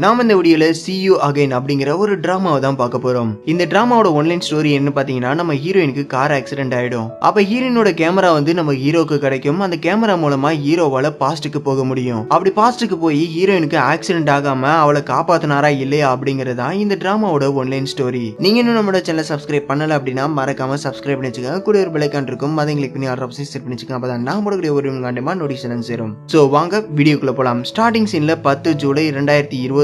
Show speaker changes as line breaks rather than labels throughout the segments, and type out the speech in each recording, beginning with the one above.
நாம இந்த வீடியோல See You Again அப்படிங்கிற ஒரு டிராமாவை தான் பார்க்க போறோம். இந்த டிராமாவோட ஒன்லைன் ஸ்டோரி என்ன பாத்தீங்கன்னா, நம்ம ஹீரோயினுக்கு கார் ஆக்சிடென்ட் ஆயிடும். அப்ப ஹீரோயினோட கேமரா வந்து நம்ம ஹீரோக்கு கிடைக்கும். அந்த கேமரா மூலமா ஹீரோவால பாஸ்டுக்கு போக முடியும். அப்படி பாஸ்டுக்கு போய் ஹீரோயினுக்கு ஆக்சிடென்ட் ஆகாம அவளை காப்பாத்தினாரா இல்லையா அப்படிங்கறதா இந்த டிராமாவோட ஒன்லைன் ஸ்டோரி. நீங்க இன்னும் நம்மளோட சேனலை சப்ஸ்கிரைப் பண்ணல அப்படின்னா மறக்காம சப்ஸ்கிரைப் பண்ணி வச்சுக்கோங்க. கூட ஒரு பெல் ஐகான் இருக்கும், அதையும் கிளிக் பண்ணி ஆல் ஆப்ஷன்ஸ் செட் பண்ணி வச்சுக்கோங்க. அப்பதான் நான் போடக்கூடிய ஒரு கண்டிப்பா நோட்டிஃபிகேஷன் சேரும். சோ வாங்க வீடியோக்குள்ள போலாம். ஸ்டார்டிங் சீன்ல 10 ஜூலை 2021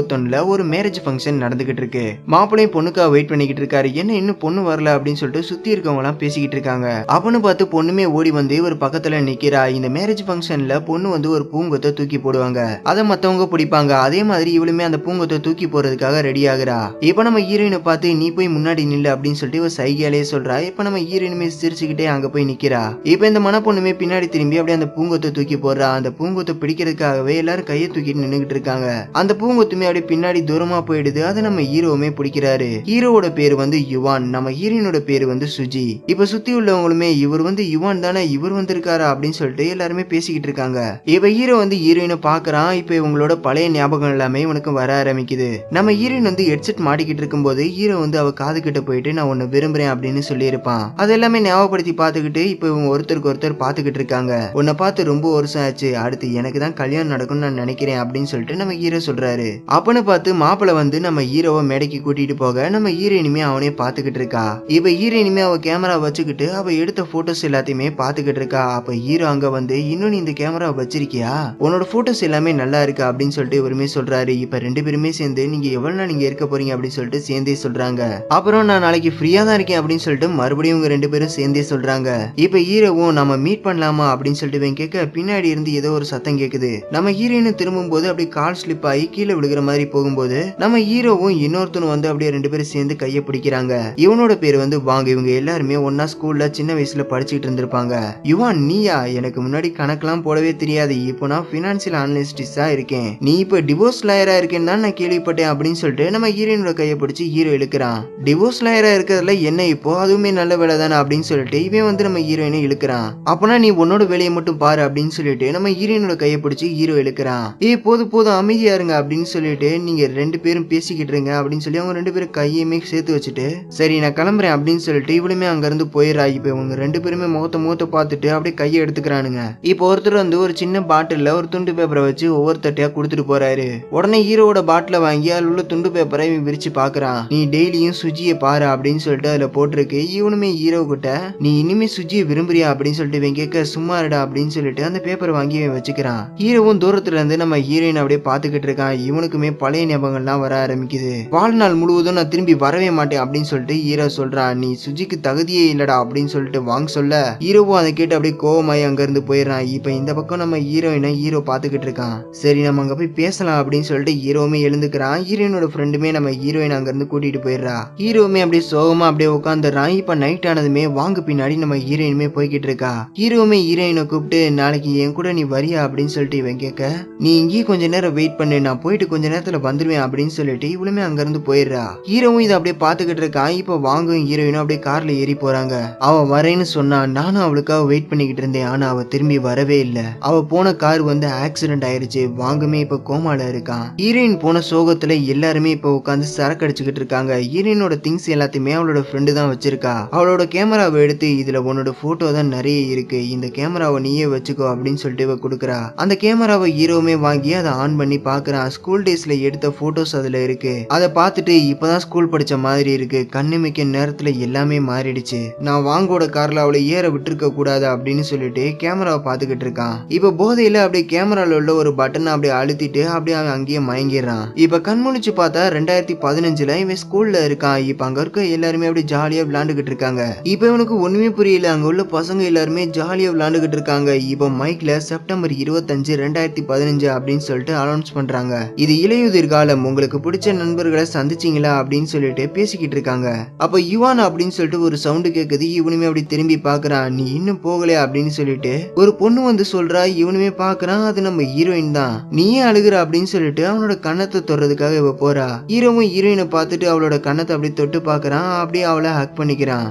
ஒரு மேரேஜ் ஃபங்க்ஷன் நடந்துகிட்டு இருக்கு. மாப்பிள்ளையும் பொண்ணுக்காக வெயிட் பண்ணிக்கிட்டு இருக்காரு. என்ன இன்னும் பொண்ணு வரல அப்படின்னு சொல்லிட்டு சுத்தி இருக்கவங்க எல்லாம் பேசிக்கிட்டு இருக்காங்க. அப்பன்னு பார்த்து பொண்ணுமே ஓடி வந்து ஒரு பக்கத்துல நிக்கிறா. இந்த மேரேஜ் ஃபங்க்ஷன்ல பொண்ணு வந்து ஒரு பூங்கொத்தை தூக்கி போடுவாங்க. அதை மத்தவங்க பிடிப்பாங்க. அதே மாதிரி இவளுமே அந்த பூங்கொத்தை தூக்கி போறதுக்காக ரெடி ஆகுறா. இப்ப நம்ம ஹீரோயினை பார்த்து நீ போய் முன்னாடி நில்லு அப்படின்னு சொல்லிட்டு ஒரு சைகையாலேயே சொல்றா. இப்ப நம்ம ஹீரோயினுமே சிரிச்சுக்கிட்டே அங்க போய் நிக்கிறா. இப்ப இந்த மனப்பொண்ணுமே பின்னாடி திரும்பி அப்படியே அந்த பூங்கொத்தை தூக்கி போடுறா. அந்த பூங்கொத்தை பிடிக்கிறதுக்காகவே எல்லாரும் கையை தூக்கிட்டு நின்னுகிட்டு இருக்காங்க. அந்த பூங்கொத்துமே அப்படியே பின்னாடி தூரமா போயிடுது. அதை நம்ம ஹீரோவுமே பிடிக்கிறாரு. ஹீரோவோட பேரு வந்து யுவான், நம்ம ஹீரோயினோட பேரு வந்து சுஜி. இப்ப சுத்தி உள்ளவங்களுமே இவர் வந்து யுவான் தானே, இவர் வந்திருக்காரா அப்படின்னு சொல்லிட்டு எல்லாருமே பேசிக்கிட்டு இருக்காங்க. இப்ப ஹீரோ வந்து ஹீரோயினை பாக்குறான். இப்ப இவங்களோட பழைய ஞாபகம் எல்லாமே இவனுக்கு வர ஆரம்பிக்குது. நம்ம ஹீரோயின் வந்து ஹெட்செட் மாட்டிக்கிட்டு இருக்கும்போது ஹீரோ வந்து அவ காது கிட்ட போயிட்டு நான் உன்னை விரும்புறேன் அப்படின்னு சொல்லி இருப்பான். அது எல்லாமே ஞாபகப்படுத்தி பாத்துக்கிட்டு இப்ப இவங்க ஒருத்தருக்கு ஒருத்தர் பாத்துக்கிட்டு இருக்காங்க. உன்னை பார்த்து ரொம்ப வருஷம் ஆச்சு, அடுத்து எனக்கு தான் கல்யாணம் நடக்கும்னு நான் நினைக்கிறேன் அப்படின்னு சொல்லிட்டு நம்ம ஹீரோ சொல்றாரு. அப்பன்னு பார்த்து மாப்பிள வந்து நம்ம ஹீரோவை மேடைக்கு கூட்டிட்டு போக நம்ம ஹீரோயினுமே அவனே பாத்துக்கிட்டு இருக்கா. இப்ப ஹீரோயினுமே அவ கேமரா வச்சுக்கிட்டு அவ எடுத்த போட்டோஸ் எல்லாத்தையுமே பாத்துக்கிட்டு இருக்கா. அப்ப ஹீரோ அங்க வந்து இன்னும் நீ இந்த கேமரா வச்சிருக்கியா, உன்னோட போட்டோஸ் எல்லாமே நல்லா இருக்கு அப்படின்னு சொல்லிட்டு இவருமே சொல்றாரு. இப்ப ரெண்டு பேருமே சேர்ந்து நீங்க எவ்வளவு நாள் நீங்க இருக்க போறீங்க அப்படின்னு சொல்லிட்டு சேர்ந்தே சொல்றாங்க. அப்புறம் நான் நாளைக்கு ஃப்ரீயா தான் இருக்கேன் அப்படின்னு சொல்லிட்டு மறுபடியும் இவங்க ரெண்டு பேரும் சேர்ந்தே சொல்றாங்க. இப்ப ஹீரோவும் நம்ம மீட் பண்ணலாமா அப்படின்னு சொல்லிட்டு கேட்க பின்னாடி இருந்து ஏதோ ஒரு சத்தம் கேக்குது. நம்ம ஹீரோயினும் திரும்பும் போது அப்படியே கால் ஸ்லிப் ஆகி கீழே விழுகிற மாதிரி போகும்போது நம்ம ஹீரோவும் இன்னொருத்தனும் வந்து அப்படியே ரெண்டு பேரும் சேர்ந்து கையை பிடிக்கிறாங்க. இவனோட பேர் வந்து வாங்க. இவங்க எல்லாருமே ஒன்னா ஸ்கூல்ல சின்ன வயசுல படிச்சுட்டு இருந்திருப்பாங்க. யுவான் நீயா, எனக்கு முன்னாடி கணக்கெல்லாம் போடவே தெரியாது, இப்போ நான் பினான்சியல் அனலிஸ்டிஸா இருக்கேன், நீ இப்ப டிவோர்ஸ் லாயரா இருக்கேன்னு தான் நான் கேள்விப்பட்டேன் அப்படின்னு சொல்லிட்டு நம்ம ஹீரோயினோட கையை பிடிச்சி ஹீரோ இழுக்கிறான். டிவோர்ஸ் லாயரா இருக்கிறதுல என்ன இப்போ, அதுவுமே நல்ல வேலை தானே அப்படின்னு சொல்லிட்டு இவன் வந்து நம்ம ஹீரோயினை இழுக்கிறான். அப்பனா நீ உன்னோட வேலையை மட்டும் பாரு அப்படின்னு சொல்லிட்டு நம்ம ஹீரோயினோட கையை பிடிச்சி ஹீரோ இழுக்கிறான். போதும் அமைதியா இருங்க அப்படின்னு சொல்லிட்டு நீங்க ரெண்டு பேரும் பேசிக்கிட்டு இருங்க அப்படின்னு சொல்லி அவங்க ரெண்டு பேரும் கையுமே சேர்த்து வச்சுட்டு சரி நான் கிளம்புறேன் அப்படின்னு சொல்லிட்டு இவளுமே அங்க இருந்து போயிடறா. இப்ப இவங்க ரெண்டு பேருமே முகத்தை பார்த்துட்டு அப்படியே கையை எடுத்துக்கிறானுங்க. இப்போ ஒருத்தர் வந்து ஒரு சின்ன பாட்டில்ல ஒரு துண்டு பேப்பரை வச்சு ஒவ்வொருத்தட்டையா கொடுத்துட்டு போறாரு. உடனே ஹீரோவோட பாட்டில வாங்கி அதுல உள்ள துண்டு பேப்பரை இவன் விரிச்சு பாக்குறான். நீ டெய்லியும் சுஜியை பாரு அப்படின்னு சொல்லிட்டு அதுல போட்டிருக்கு. இவனுமே ஹீரோ கிட்ட நீ இனிமே சுஜியை விரும்புறியா அப்படின்னு சொல்லிட்டு இவன் கேட்க சும்மா இருடா அப்படின்னு சொல்லிட்டு அந்த பேப்பரை வாங்கி இவன் வச்சுக்கிறான். ஹீரோவும் தூரத்துல இருந்து நம்ம ஹீரோயின் அப்படியே பாத்துக்கிட்டு இருக்கான். இவனுக்குமே பழைய ஞாபகங்கள்லாம் வர ஆரம்பிக்குது. வாழ்நாள் முழுவதும் நான் திரும்பி வரவே மாட்டேன் அப்படின்னு சொல்லிட்டு ஹீரோ சொல்றான். நீ சுஜிக்கு தகுதியே இல்லடா அப்படின்னு சொல்லிட்டு வாங்க சொல்ல ஹீரோவும் அதை கேட்டு அப்படியே கோவமாயி அங்க இருந்து போயிடுறான். இப்ப இந்த பக்கம் நம்ம ஹீரோயினை ஹீரோ பாத்துக்கிட்டு இருக்கான். சரி நம்ம அங்க போய் பேசலாம் அப்படின்னு சொல்லிட்டு ஹீரோவுமே எழுந்துக்கிறான். ஹீரோயினோட ஃப்ரெண்டுமே நம்ம ஹீரோயின் அங்க இருந்து கூட்டிட்டு போயிடுறா. ஹீரோவுமே அப்படியே சோகமா அப்படியே உட்காந்துறான். இப்ப நைட் ஆனதுமே வாங்க பின்னாடி நம்ம ஹீரோயினுமே போய்கிட்டு இருக்கா. ஹீரோவுமே ஹீரோயினை கூப்பிட்டு நாளைக்கு என் கூட நீ வரியா அப்படின்னு சொல்லிட்டு இவன் கேட்க நீ இங்கேயே கொஞ்ச நேரம் வெயிட் பண்ணு, நான் போயிட்டு கொஞ்ச நேரத்துல வந்துருவேன் அப்படின்னு சொல்லிட்டு இவளுமே அங்க இருந்து போயிடுறா. ஹீரோவும் இதை அப்படியே பாத்துக்கிட்டு இருக்கான். இப்ப வாங்கும் ஹீரோயினும் அப்படியே கார்ல ஏறி போறாங்க. அவ வரேன்னு சொன்னா நானும் அவளுக்காக வெயிட் பண்ணிக்கிட்டு இருந்தேன். ஆனா அவ திரும்பி வரவே இல்ல. அவ போன கார் வந்து ஆக்சிடென்ட் ஆயிருச்சு. வாங்குமே இப்ப கோமால இருக்கான். ஹீரோயின் போன சோகத்துல எல்லாருமே இப்ப உட்காந்து சரக்கு அடிச்சுக்கிட்டு இருக்காங்க. ஹீரோயினோட திங்ஸ் எல்லாத்தையுமே அவளோட ஃப்ரெண்டு தான் வச்சிருக்கா. அவளோட கேமராவை எடுத்து இதுல உன்னோட போட்டோ தான் நிறைய இருக்கு, இந்த கேமராவை நீயே வச்சுக்கோ அப்படின்னு சொல்லிட்டு இவ கொடுக்குறா. அந்த கேமராவை ஹீரோவுமே வாங்கி அதை ஆன் பண்ணி பாக்குறான். ஸ்கூல் டேஸ்ல எடுத்த போட்டோஸ் அதுல இருக்கு. அதை பார்த்துட்டு இப்பதான் ஸ்கூல் படிச்ச மாதிரி இருக்கு, கண்ணுமிக்க நேரத்துல எல்லாமே மாறிடுச்சு, நான் வாங்கோட கார்ல அவளை ஏற விட்டுருக்க கூடாது அப்படின்னு சொல்லிட்டு கேமராவை பாத்துக்கிட்டு இருக்கான். இப்ப போதையில அப்படியே கேமரால உள்ள ஒரு பட்டனை அப்படியே அழுத்திட்டு அப்படியே அவன் அங்கேயே மயங்கிடுறான். இப்ப கண்முழிச்சு பார்த்தா 2015 இவன் ஸ்கூல்ல இருக்கான். இப்ப அங்க இருக்க எல்லாருமே அப்படியே ஜாலியா விளையாண்டுகிட்டு இருக்காங்க. இப்ப இவனுக்கு ஒண்ணுமே புரியல. அங்க உள்ள பசங்க எல்லாருமே ஜாலியா விளையாண்டுகிட்டு இருக்காங்க. இப்ப மைக்ல செப்டம்பர் 25, 2015 அப்படின்னு சொல்லிட்டு அனௌன்ஸ் பண்றாங்க. இது இலையுதிர் காலம், உங்களுக்கு பிடிச்ச நண்பர்களை சந்திச்சீங்களா அப்படின்னு சொல்லிட்டு பேசிக்கிட்டு இருக்காங்க. அப்ப யுவான் அப்படின்னு சொல்லிட்டு ஒரு சவுண்ட் கேக்குது. இவனுமே அப்படி திரும்பி பாக்குறான். நீ இன்னும் போகலையா அப்படின்னு சொல்லிட்டு ஒரு பொண்ணு வந்து சொல்றா. இவனுமே பாக்குறான், அது நம்ம ஹீரோயின் தான். நீயே அழுகுற அப்படின்னு சொல்லிட்டு அவனோட கண்ணத்தை தொடுறதுக்காக இவ போறா. ஹீரோவும் ஹீரோயினை பார்த்துட்டு அவளோட கண்ணத்தை அப்படி தொட்டு பாக்குறான். அப்படியே அவளை ஹக் பண்ணிக்கிறான்.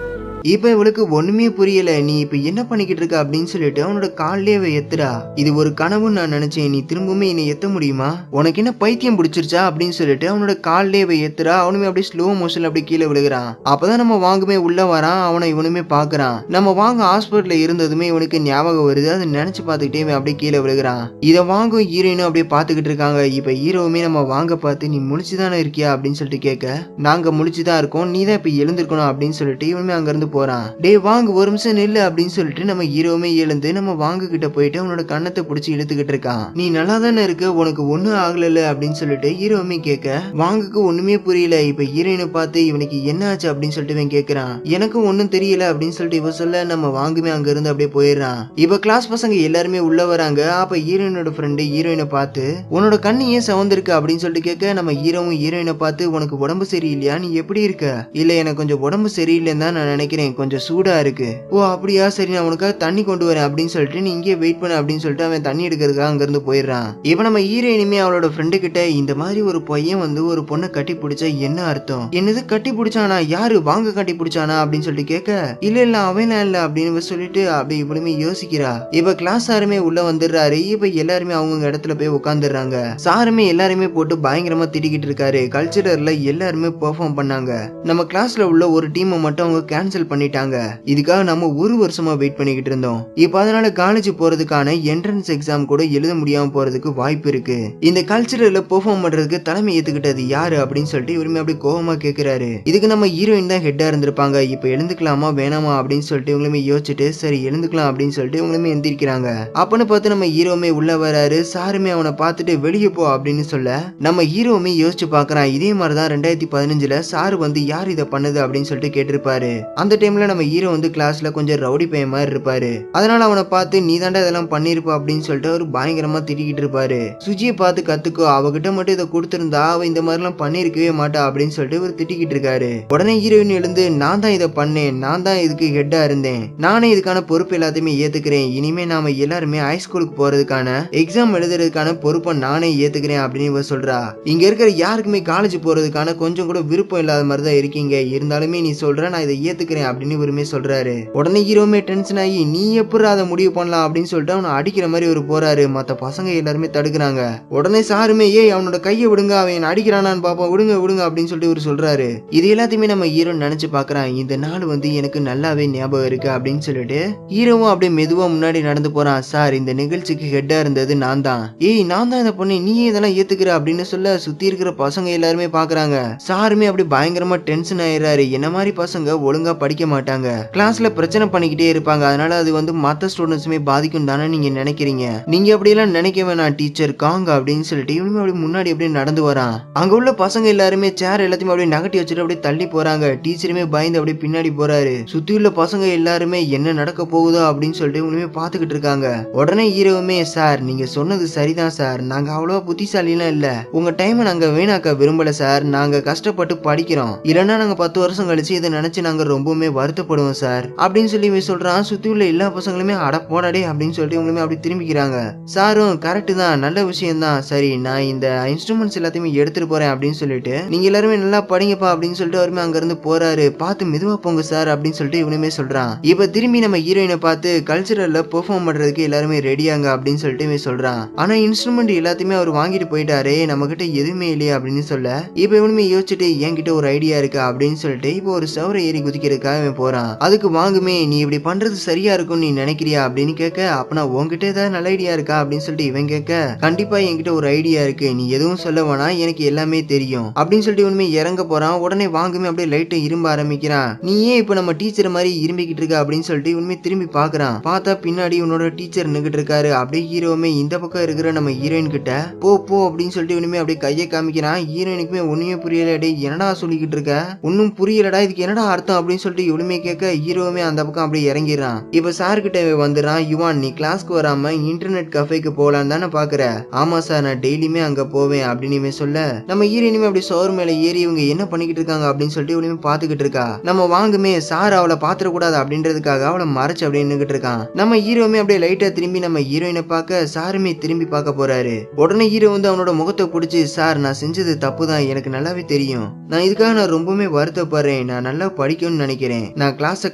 இப்ப இவளுக்கு ஒண்ணுமே புரியல. நீ இப்ப என்ன பண்ணிக்கிட்டு இருக்க அப்படின்னு சொல்லிட்டு அவனோட கால்லயே எத்துறா. இது ஒரு கனவுன்னு நான் நினைச்சேன், நீ திரும்பவுமே என்னை எத்த முடியுமா, உனக்கு என்ன பைத்தியம் பிடிச்சிருச்சா அப்படின்னு சொல்லிட்டு அவனோட கால்லயே எத்துறா. அவனுமே அப்படியே ஸ்லோ மோஷன்ல அப்படியே கீழே விழுகிறான். அப்பதான் நம்ம வாங்குமே உள்ள வரான். அவனை இவனுமே பாக்குறான். நம்ம வாங்க ஹாஸ்பிட்டல்ல இருந்ததுமே இவனுக்கு ஞாபகம் வருது. அதை நினைச்சு பார்த்துக்கிட்டே இவன் அப்படியே கீழே விழுகிறான். இதை வாங்கும் ஹீரோயினும் அப்படியே பாத்துக்கிட்டு இருக்காங்க. இப்ப ஹீரோவுமே நம்ம வாங்க பார்த்து நீ முழிச்சுதானே இருக்கியா அப்படின்னு சொல்லிட்டு கேட்க, நாங்க முழிச்சுதான் இருக்கோம், நீ தான் இப்ப எழுந்திருக்கணும் அப்படின்னு சொல்லிட்டு இவனுமே அங்க இருந்து போறான். டே வாங்க ஒரு நிமிஷம் நெல்லு அப்படின்னு சொல்லிட்டு நம்ம ஹீரோவுமே எழுந்து நம்ம வாங்க கிட்ட போயிட்டு அவனோட கண்ணத்தை பிடிச்சி இழுத்துக்கிட்டு இருக்கான். நீ நல்லா தானே இருக்க, உனக்கு ஒண்ணும் ஆகல அப்படின்னு சொல்லிட்டு ஹீரோவுமே கேட்க, வாங்குக்கு ஒண்ணுமே புரியல. இப்ப ஹீரோயினை பார்த்து இவனுக்கு என்ன ஆச்சு அப்படின்னு சொல்லிட்டு இவன் கேட்கிறான். எனக்கும் ஒண்ணும் தெரியல அப்படின்னு சொல்லிட்டு இவ சொல்ல நம்ம வாங்குமே அங்க இருந்து அப்படியே போயிடுறான். இப்ப கிளாஸ் பசங்க எல்லாருமே உள்ள வராங்க. அப்ப ஹீரோயினோட ஃப்ரெண்டு ஹீரோயினை பார்த்து உன்னோட கண்ணு ஏன் சவந்திருக்கு அப்படின்னு சொல்லிட்டு கேட்க, நம்ம ஹீரோவும் ஹீரோயினை பார்த்து உனக்கு உடம்பு சரியில்லையா, நீ எப்படி இருக்க, இல்ல எனக்கு கொஞ்சம் உடம்பு சரியில்லைன்னு தான் நான் நினைக்கிறேன், கொஞ்சம் சூடா இருக்கு. ஓ அப்படியா, சரி நான் உனக்காக தண்ணி கொண்டு வரேன் அப்படின்னு சொல்லிட்டு நீ இங்கே வெயிட் பண்ண அப்படின்னு சொல்லிட்டு அவன் தண்ணி எடுக்கிறதுக்காக அங்க இருந்து போயிடுறான். இப்ப நம்ம ஹீரோயினுமே அவளோட ஃப்ரெண்டு கிட்ட இந்த மாதிரி ஒரு பையன் வந்து ஒரு பொண்ணை கட்டி பிடிச்சா என்ன அர்த்தம், என்னது கட்டி பிடிச்சானா, யாரு வாங்க கட்டி பிடிச்சானா அப்படின்னு சொல்லிட்டு கேட்க, இல்ல இல்ல அவன் இல்ல அப்படின்னு சொல்லிட்டு அப்படி இவ்வளவுமே யோசிக்கிறா. இப்ப கிளாஸ் சாருமே உள்ள வந்துடுறாரு. இப்ப எல்லாருமே அவங்க இடத்துல போய் உட்காந்துடுறாங்க. சாருமே எல்லாருமே போட்டு பயங்கரமா திட்டிக்கிட்டு இருக்காரு. கல்ச்சரல்ல எல்லாருமே பெர்ஃபார்ம் பண்ணாங்க. நம்ம கிளாஸ்ல உள்ள ஒரு டீமை மட்டும் அவங்க கேன்சல் பண்ணிட்டாங்க. இதுக்காக நம்ம ஒரு வருஷமா வெயிட் பண்ணிக்கிட்டு இருந்தோம். இப்ப அதனால காலேஜ் போறதுக்கான என்ட்ரன்ஸ் எக்ஸாம் கூட எழுத முடியாம போறதுக்கு வாய்ப்பு இருக்கு. இந்த கல்ச்சரல்ல பெர்ஃபார்ம் பண்றதுக்கு தலைமை ஏத்துக்கிட்டது யாரு அப்படின்னு சொல்லிட்டு இவருமே அப்படி கோவமா கேக்குறாரு. இதுக்கு நம்ம ஹீரோயின் தான் ஹெட்டா இருந்திருப்பாங்க. இப்ப எழுந்துக்கலாமா வேணாமா அப்படின்னு சொல்லிட்டு இவங்களுமே யோசிச்சுட்டு சரி எழுந்துக்கலாம் அப்படின்னு சொல்லிட்டு இவங்களுமே எந்திரிக்கிறாங்க. அப்பன்னு பார்த்து நம்ம ஹீரோமே உள்ள வராரு. சாருமே அவனை பார்த்துட்டு வெளியே போ அப்படின்னு சொல்ல நம்ம ஹீரோமே யோசிச்சு பாக்குறான். இதே மாதிரிதான் 2015ல சாரு வந்து யார் இதை பண்ணது அப்படின்னு சொல்லிட்டு கேட்டிருப்பாரு. அந்த டைம்ல நம்ம ஹீரோ வந்து கிளாஸ்ல கொஞ்சம் ரவுடி பையன் மாதிரி இருப்பாரு. அதனால அவனை பார்த்து நீ தாண்டா இதெல்லாம் பண்ணிருப்பா அப்படின்னு சொல்லிட்டு அவர் பயங்கரமா திட்டிக்கிட்டு இருப்பாரு. சுஜியை பார்த்து கத்துக்கோ, அவகிட்ட மட்டும் இதை கொடுத்திருந்தா அவ இந்த மாதிரி எல்லாம் பண்ணிருக்கவே மாட்டா அப்படின்னு சொல்லிட்டு இவர் திட்டிக்கிட்டு இருக்காரு. உடனே ஹீரோயின் எழுந்து நான் தான் இதை பண்ணேன், நான் தான் இதுக்கு ஹெட்டா இருந்தேன், நானே இதுக்கான பொறுப்பு எல்லாத்தையுமே ஏத்துக்கிறேன், இனிமே நாம எல்லாருமே ஹைஸ்கூலுக்கு போறதுக்கான எக்ஸாம் எழுதுறதுக்கான பொறுப்பை நானே ஏத்துக்கிறேன் அப்படின்னு இவ சொல்றா. இங்க இருக்கிற யாருக்குமே காலேஜ் போறதுக்கான கொஞ்சம் கூட விருப்பம் இல்லாத மாதிரி தான் இருக்கீங்க, இருந்தாலுமே நீ சொல்ற நான் இதை ஏத்துக்கிறேன் அப்படின்னு இவருமே சொல்றாரு. உடனே ஹீரோமே டென்ஷன் ஆகி நீ எப்படி அதை முடிவு பண்ணலாம் அப்படின்னு சொல்லிட்டு அவனை அடிக்கிற மாதிரி ஒரு போறாரு. மத்த பசங்க எல்லாருமே தடுக்கிறாங்க. உடனே சாருமே ஏய் அவனோட கையை விடுங்க, அவன் அடிக்கிறானான்னு பாப்போம், விடுங்க விடுங்க அப்படின்னு சொல்லிட்டு இவர் சொல்றாரு. இது எல்லாத்தையுமே நம்ம ஹீரோ நினைச்சு பாக்குறான். இந்த நாள் வந்து எனக்கு நல்லாவே ஞாபகம் இருக்கு அப்படின்னு சொல்லிட்டு ஹீரோவும் அப்படியே மெதுவா முன்னாடி நடந்து போறான். சார் இந்த நிகழ்ச்சிக்கு ஹெட்டா இருந்தது நான் தான், ஏய் நான் தான் இதை பண்ணி நீ இதெல்லாம் ஏத்துக்கிற அப்படின்னு சொல்ல சுத்தி இருக்கிற பசங்க எல்லாருமே பாக்குறாங்க. சாருமே அப்படி பயங்கரமா டென்ஷன் ஆயிடுறாரு. என்ன மாதிரி பசங்க ஒழுங்கா படிக்க மாட்டாங்க, கிளாஸ்ல பிரச்சனை பண்ணிக்கிட்டே இருப்பாங்க, அதனால அது வந்து மத்த ஸ்டூடெண்ட்ஸுமே பாதிக்கும் தானே நீங்க நினைக்கிறீங்க, நீங்க அப்படி எல்லாம் நினைக்க வேணாம் டீச்சர் காங்க அப்படின்னு சொல்லிட்டு இவனுமே அப்படி முன்னாடி அப்படியே நடந்து வரான். அங்க உள்ள பசங்க எல்லாருமே சேர் எல்லாத்தையுமே அப்படியே நகட்டி வச்சுட்டு அப்படியே தள்ளி போறாங்க. டீச்சருமே பயந்து அப்படியே பின்னாடி போறாரு. சுத்தி உள்ள பசங்க எல்லாருமே என்ன நடக்க போகுதோ அப்படின்னு சொல்லிட்டு இவனுமே பாத்துக்கிட்டு இருக்காங்க. உடனே ஹீரோவுமே சார் நீங்க சொன்னது சரிதான் சார், நாங்க அவ்வளவா புத்திசாலிலாம் இல்ல, உங்க டைமை நாங்க வீணாக்க விரும்பல சார், நாங்க கஷ்டப்பட்டு படிக்கிறோம், இல்லைன்னா நாங்க 10 வருஷம் கழிச்சு இதை நினைச்சு நாங்க ரொம்பவுமே வருத்தப்படுவோம் சார் அப்படின்னு சொல்லி சொல்றான். சுத்தி உள்ள எல்லா பசங்களுமே அட போடாடே அப்படின்னு சொல்லிட்டு இவங்களுமே அப்படி திரும்பிக்கிறாங்க. சாரும் கரெக்ட் தான், நல்ல விஷயம் தான், சரி நான் இந்த இன்ஸ்ட்ருமெண்ட்ஸ் எல்லாத்தையுமே எடுத்துட்டு போறேன் அப்படின்னு சொல்லிட்டு நீங்க எல்லாருமே நல்லா படிங்கப்பா அப்படின்னு சொல்லிட்டு அவருமே அங்க இருந்து போறாரு. பார்த்து மெதுவா போங்க சார் அப்படின்னு சொல்லிட்டு இவனுமே சொல்றான். இப்ப திரும்பி நம்ம ஹீரோயினை பார்த்து கல்ச்சரல்ல பெர்ஃபார்ம் பண்றதுக்கு எல்லாருமே ரெடியாங்க அப்படின்னு சொல்லிட்டு இவன் சொல்றான். ஆனா இன்ஸ்ட்ருமெண்ட் எல்லாத்தையுமே அவர் வாங்கிட்டு போயிட்டாரு, நம்ம கிட்ட எதுவுமே இல்லையா அப்படின்னு சொல்ல இப்ப இவனுமே யோசிச்சுட்டு என்கிட்ட ஒரு ஐடியா இருக்கு அப்படின்னு சொல்லிட்டு இப்போ ஒரு சவரை ஏறி குதிக்கிறதுக்காக இவன் போறான். அதுக்கு வாங்குமே நீ இப்படி பண்றது சரியா இருக்கும் நீ நினைக்கிறியா அப்படின்னு கேட்க, அப்பனா உன்கிட்ட ஏதாவது நல்ல ஐடியா இருக்கா அப்படின்னு சொல்லிட்டு இவன் கேட்க, கண்டிப்பா என்கிட்ட ஒரு ஐடியா இருக்கு, நீ எதுவும் சொல்ல வேணா எனக்கு எல்லாமே தெரியும் அப்படின்னு சொல்லிட்டு இவனுமே இறங்க போறான். உடனே வாங்குமே அப்படியே லைட்டை இரும்ப ஆரம்பிக்கிறான். நீ ஏன் இப்ப நம்ம டீச்சர் மாதிரி இரும்பிக்கிட்டு இருக்க அப்படின்னு சொல்லிட்டு இவனுமே திரும்பி பாக்குறான். பார்த்தா பின்னாடி இவனோட டீச்சர் நின்னுகிட்டு இருக்காரு. அப்படியே ஹீரோவுமே இந்த பக்கம் இருக்கிற நம்ம ஹீரோயின் கிட்ட போ போ அப்படின்னு சொல்லிட்டு இவனுமே அப்படியே கையை காமிக்கிறான். ஹீரோயினுக்குமே ஒண்ணுமே புரியல. டே என்னடா சொல்லிக்கிட்டு இருக்க, ஒன்னும் புரியலடா, இதுக்கு என்னடா அர்த்தம் அப்படின்னு சொல்லிட்டு இவனுமே கேட்க ஹீரோவுமே அந்த பக்கம் அப்படியே இறங்கிடுறான். இப்ப சார் கிட்ட வந்துடுறான். யுவான் நீ கிளாஸ்க்கு வராம இன்டர்நெட் கஃபேக்கு போலான்னு தானே பாக்குற, ஆமா சார் நான் டெய்லியுமே அங்க போவேன் அப்படின்னு சொல்ல நம்ம ஹீரோயினுமே அப்படி சோறு மேல ஏறி இவங்க என்ன பண்ணிக்கிட்டு இருக்காங்க அப்படின்னு சொல்லிட்டு இவனுமே பாத்துக்கிட்டு இருக்கா. நம்ம வாங்குமே சார் அவளை பாத்துடக்கூடாது அப்படின்றதுக்காக அவளை மறைச்சு அப்படியே நின்னுகிட்டு இருக்கான். நம்ம ஹீரோவுமே அப்படியே லைட்டா திரும்பி நம்ம ஹீரோயினை பார்க்க சாருமே திரும்பி பார்க்க போறாரு. உடனே ஹீரோ வந்து அவனோட முகத்தை பிடிச்சி சார் நான் செஞ்சது தப்பு தான், எனக்கு நல்லாவே தெரியும், நான் இதுக்காக நான் ரொம்பவுமே வருத்தப்படுறேன், நான் நல்லா படிக்கணும்னு நினைக்கிறேன், நினைக்கிறேன், நான் கிளாஸை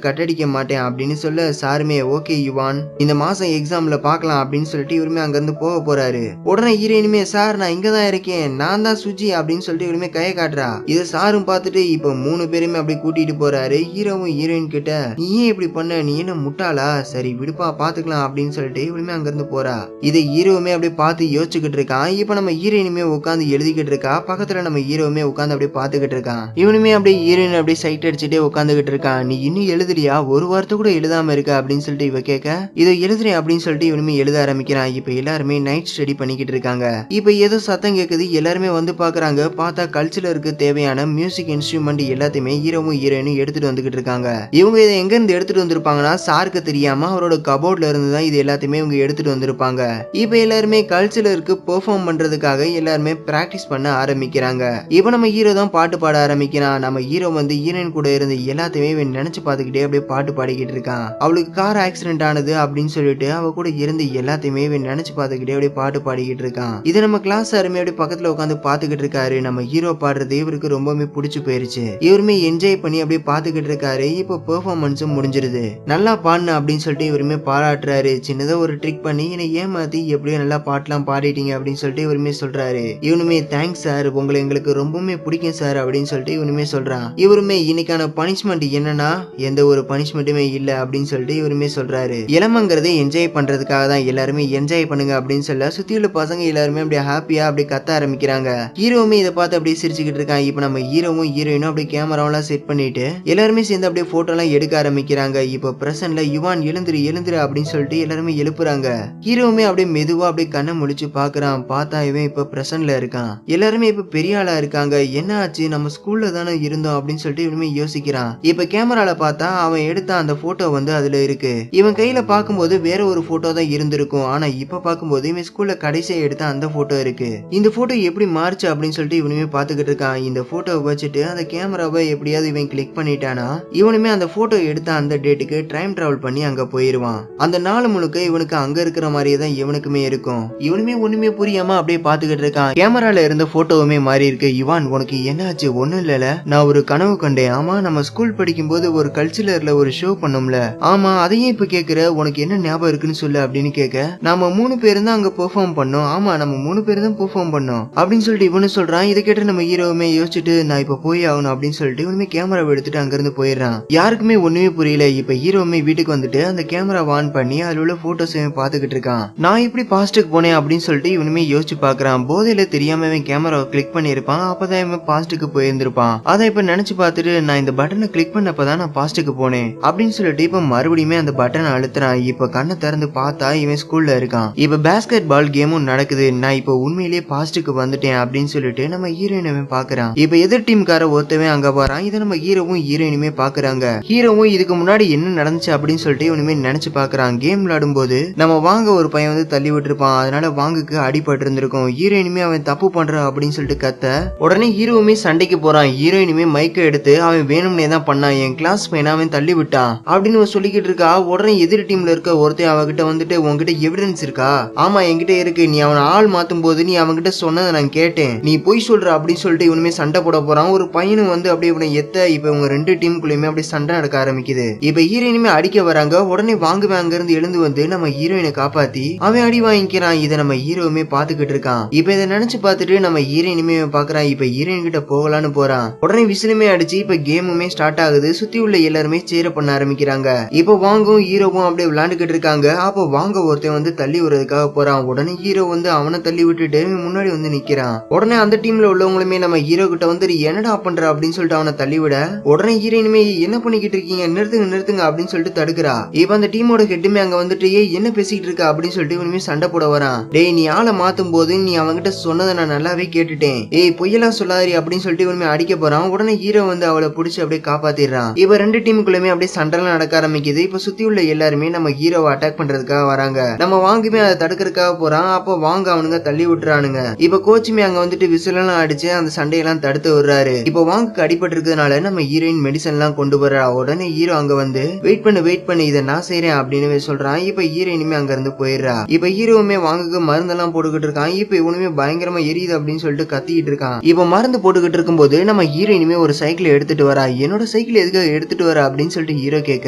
கட்டடிக்க மாட்டேன் அப்படின்னு சொல்ல சாருமே ஓகே யுவான், இந்த மாசம் எக்ஸாம்ல பார்க்கலாம் அப்படின்னு சொல்லிட்டு இவருமே அங்கிருந்து போக போறாரு. உடனே ஹீரோயினுமே சார் நான் இங்க தான் இருக்கேன், நான் தான் சுஜி அப்படின்னு சொல்லிட்டு இவருமே கையை காட்டுறா. இதை சாரும் பார்த்துட்டு இப்ப 3 பேருமே அப்படி கூட்டிட்டு போறாரு. ஹீரோவும் ஹீரோயின் கிட்ட நீ ஏன் இப்படி பண்ண, நீ என்ன முட்டாளா, சரி விடுப்பா பாத்துக்கலாம் அப்படின்னு சொல்லிட்டு இவருமே அங்கிருந்து போறா. இதை ஹீரோவுமே அப்படியே பார்த்து யோசிச்சுக்கிட்டு இருக்கான். இப்ப நம்ம ஹீரோயினுமே உட்காந்து எழுதிக்கிட்டு இருக்கா. பக்கத்துல நம்ம ஹீரோவுமே உட்காந்து அப்படியே பாத்துக்கிட்டு இருக்கான். இவனுமே அப்படியே ஹீரோயின் அப்படியே சைட் அடிச்சுட்டே உட்காந்துக்கிட்டு இருக்கான். நீ இன்னும் எழுதலையா, ஒரு வார்த்தை கூட எழுதாம இருக்க அப்படின்னு சொல்லிட்டு இவ கேட்க இதை எழுதுறேன் அப்படின்னு சொல்லிட்டு இவனுமே எழுத ஆரம்பிக்கிறான். இப்ப எல்லாருமே நைட் ஸ்டடி பண்ணிக்கிட்டு இருக்காங்க. இப்ப ஏதோ சத்தம் கேக்குது. எல்லாருமே வந்து பாக்குறாங்க. பார்த்தா கல்ச்சரலுக்கு தேவையான மியூசிக் இன்ஸ்ட்ருமெண்ட் எல்லாத்தையுமே ஹீரோவும் ஹீரோயினும் எடுத்துட்டு வந்துகிட்டு இருக்காங்க. இவங்க இதை எங்க இருந்து எடுத்துட்டு வந்திருப்பாங்கன்னா சாருக்கு தெரியாம அவரோட கபோர்ட்ல இருந்து தான் இது எல்லாத்தையுமே இவங்க எடுத்துட்டு வந்திருப்பாங்க. இப்ப எல்லாருமே கல்ச்சரலுக்கு பெர்ஃபார்ம் பண்றதுக்காக எல்லாருமே பிராக்டிஸ் பண்ண ஆரம்பிக்கிறாங்க. இப்ப நம்ம ஹீரோ தான் பாட்டு பாட ஆரம்பிக்கிறான். நம்ம ஹீரோ வந்து ஹீரோயின் கூட இருந்து எல்லாத்தையுமே இவன் நினைச்சு பார்த்துக்கிட்டே அப்படியே பாட்டு பாடிக்கிட்டு இருக்கான். அவளுக்கு கார் ஆக்சிடென்ட் ஆனது அப்படின்னு சொல்லிட்டு அவ கூட இருந்து எல்லாத்தையுமே இவன் நினைச்சு பார்த்துக்கிட்டே அப்படியே பாட்டு பாடிக்கிட்டு இருக்கான். இது நம்ம கிளாஸ் சாருமே அப்படியே பக்கத்துல உட்காந்து பாத்துக்கிட்டு இருக்காரு. நம்ம ஹீரோ பாடுறது இவருக்கு ரொம்பவே பிடிச்சு போயிருச்சு. இவருமே என்ஜாய் பண்ணி அப்படியே பாத்துக்கிட்டு இருக்காரு. இப்போ பெர்ஃபார்மன்ஸும் முடிஞ்சிருது. நல்லா பாடுன அப்படின்னு சொல்லிட்டு இவருமே பாராட்டுறாரு. சின்னதா ஒரு ட்ரிக் பண்ணி என்னை ஏமாத்தி எப்படியோ நல்லா பாட்டுலாம் பாடிட்டீங்க அப்படின்னு சொல்லிட்டு இவருமே சொல்றாரு. இவனுமே தேங்க்ஸ் சார், உங்களை எங்களுக்கு ரொம்பவுமே பிடிக்கும் சார் அப்படின்னு சொல்லிட்டு இவனுமே சொல்றான். இவருமே இன்னைக்கான பனிஷ்மெண்ட் என்னன்னா எந்த ஒரு பனிஷ்மெண்ட்டுமே இல்ல அப்படின்னு சொல்லிட்டு இவருமே சொல்றாரு. இளமங்கிறதே என்ஜாய் பண்றதுக்காக தான், எல்லாருமே என்ஜாய் பண்ணுங்க அப்படின்னு சொல்ல சுத்தியுள்ள பசங்க எல்லாருமே அப்படியே ஹாப்பியா அப்படியே கத்த ஆரம்பிக்கிறாங்க. ஹீரோவுமே இதை பார்த்து அப்படியே சிரிச்சுக்கிட்டு இருக்கான். இப்ப நம்ம ஹீரோவும் ஹீரோயினும் அப்படியே கேமராவெல்லாம் செட் பண்ணிட்டு எல்லாருமே சேர்ந்து அப்படியே போட்டோ எல்லாம் எடுக்க ஆரம்பிக்கிறாங்க. இப்ப பிரசன்ட்ல யுவான் எழுந்துரு எழுந்துரு அப்படின்னு சொல்லிட்டு எல்லாருமே எழுப்புறாங்க. ஹீரோவுமே அப்படியே மெதுவா அப்படியே கண்ணை முழிச்சு பாக்குறான். பார்த்தா இவன் இப்ப பிரசன்ட்ல இருக்கான். எல்லாருமே இப்ப பெரிய ஆளா இருக்காங்க. என்ன ஆச்சு, நம்ம ஸ்கூல்ல தானே இருந்தோம் அப்படின்னு சொல்லிட்டு இவனுமே யோசிக்கிறான். இப்ப கேமரால பார்த்தா அவன் எடுத்த அந்த போட்டோ வந்து அதுல இருக்கு. இவன் கையில பார்க்கும்போது வேற ஒரு போட்டோ தான் இருந்திருக்கும். ஆனா இப்ப பார்க்கும்போது இவன் ஸ்கூல்ல கடைசியா எடுத்த அந்த போட்டோ இருக்கு. இந்த போட்டோ எப்படி மாறுச்சு அப்படின்னு சொல்லிட்டு இவனுமே பாத்துக்கிட்டு இருக்கான். இந்த போட்டோவை வச்சுட்டு அந்த கேமராவை எப்படியாவது இவன் கிளிக் பண்ணிட்டானா இவனுமே அந்த போட்டோ எடுத்த அந்த டேட்டுக்கு டைம் டிராவல் பண்ணி அங்க போயிருவான். அந்த நாள் முழுக்க இவனுக்கு அங்க இருக்கிற மாதிரியே தான் இவனுக்குமே இருக்கும். இவனுமே ஒண்ணுமே புரியாம அப்படியே பாத்துக்கிட்டு இருக்கான். கேமரால இருந்த போட்டோவுமே மாறி இருக்கு. யுவான் உனக்கு என்னாச்சு? ஒண்ணும் இல்லல, நான் ஒரு கனவு கண்டேன். ஆமா, நம்ம ஸ்கூல் படிக்கும் போது ஒரு கல்ச்சரல்ல ஒரு ஷோ பண்ணோம்ல, ஆமா அதையும் இப்ப கேக்குற, உனக்கு என்ன ஞாபகம் இருக்குன்னு சொல்லு அப்படின்னு கேட்க நாம 3 பேரும் தான் அங்க பெர்ஃபார்ம் பண்ணோம். ஆமா, நம்ம 3 பேரும் தான் பெர்ஃபார்ம் பண்ணோம் அப்படின்னு சொல்லிட்டு இவனு சொல்றான். இதை கேட்டு நம்ம ஹீரோவுமே யோசிச்சுட்டு நான் இப்ப போய் ஆகணும் அப்படின்னு சொல்லிட்டு இவனுமே கேமராவை எடுத்துட்டு அங்க இருந்து போயிடுறான். யாருக்குமே ஒண்ணுமே புரியல. இப்ப ஹீரோவுமே வீட்டுக்கு வந்துட்டு அந்த கேமரா ஆன் பண்ணி அதுல உள்ள போட்டோஸ் பாத்துக்கிட்டு இருக்கான். நான் இப்படி பாஸ்டுக்கு போனேன் அப்படின்னு சொல்லிட்டு இவனுமே யோசிச்சு பாக்குறான். போதையில தெரியாம இவன் கேமராவை கிளிக் பண்ணிருப்பான். அப்பதான் இவன் பாஸ்டுக்கு போயிருந்திருப்பான். அதை இப்ப நினைச்சு பார்த்துட்டு நான் இந்த பட்டனை கிளிக் பண்ணப்பதான் நான் பாஸ்டுக்கு போனேன் அப்படின்னு சொல்லிட்டு இப்ப மறுபடியுமே அந்த பட்டனை அழுத்துறான். இப்ப கண்ணை திறந்து பார்த்தா இவன் ஸ்கூல்ல இருக்கான். இப்ப பேஸ்கெட் பால் கேமும் நடக்குது. நான் இப்ப உண்மையிலேயே பாஸ்டுக்கு வந்துட்டேன் அப்படின்னு சொல்லிட்டு நம்ம ஹீரோயினவே பாக்குறான். இப்ப எதிர் டீம்கார ஒருத்தவன் அங்க வரான். இதை நம்ம ஹீரோவும் ஹீரோயினுமே பாக்குறாங்க. ஹீரோவும் இதுக்கு முன்னாடி என்ன நடந்துச்சு அப்படின்னு சொல்லிட்டு இவனுமே நினைச்சு பாக்குறான். கேம் விளையாடும் போது நம்ம வாங்க ஒரு பையன் வந்து தள்ளி விட்டுருப்பான். அதனால வாங்குக்கு அடிபட்டு இருந்திருக்கும். ஹீரோயினுமே அவன் தப்பு பண்றான் அப்படின்னு சொல்லிட்டு கத்த உடனே ஹீரோவுமே சண்டைக்கு போறான். ஹீரோயினுமே மைக்கை எடுத்து அவன் வேணும்னே தான் பண்ணான், என் கிளாஸ் பையனை அவன் தள்ளி விட்டான் அப்படின்னு சொல்லிக்கிட்டு இருக்கா. உடனே எதிர் டீம்ல இருக்க ஒருத்தன் அவகிட்ட வந்துட்டு உங்ககிட்ட எவிடன்ஸ் இருக்கா? ஆமா என்கிட்ட இருக்கு, நீ அவன் ஆள் மாத்தும் போது நீ அவன்கிட்ட சொன்னதை நான் கேட்டேன், நீ பொய் சொல்ற அப்படின்னு சொல்லிட்டு இவனுமே சண்டை போட போறான். ஒரு பையனும் வந்து அப்படியே இவனை எத்த இப்ப இவங்க 2 டீமுக்குள்ளயுமே அப்படியே சண்டை நடக்க ஆரம்பிக்குது. இப்ப ஹீரோயினுமே அடிக்க வராங்க. உடனே வாங்குவேன் அங்க இருந்து எழுந்து வந்து நம்ம ஹீரோயினை காப்பாத்தி அவன் அடி வாங்கிக்கிறான். இதை நம்ம ஹீரோவுமே பாத்துக்கிட்டு இருக்கான். இப்ப இதை நினைச்சு பார்த்துட்டு நம்ம ஹீரோயினுமே பாக்குறான். இப்ப ஹீரோயின் கிட்ட போகலான்னு போறான். உடனே விசிலுமே அடிச்சு இப்ப கேமுமே ஸ்டார்ட் ஆகுது. சுத்தி உள்ள எல்லாருமே சேர பண்ண ஆரம்பிக்கிறாங்க. இப்ப வாங்கும் ஹீரோவும் அப்படியே விளையாண்டுகிட்டு இருக்காங்க. அப்போ வாங்க ஒருத்தன் வந்து தள்ளி விடுறதுக்காக போறான். உடனே ஹீரோ வந்து அவனை தள்ளி விட்டுட்டு முன்னாடி வந்து நிக்கிறான். உடனே அந்த டீம்ல உள்ளவங்களுமே நம்ம ஹீரோ கிட்ட வந்து என்னடா பண்ற அப்படின்னு சொல்லிட்டு அவனை தள்ளி விட உடனே ஹீரோயினுமே என்ன பண்ணிக்கிட்டு இருக்கீங்க, நிறுத்துங்க நிறுத்துங்க அப்படின்னு சொல்லிட்டு தடுக்கிறா. இப்ப அந்த டீமோட ஹெட்டுமே அங்க வந்துட்டு என்ன பேசிக்கிட்டு இருக்க அப்படின்னு சொல்லிட்டு இவனுமே சண்டை போட வரான். டேய் நீ ஆளை மாத்தும் போது நீ அவன்கிட்ட சொன்னதை நான் நல்லாவே கேட்டுட்டேன், ஏய் பொய்யெல்லாம் சொல்லாதீ அப்படின்னு சொல்லிட்டு இவனுமே அடிக்க போறான். உடனே ஹீரோ வந்து அவளை பிடிச்சி அப்படியே காப்பாத்திடுறான். இப்ப 2 டீமுக்குள்ளயுமே அப்படியே சண்டைலாம் நடக்க ஆரம்பிக்குது. இப்ப சுத்தி உள்ள எல்லாருமே நம்ம ஹீரோவை அட்டாக் பண்றதுக்காக வராங்க. நம்ம வாங்குமே அதை தடுக்கிறதுக்காக போறான். அப்போ வாங்க அவனுங்க தள்ளி விட்டுறானுங்க. இப்ப கோச்சுமே அங்க வந்துட்டு விசிலெல்லாம் அடிச்சு அந்த சண்டையெல்லாம் தடுத்து விடுறாரு. இப்ப வாங்குக்கு அடிபட்டு இருக்கிறதுனால நம்ம ஹீரோயின் மெடிசன் எல்லாம் கொண்டு வரா. உடனே ஹீரோ அங்க வந்து வெயிட் பண்ணு இதை நான் செய்யறேன் அப்படின்னு சொல்றான். இப்ப ஹீரோயினுமே அங்க இருந்து போயிடுறா. இப்ப ஹீரோவுமே வாங்குக்கு மருந்தெல்லாம் போட்டுக்கிட்டு இருக்கான். இப்ப இவனுமே பயங்கரமா எரியுது அப்படின்னு சொல்லிட்டு கத்திக்கிட்டு இருக்கான். இப்ப மருந்து போட்டுக்கிட்டு இருக்கும்போது நம்ம ஹீரோயினுமே ஒரு சைக்கிள் எடுத்துட்டு வரா. என்னோட சைக்கிள் எதுக்காக எடுத்துட்டு வர அப்படின்னு சொல்லிட்டு ஹீரோ கேட்க,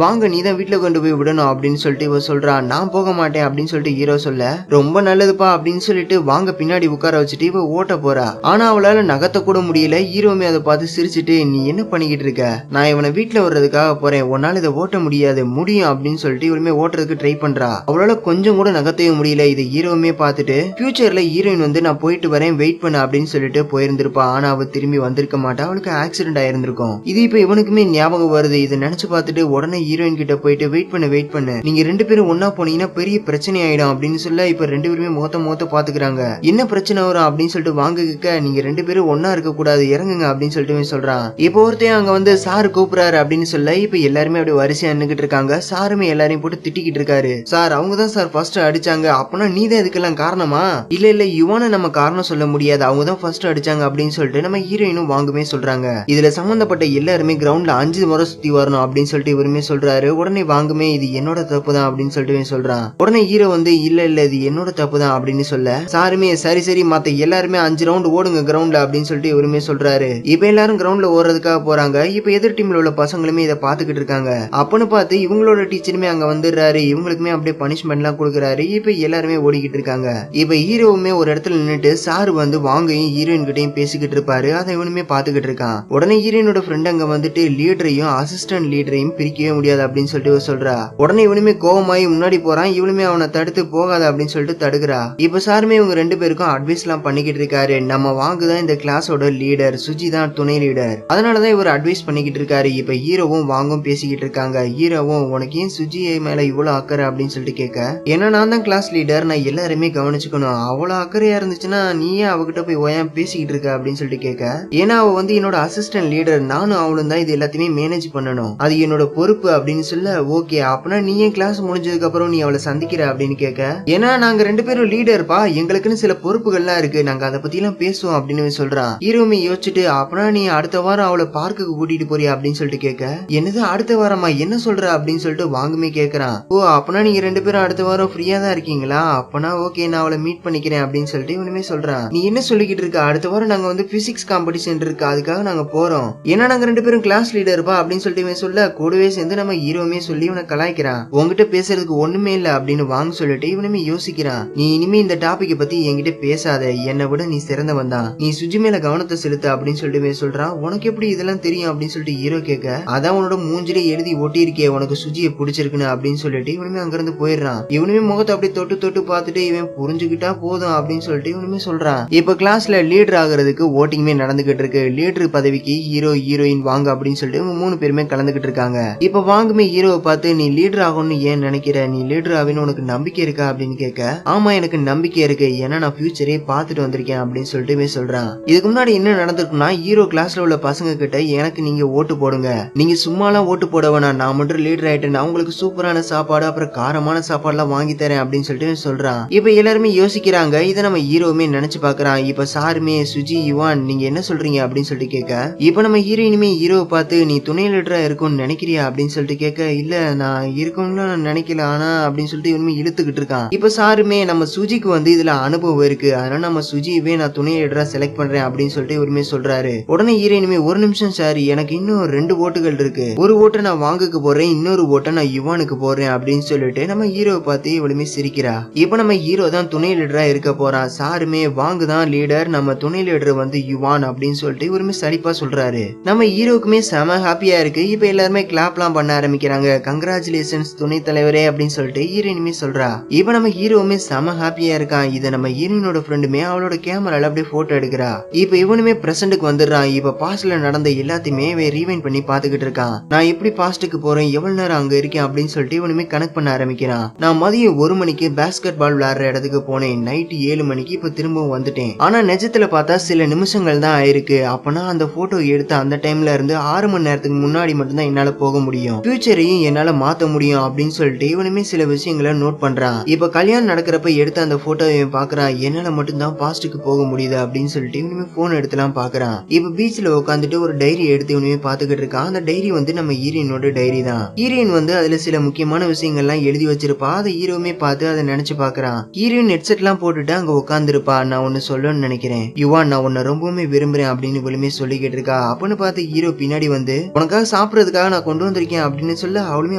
வாங்க நீ தான் வீட்டுல கொண்டு போய் விடணும் அப்படின்னு சொல்லிட்டு இவ சொல்றா. நான் போக மாட்டேன் அப்படின்னு சொல்லிட்டு ஹீரோ சொல்ல, ரொம்ப நல்லதுப்பா அப்படின்னு சொல்லிட்டு வாங்க பின்னாடி உட்கார வச்சுட்டு இவ ஓட்ட போறா. ஆனா அவளால நகத்த கூட முடியல. ஹீரோமே அதை பார்த்து சிரிச்சுட்டு, நீ என்ன பண்ணிக்கிட்டு இருக்க, நான் இவனை வீட்டுல வர்றதுக்காக போறேன், உன்னால இதை ஓட்ட முடியாது, முடியும் அப்படின்னு சொல்லிட்டு இவருமே ஓட்டுறதுக்கு ட்ரை பண்றா. அவளால கொஞ்சம் கூட நகர்த்தவே முடியல. இதை ஹீரோமே பார்த்துட்டு ஃபியூச்சர்ல ஹீரோயின் வந்து நான் போயிட்டு வரேன் வெயிட் பண்ண அப்படின்னு சொல்லிட்டு போயிருந்திருப்பா. ஆனா அவ திரும்பி வந்திருக்க மாட்டா. அவளுக்கு ஆக்சிடென்ட் ஆயிருந்திருக்கும். இது இப்ப இவனுக்குமே ஞாபகம் வருது. இதை நினைச்சு பார்த்துட்டு உடனே ஹீரோயின் கிட்ட போயிட்டு வெயிட் பண்ணு, நீங்க ரெண்டு பேரும் ஒன்னா போனீங்கன்னா பெரிய பிரச்சனை ஆயிடும் அப்படின்னு சொல்ல, இப்ப ரெண்டு பேருமே முகத்த பாத்துக்கிறாங்க. என்ன பிரச்சனை வரும் அப்படின்னு சொல்லிட்டு வாங்க கேட்க, நீங்க ரெண்டு பேரும் ஒன்னா இருக்க கூடாது, இறங்குங்க அப்படின்னு சொல்லிட்டு சொல்றான். இப்போ ஒருத்தையும் அங்க வந்து சார் கூப்பிடுறாரு அப்படின்னு சொல்ல, இப்ப எல்லாருமே அப்படி வரிசையா நின்னுகிட்டு இருக்காங்க. சாருமே எல்லாரையும் போட்டு திட்டிக்கிட்டு இருக்காரு. சார் அவங்க தான் சார் ஃபர்ஸ்ட் அடிச்சாங்க, அப்பனா நீ தான் இதுக்கெல்லாம் காரணமா? இல்ல யுவான நம்ம காரணம் சொல்ல முடியாது, அவங்க தான் ஃபர்ஸ்ட் அடிச்சாங்க அப்படின்னு சொல்லிட்டு நம்ம ஹீரோயினும் வாங்குமே சொல்றாங்க. இதுல சம்பந்தப்பட்ட எல்லாருமே கிரவுண்ட்ல 5 முறை சுத்தி வரணும் அப்படின்னு சொல்லிட்டு இவருமே சொல்றாரு. உடனே வாங்குமே இது என்னோட தப்பு தான் அப்படின்னு சொல்லிட்டு சொல்றான். உடனே ஹீரோ வந்து இல்ல இது என்னோட தப்பு தான் அப்படின்னு சொல்ல, சாருமே சரி மத்த எல்லாருமே 5 ரவுண்ட் ஓடுங்க கிரவுண்ட்ல அப்படின்னு சொல்லிட்டு இவருமே சொல்றாரு. இப்ப எல்லாரும் கிரவுண்ட்ல ஓடுறதுக்காக போறாங்க. இப்ப எதிர் டீம்ல உள்ள பசங்களுமே இதை பாத்துக்கிட்டு இருக்காங்க. அப்பன்னு பார்த்து இவங்களோட டீச்சருமே அங்க வந்துடுறாரு. இவங்களுக்குமே அப்படியே பனிஷ்மெண்ட் எல்லாம் கொடுக்குறாரு. இப்ப எல்லாருமே ஓடிக்கிட்டு இருக்காங்க. இப்ப ஹீரோவுமே ஒரு இடத்துல நின்னுட்டு சாரு வந்து வாங்கையும் ஹீரோயின் கிட்டையும் பேசிக்கிட்டு இருப்பாரு. அதை இவனுமே பாத்துக்கிட்டு இருக்கான். உடனே ஹீரோயினோட ஃப்ரெண்ட் அங்க வந்துட்டு லீடரையும் அசிஸ்டன்ட் லீடரையும் பிரிக்கவே முடியாது அப்படின்னு சொல்லிட்டு சொல்றா. உடனே இவனுமே கோவமாயி முன்னாடி போறான். இவனுமே அவனை தடுத்து போகாத அப்படின்னு சொல்லிட்டு தடுக்கிறா. இப்ப சாருமே இவங்க ரெண்டு பேருக்கும் அட்வைஸ் எல்லாம் பண்ணிக்கிட்டு இருக்காரு. நம்ம வாங்குதான் இந்த கிளாஸோட லீடர், சுஜி தான் துணை லீடர், அதனாலதான் இவர் அட்வைஸ் பண்ணிக்கிட்டு இருக்காரு. இப்ப ஹீரோவும் வாங்கும் பேசிக்கிட்டு இருக்காங்க. ஹீரோவும் உனக்கு ஏன் சுஜியை மேல இவ்வளவு அக்கறை அப்படின்னு சொல்லிட்டு கேட்க, ஏன்னா நான் தான் கிளாஸ் லீடர், நான் எல்லாருமே கவனிச்சுக்கணும், அவ்வளவு அக்கறையா இருந்துச்சுன்னா நீயே அவகிட்ட போய் ஓயாம பேசிக்கிட்டு இருக்க அப்படின்னு சொல்லிட்டு கேட்க, ஏன்னா அவ வந்து என்னோட அசிஸ்டன்ட் லீடர், நானும் அவளும் தான் இது எல்லாத்தையுமே மேனேஜ் பண்ணணும், அது என்னோட பொறுப்பு அப்படின்னு சொல்ல, ஓகே அப்பனா நீ ஏன் கிளாஸ் முடிஞ்சதுக்கு அப்புறம் நீ அவளை சந்திக்கிற அப்படின்னு கேட்க, ஏன்னா நாங்க ரெண்டு பேரும் லீடர்ப்பா, எங்களுக்குன்னு சில பொறுப்புகள்லாம் இருக்கு, நாங்க அதை பத்தி எல்லாம் பேசுவோம் அப்படின்னு சொல்றான். ஹீரோமி யோசிச்சுட்டு, அப்பனா நீ அடுத்த வாரம் அவளை பார்க்குக்கு கூட்டிட்டு போறியா அப்படின்னு சொல்லிட்டு கேட்க, என்னது அடுத்த வாரமா, என்ன சொல்ற அப்படின்னு சொல்லிட்டு வாங்குமே கேட்கறான். ஓ அப்பனா நீங்க ரெண்டு பேரும் அடுத்த வாரம் ஃப்ரீயா தான் இருக்கீங்களா, அப்பனா ஓகே நான் அவளை மீட் பண்ணிக்கிறேன் அப்படின்னு சொல்லிட்டு இவனுமே சொல்றான். நீ என்ன சொல்லிக்கிட்டு இருக்க, அடுத்த வாரம் நாங்க வந்து பிசிக்ஸ் காம்படிஷன் இருக்கு, அதுக்காக நாங்க போறோம், ஏன்னா நாங்க ரெண்டு பேரும் கிளாஸ் லீடர்ப்பா அப்படின்னு சொல்லிட்டு இவன் சொல்ல, கூடவே சேர்ந்து நம்ம ஹீரோமே சொல்லி இவனை கலாய்க்கிறான். உங்ககிட்ட பேசுறதுக்கு ஒண்ணுமே இல்ல அப்படின்னு வாங்க சொல்லிட்டு இவனுமே யோசிக்கிறான். நீ இனிமே இந்த டாபிக் பத்தி என்கிட்ட பேசாத, என்னை விட நீ சிறந்தவன் தான், நீ சுஜி மேல கவனத்தை செலுத்த அப்படின்னு சொல்லிட்டு சொல்றான். உனக்கு எப்படி இதெல்லாம் தெரியும் அப்படின்னு சொல்லிட்டு ஹீரோ கேட்க, அதான் உன்னோட மூஞ்சிலே எழுதி ஒட்டி இருக்கே உனக்கு சுஜியை பிடிச்சிருக்குன்னு அப்படின்னு சொல்லிட்டு இவனுமே அங்கிருந்து போயிடுறான். இவனுமே முகத்தை அப்படியே தொட்டு பார்த்துட்டு இவன் புரிஞ்சுக்கிட்டா போதும் அப்படின்னு சொல்லிட்டு இவனுமே சொல்றான். இப்ப கிளாஸ்ல லீடர் ஆகுறதுக்கு ஓட்டிங்குமே நடந்துகிட்டு இருக்கு. லீடர் பதவிக்கு ஹீரோ ஹீரோயின் வாங்க அப்படின்னு சொல்லிட்டு இவங்க 3 பேருமே கலந்துகிட்டு இருக்காங்க. இப்ப வாங்குமே ஹீரோவை பார்த்து, நீ லீடர் ஆகும்னு ஏன் நினைக்கிற, நீ லீடர் ஆகுன்னு உனக்கு நம்பிக்கை இருக்கா அப்படின்னு கேட்க, ஆமா எனக்கு நம்பிக்கை இருக்கு, ஏன்னா நான் ஃபியூச்சரே பார்த்துட்டு வந்திருக்கேன் அப்படின்னு சொல்லிட்டு சொல்றான். இதுக்கு முன்னாடி என்ன நடந்திருக்குன்னா, ஹீரோ கிளாஸ்ல உள்ள பசங்க கிட்ட எனக்கு நீங்க ஓட்டு போடுங்க, நீங்க சும்மாலாம் ஓட்டு போட வேணாம், நான் மட்டும் லீடர் ஆயிட்டேன், நான் உங்களுக்கு சூப்பரான சாப்பாடு அப்புறம் காரமான சாப்பாடு எல்லாம் வாங்கி தரேன் அப்படின்னு சொல்லிட்டு சொல்றான். இப்ப எல்லாருமே யோசிக்கிறாங்க. இதை நம்ம ஹீரோவுமே நினைச்சு பாக்குறான். இப்ப சாருமே சுஜி யுவான் நீங்க என்ன சொல்றீங்க அப்படின்னு சொல்லிட்டு கேட்க, இப்ப நம்ம ஹீரோயினுமே ஹீரோவை பார்த்து, நீ துணை லீடரா இருக்கும்னு நினைக்கிறியா அப்படின்னு சொல்லிட்டு கேட்க, இல்ல நான் இருக்கும்னு நான் நினைக்கல, ஆனா அப்படின்னு சொல்லிட்டு இவனுமே இழுத்துக்கிட்டு இருக்கான். இப்ப சாருமே நம்ம சுஜிக்கு வந்து இதுல அனுபவம் இருக்கு, அதனால நம்ம சுஜியவே நான் துணை லீடரா செலக்ட் பண்றேன் அப்படின்னு சொல்லிட்டு இவருமே சொல்றாரு. உடனே ஹீரோயினுமே, ஒரு நிமிஷம் சார், எனக்கு இன்னும் 2 ஓட்டுகள் இருக்கு, ஒரு ஓட்டை நான் வாங்குக்கு போறேன், இன்னொரு ஓட்டை நான் யுவானுக்கு போறேன் அப்படின்னு சொல்லிட்டு நம்ம ஹீரோவை பார்த்து இவளுமே சிரிக்கிறா. இப்ப நம்ம ஹீரோ தான் துணை லீடரா இருக்க போறான். சாருமே வாங்கு தான் லீடர், நம்ம துணை லீடர் வந்து யுவான் அப்படின்னு சொல்லிட்டு இவருமே சலிப்பா சொல்றாரு. நம்ம ஹீரோக்குமே செம ஹாப்பியா இருக்கு. இப்ப எல்லாருமே கிளாப்லாம் பண்ண ஆரம்பிக்கிறாங்க. கங்க்ராச்சுலேஷன்ஸ் துணை தலைவரே அப்படின்னு சொல்லிட்டு ஹீரோயினுமே சொல்றா. இப்ப நம்ம ஹீரோவுமே செம ஹாப்பியா இருக்கான். இதை நம்ம ஹீரோயினோட ஃப்ரெண்டுமே அவளோட கேமரால அப்படியே போட்டோ எடுக்கிறா. இப்ப இவனுமே பிரசன்ட்க்கு வந்துடுறான். இப்ப பாஸ்ட்ல நடந்த எல்லாத்தையுமே ரீவைண்ட் பண்ணி பாத்துக்கிட்டு இருக்கான். நான் எப்படி பாஸ்டுக்கு போறேன், எவ்வளவு நேரம் அங்க இருக்கேன் அப்படின்னு சொல்லிட்டு இவனுமே கனெக்ட் பண்ண ஆரம்பிக்கிறான். நான் மதியம் 1 மணிக்கு பேஸ்கெட் பால் விளையாடுற இடத்துக்கு போனேன், நைட் 7 மணிக்கு இப்ப திரும்பவும் வந்துட்டேன், ஆனா நிஜத்துல பார்த்தா சில நிமிஷங்கள் தான் ஆயிருக்கு, அப்பனா அந்த போட்டோ எடுத்த அந்த டைம்ல இருந்து 6 மணி நேரத்துக்கு முன்னாடி மட்டும்தான் என்னால போக முடியும், ஃபியூச்சரையும் என்னால மாத்த முடியும் அப்படின்னு சொல்லிட்டு இவனுமே சில விஷயங்களை நோட் பண்றான். இப்ப கல்யாணம் நடக்கிறப்ப எடுத்த அந்த போட்டோ இவன் பாக்குறான். என்னால மட்டும்தான் பாஸ்டுக்கு போக முடியுது அப்படின்னு சொல்லிட்டு இவனுமே போன் எடுத்துலாம் பாக்குறான். இப்ப பீச்ல உட்காந்துட்டு ஒரு டைரி எடுத்து இவனுமே பாத்துக்கிட்டு இருக்கான். அந்த டைரி வந்து நம்ம ஹீரோயினோட டைரி தான். ஹீரோயின் வந்து அதுல சில முக்கியமான விஷயங்கள்லாம் எழுதி வச்சிருப்பா. அதை ஹீரோவுமே பார்த்து அதை நினைச்சு பாக்குறான். ஹீரோயின் ஹெட்செட் எல்லாம் போட்டுட்டு அங்க உட்கார்ந்து இருப்பா. நான் ஒன்னு சொல்லணும்னு நினைக்கிறேன் யுவான், நான் உன்னை ரொம்பவுமே விரும்புறேன் அப்படின்னு இவளுமே சொல்லிக்கிட்டு இருக்கா. அப்பன்னு பார்த்து ஹீரோ பின்னாடி வந்து வந்து உனக்காக சாப்பிடறதுக்காக நான் கொண்டு வந்திருக்கேன் அப்படின்னு சொல்ல அவளுமே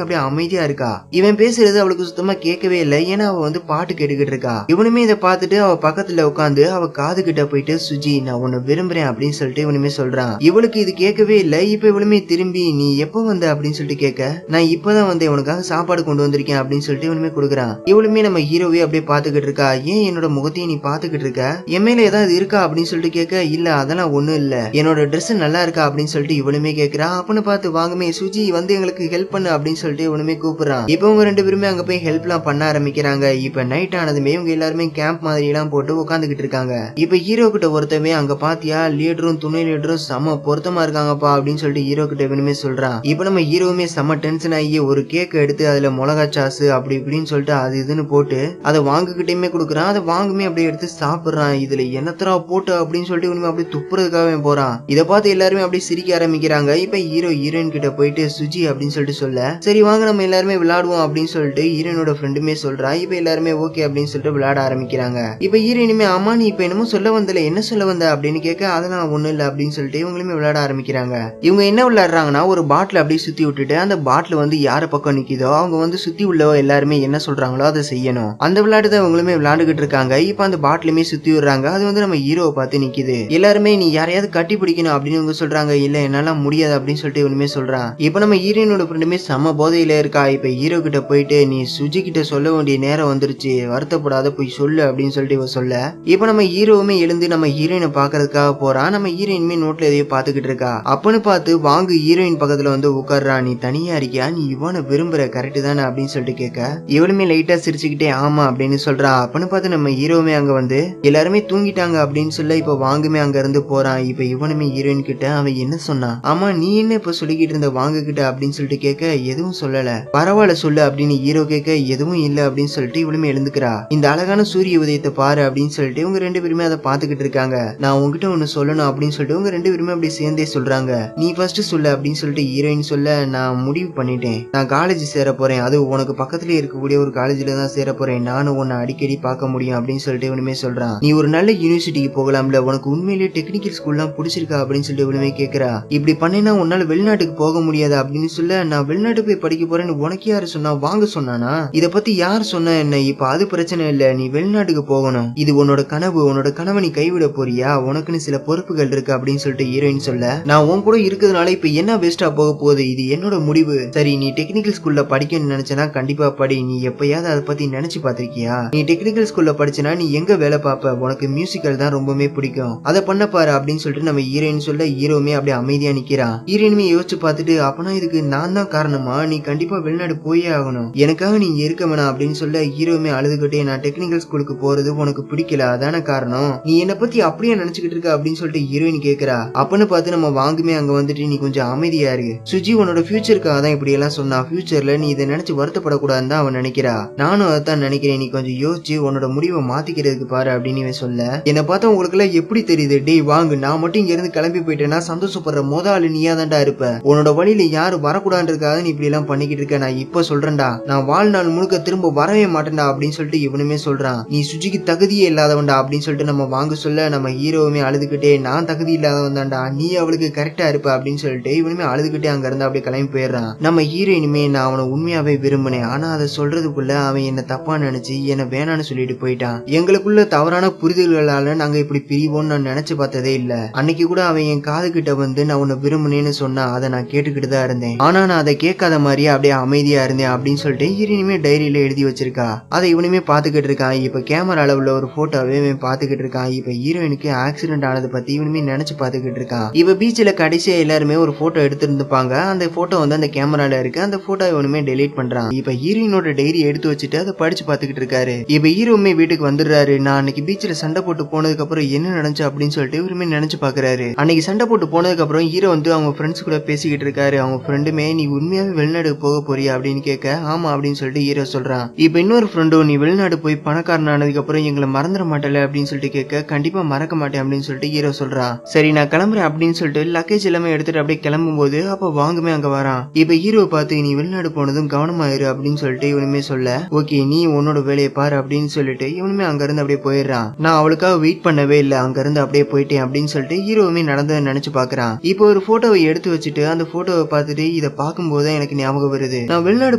அப்படியே அமைதியா இருக்கா. இவன் பேசுறது அவளுக்கு சுத்தமா கேட்கவே இல்லை. ஏன்னா அவ வந்து பாட்டு கேட்டுக்கிட்டு இருக்கா. இவனுமே இதை பார்த்துட்டு அவ பக்கத்துல உட்காந்து அவ காது கிட்ட போயிட்டு சுஜி நான் உன்னை விரும்புறேன் அப்படின்னு சொல்லிட்டு இவனுமே சொல்றான். இவளுக்கு இது கேட்கவே இல்லை. இப்ப இவளுமே திரும்பி நீ எப்ப வந்த அப்படின்னு சொல்லிட்டு கேட்க நான் இப்பதான் வந்து உனக்காக சாப்பாடு கொண்டு வந்திருக்கேன் அப்படின்னு சொல்லிட்டு இவனுமே கொடுக்குறான். இவளுமே நம்ம ஹீரோவே அப்படியே பாத்துக்கிட்டு இருக்கா. ஏன் என்னோட முகத்தையும் நீ பாத்துக்கிட்டு இருக்க, என் மேல ஏதாவது இருக்கா அப்படின்னு சொல்லிட்டு கேட்க இல்ல அதெல்லாம் ஒண்ணும் இல்ல, என்னோட ட்ரெஸ் நல்லா இருக்கா அப்படின்னு சொல்லிட்டு இவளுமே கேட்கிறா. அப்பன்னு பார்த்து வாங்கமே சுஜி வந்து எங்களுக்கு ஹெல்ப் பண்ணு அப்படின்னு சொல்லிட்டு இவனுமே கூப்பிடுறான். இப்ப இவங்க 2 பேருமே அங்க போய் ஹெல்ப் எல்லாம் பண்ண ஆரம்பிக்கிறாங்க. இப்ப நைட் ஆனதுமே இவங்க எல்லாருமே கேம்ப் மாதிரி எல்லாம் போட்டு உட்காந்துக்கிட்டு இருக்காங்க. இப்ப ஹீரோ கிட்ட ஒருத்தவே அங்க பாத்தியா லீடரும் துணை லீடரும் செம பொருத்தமா இருக்காங்கப்பா அப்படின்னு சொல்லிட்டு ஹீரோ கிட்ட இவனுமே சொல்றான். இப்ப நம்ம ஹீரோவுமே செம டென்ஷன் ஆகி ஒரு கேக் எடுத்து அதுல மிளகா சாஸ் அப்படி இப்படின்னு சொல்லிட்டு அது இதுன்னு போட்டு அதை வாங்கிக்கிட்டே கொடுக்குறான். அதை வாங்குமே அப்படியே எடுத்து சாப்பிடுறான். இதுல என்னத்தரா போட்டு அப்படின்னு சொல்லிட்டு இவனுமே அப்படியே துப்புறதுக்காகவே போறான். இதை பார்த்து எல்லாருமே அப்படியே சிரிக்க ஆரம்பிக்கிறாங்க. இப்ப ஹீரோ ஹீரோயின் கிட்ட போயிட்டு சுஜி அப்படின்னு சொல்லிட்டு சொல்ல சரி வாங்க நம்ம எல்லாருமே விளையாடுவோம் அப்படின்னு சொல்லிட்டு ஹீரோயினோட ஃப்ரெண்டுமே சொல்றா. இப்ப எல்லாருமே ஓகே அப்படின்னு சொல்லிட்டு விளையாட ஆரம்பிக்கிறாங்க. இப்ப ஹீரோயினுமே அம்மா நீ இப்ப என்னமோ சொல்ல வந்தல என்ன சொல்ல வந்த அப்படின்னு கேட்க அதெல்லாம் ஒண்ணும் இல்ல அப்படின்னு சொல்லிட்டு இவங்களுமே விளையாட ஆரம்பிக்கிறாங்க. இவங்க என்ன விளையாடுறாங்கன்னா ஒரு பாட்டில் அப்படியே சுத்தி விட்டுட்டு அந்த பாட்டில் வந்து யார பக்கம் நிக்குதோ அவங்க வந்து சுத்தி உள்ளவோ எல்லாருமே என்ன சொல்றாங்களோ அதை செய்யணும். அந்த விளையாட்டு தான் இவங்களுமே விளையாண்டுகிட்டு இருக்காங்க. இப்ப அந்த பாட்டிலுமே சுத்தி விடுறாங்க. அது வந்து நம்ம ஹீரோவை பார்த்து நிக்குது. எல்லாருமே நீ யாரையாவது கட்டி பிடிக்கணும் அப்படின்னு இவங்க சொல்றாங்க. இல்ல என்னால முடியாது அப்படின்னு சொல்லிட்டு இவனுமே சொல்றான். இப்ப நம்ம ஹீரோயினோட ஃப்ரெண்டுமே செம போதையில இருக்கா. இப்ப ஹீரோ கிட்ட போயிட்டு நீ சுஜி கிட்ட சொல்ல வேண்டிய நேரம் வந்துருச்சு, வருத்தப்படாத போய் சொல்லு அப்படின்னு சொல்லிட்டு இவ சொல்ல இப்ப நம்ம ஹீரோவுமே எழுந்து நம்ம ஹீரோயினை பாக்குறதுக்காக போறான். நம்ம ஹீரோயினுமே நோட்ல எதையோ பாத்துக்கிட்டு இருக்கா. அப்பன்னு பார்த்து வாங்கு ஹீரோயின் பக்கத்துல வந்து உட்கார்றா. நீ தனியா இருக்கியா, நீ இவனை விரும்புற கரெக்ட் தானே அப்படின்னு சொல்லிட்டு கேட்க இவளுமே லைட்டா சிரிச்சுக்கிட்டே ஆமா அப்படின்னு சொல்றா. அப்பன்னு பார்த்து நம்ம ஹீரோவுமே அங்க வந்து எல்லாருமே தூங்கிட்டாங்க அப்படின்னு சொல்ல இப்ப வாங்குமே அங்க இருந்து போறான். இப்ப இவனுமே ஹீரோயின் கிட்ட அவன் என்ன சொன்னான், ஆமா நீ என்ன இப்ப சொல்லிக்கிட்டு இருந்த வாங்க கிட்ட அப்படின்னு சொல்லிட்டு கேட்க எதுவும் சொல்லல, பரவாயில்ல சொல்லு அப்படின்னு ஹீரோ கேட்க எதுவும் இல்ல அப்படின்னு சொல்லிட்டு இவளுமே எழுந்துக்கிறா. இந்த அழகான சூரிய உதயத்தை பாரு அப்படின்னு சொல்லிட்டு இவங்க 2 பேருமே அதை பாத்துக்கிட்டு இருக்காங்க. நான் உங்ககிட்ட ஒண்ணு சொல்லணும் அப்படின்னு சொல்லிட்டு இவங்க 2 பேருமே அப்படி சேர்ந்தே சொல்றாங்க. நீ ஃபர்ஸ்ட் சொல்லு அப்படின்னு சொல்லிட்டு ஹீரோயின் சொல்ல நான் முடிவு பண்ணிட்டேன், நான் காலேஜ் சேர போறேன், அது உனக்கு பக்கத்துல இருக்கக்கூடிய ஒரு காலேஜ்ல தான் சேர போறேன், நானும் உன்னை அடிக்கடி பார்க்க முடியும் அப்படின்னு சொல்லிட்டு இவனுமே சொல்றான். நீ ஒரு நல்ல யூனிவர்சிட்டிக்கு போகலாம்ல, உனக்கு உண்மையிலேயே டெக்னிக்கல் ஸ்கூல்லாம் பிடிச்சிருக்கா அப்படின்னு சொல்லிட்டு இவனுமே கேட்கிறா. இப்படி பண்ணேன்னா உன்னால வெளிநாட்டுக்கு போக முடியாது அப்படின்னு சொல்ல நான் வெளிநாட்டு போய் படிக்க போறேன்னு உனக்கு யாரு சொன்னா, வாங்க சொன்னானா, இத பத்தி யார் சொன்னா என்ன, இப்ப அது பிரச்சனை இல்ல, நீ வெளிநாட்டுக்கு போகணும், இது உன்னோட கனவு, உன்னோட கனவை நீ கைவிட போறியா, உனக்குன்னு சில பொறுப்புகள் இருக்கு அப்படின்னு சொல்லிட்டு ஹீரோயின் சொல்ல நான் உன் கூட இருக்கிறதுனால இப்ப என்ன வேஸ்டா போக போகுது, இது என்னோட முடிவு, சரி நீ டெக்னிக்கல் ஸ்கூல்ல படிக்கணும்னு நினைச்சனா கண்டிப்பா படி, நீ எப்பயாவது அதை பத்தி நினைச்சு பாத்திருக்கியா, நீ டெக்னிக்கல் ஸ்கூல்ல படிச்சனா நீ எங்க வேலை பார்ப்ப, உனக்கு மியூசிக்கல் தான் ரொம்பவே பிடிக்கும், அதை பண்ண பாரு அப்படின்னு சொல்லிட்டு நம்ம ஹீரோயின் சொல்ல ஹீரோமே அப்படியே அமைதியா நிக்கிறான். ஹீரோயினுமே யோசிச்சு பார்த்துட்டு அப்பனா இதுக்கு நான் தான் காரணமா, நீ கண்டிப்பா வெளிநாடு போயே ஆகணும், எனக்காக நீங்க இருக்க வேணாம் அப்படின்னு சொல்ல ஹீரோமே அழுதுகிட்டே நான் டெக்னிக்கல் ஸ்கூலுக்கு போறது உனக்கு பிடிக்கல அதான காரணம், நீ என்ன பத்தி அப்படியே நினைச்சுக்கிட்டு இருக்க அப்படின்னு சொல்லிட்டு ஹீரோயின் கேக்குறா. அப்பன்னு பார்த்து நம்ம வாங்குமே அங்க வந்துட்டு நீ கொஞ்சம் அமைதியா இருக்கு, சுஜி உன்னோட ஃபியூச்சருக்காக தான் இப்படி எல்லாம் சொன்னா, ஃபியூச்சர்ல நீ இதை நினைச்சு வருத்தப்படக்கூடாதுன்னு தான் அவன் நினைக்கிறா, நானும் அதான் நினைக்கிறேன், நீ கொஞ்சம் யோசிச்சு உன்னோட முடிவை மாத்திக்கிறதுக்கு பாரு அப்படின்னு சொல்ல என்ன பார்த்தா உங்களுக்கு எல்லாம் எப்படி தெரியுது, டேய் வாங்கு நான் மட்டும் இங்க இருந்து கிளம்பி போயிட்டேன்னா சந்தோஷப்படுற முதல் நீயா தான்டா இருப்ப, உன்னோட வழியில யாரு வரக்கூடாதுன்றதுக்காக நீ இப்படி எல்லாம் பண்ணிக்கிட்டு இருக்க, நான் இப்ப சொல்றேன்டா நான் வாழ்நாள் முழுக்க திரும்ப வரவே மாட்டேன்டா அப்படின்னு சொல்லிட்டு இவனுமே சொல்றான். நீ சுஜிக்கு தகுதியே இல்லாதவன்டா அப்படின்னு சொல்லிட்டு நம்ம வாங்க சொல்ல நம்ம ஹீரோவுமே அழுதுகிட்டே நான் தகுதி இல்லாதவன் தான்டா, நீ அவளுக்கு கரெக்டா இருப்ப அப்படின்னு சொல்லிட்டு இவனுமே அழுதுகிட்டே அங்க இருந்து அப்படியே கிளம்பி போயிடுறான். நம்ம ஹீரோயினுமே நான் அவனை உண்மையாவே விரும்பினேன், ஆனா அதை சொல்றதுக்குள்ள அவன் என்ன தப்பா நினைச்சு என்ன வேணான்னு சொல்லிட்டு போயிட்டான், எங்களுக்குள்ள தவறான புரிதல்களால நாங்க இப்படி பிரிவோம்னு நான் நினைச்சு பார்த்ததே இல்ல, அன்னைக்கு கூட அவன் என் காது கிட்ட வந்து நான் உன்னை விரும்பினேன்னு சொன்னா அதை நான் கேட்டுக்கிட்டு தான் இருந்தேன், ஆனா நான் அதை கேட்காத மாதிரியே அப்படியே அமைதியா இருந்தேன் அப்படின்னு சொல்லிட்டு ஹீரோயினுமே டைரியில எழுதி வச்சிருக்கா. அதை இவனுமே பாத்துக்கிட்டு இருக்கான். இப்ப கேமரா அளவுல ஒரு போட்டோவே பாத்துக்கிட்டு இருக்கான். இப்ப ஹீரோயினுக்கு ஆக்சிடென்ட் ஆனதை பத்தி இவனுமே நினைச்சு பாத்துக்கிட்டு இருக்கான். இப்ப பீச்ல கடைசியா எல்லாருமே ஒரு போட்டோ எடுத்திருந்துப்பாங்க, அந்த போட்டோ வந்து அந்த கேமரால இருக்கு, அந்த போட்டோ இவனுமே டெலீட் பண்றான். இப்ப ஹீரோயினோட டைரி எடுத்து வச்சுட்டு அதை படிச்சு பாத்துக்கிட்டு இருக்காரு. இப்ப ஹீரோவுமே வீட்டுக்கு வந்துடுறாரு. நான் அன்னைக்கு பீச்ல சண்டை போட்டு போனதுக்கு அப்புறம் என்ன நடந்துச்சு அப்படின்னு சொல்லிட்டு இவருமே நினைச்சு பாக்குறாரு. அன்னைக்கு சண்டை போட்டு போனதுக்கு அப்புறம் ஹீரோ வந்து அவங்க ஃப்ரெண்ட்ஸ் கூட பேசிக்கிட்டு இருக்காரு. அவங்க ஃப்ரெண்டுமே நீ உண்மையாவே வெளிநாடு போக போறியா அப்படின்னு கேட்க ஆமா அப்படின்னு சொல்லிட்டு ஹீரோ சொல்றான். இப்ப இன்னொரு ஃப்ரெண்டும் நீ வெளிநாடு போய் பணக்காரன் ஆனதுக்கு அப்புறம் எங்களை மறந்துட மாட்டல அப்படின்னு சொல்லிட்டு கேட்க கண்டிப்பா மறக்க மாட்டேன் அப்படின்னு சொல்லிட்டு ஹீரோ சொல்றான். சரி நான் கிளம்புறேன் அப்படின்னு சொல்லிட்டு லக்கேஜ் எல்லாமே எடுத்துட்டு அப்படியே கிளம்பும் போது அப்ப வாங்குமே அங்க வரான். இப்ப ஹீரோவை பார்த்து நீ வெளிநாடு போனதும் கவனமாயிரு அப்படின்னு சொல்லிட்டு இவனுமே சொல்ல ஓகே நீ உன்னோட வேலையை பாரு அப்படின்னு சொல்லிட்டு இவனுமே அங்க இருந்து அப்படியே போயிடுறான். நான் அவளுக்காக வெயிட் பண்ணவே இல்லை, அங்க இருந்து அப்படியே போயிட்டேன் அப்படின்னு சொல்லிட்டு ஹீரோவுமே நடந்ததை நினைச்சு பாக்குறான். இப்போ ஒரு போட்டோ போட்டோவை எடுத்து வச்சுட்டு அந்த போட்டோவை பார்த்துட்டு இதை பார்க்கும்போது எனக்கு ஞாபகம் வருது, நான் வெளிநாடு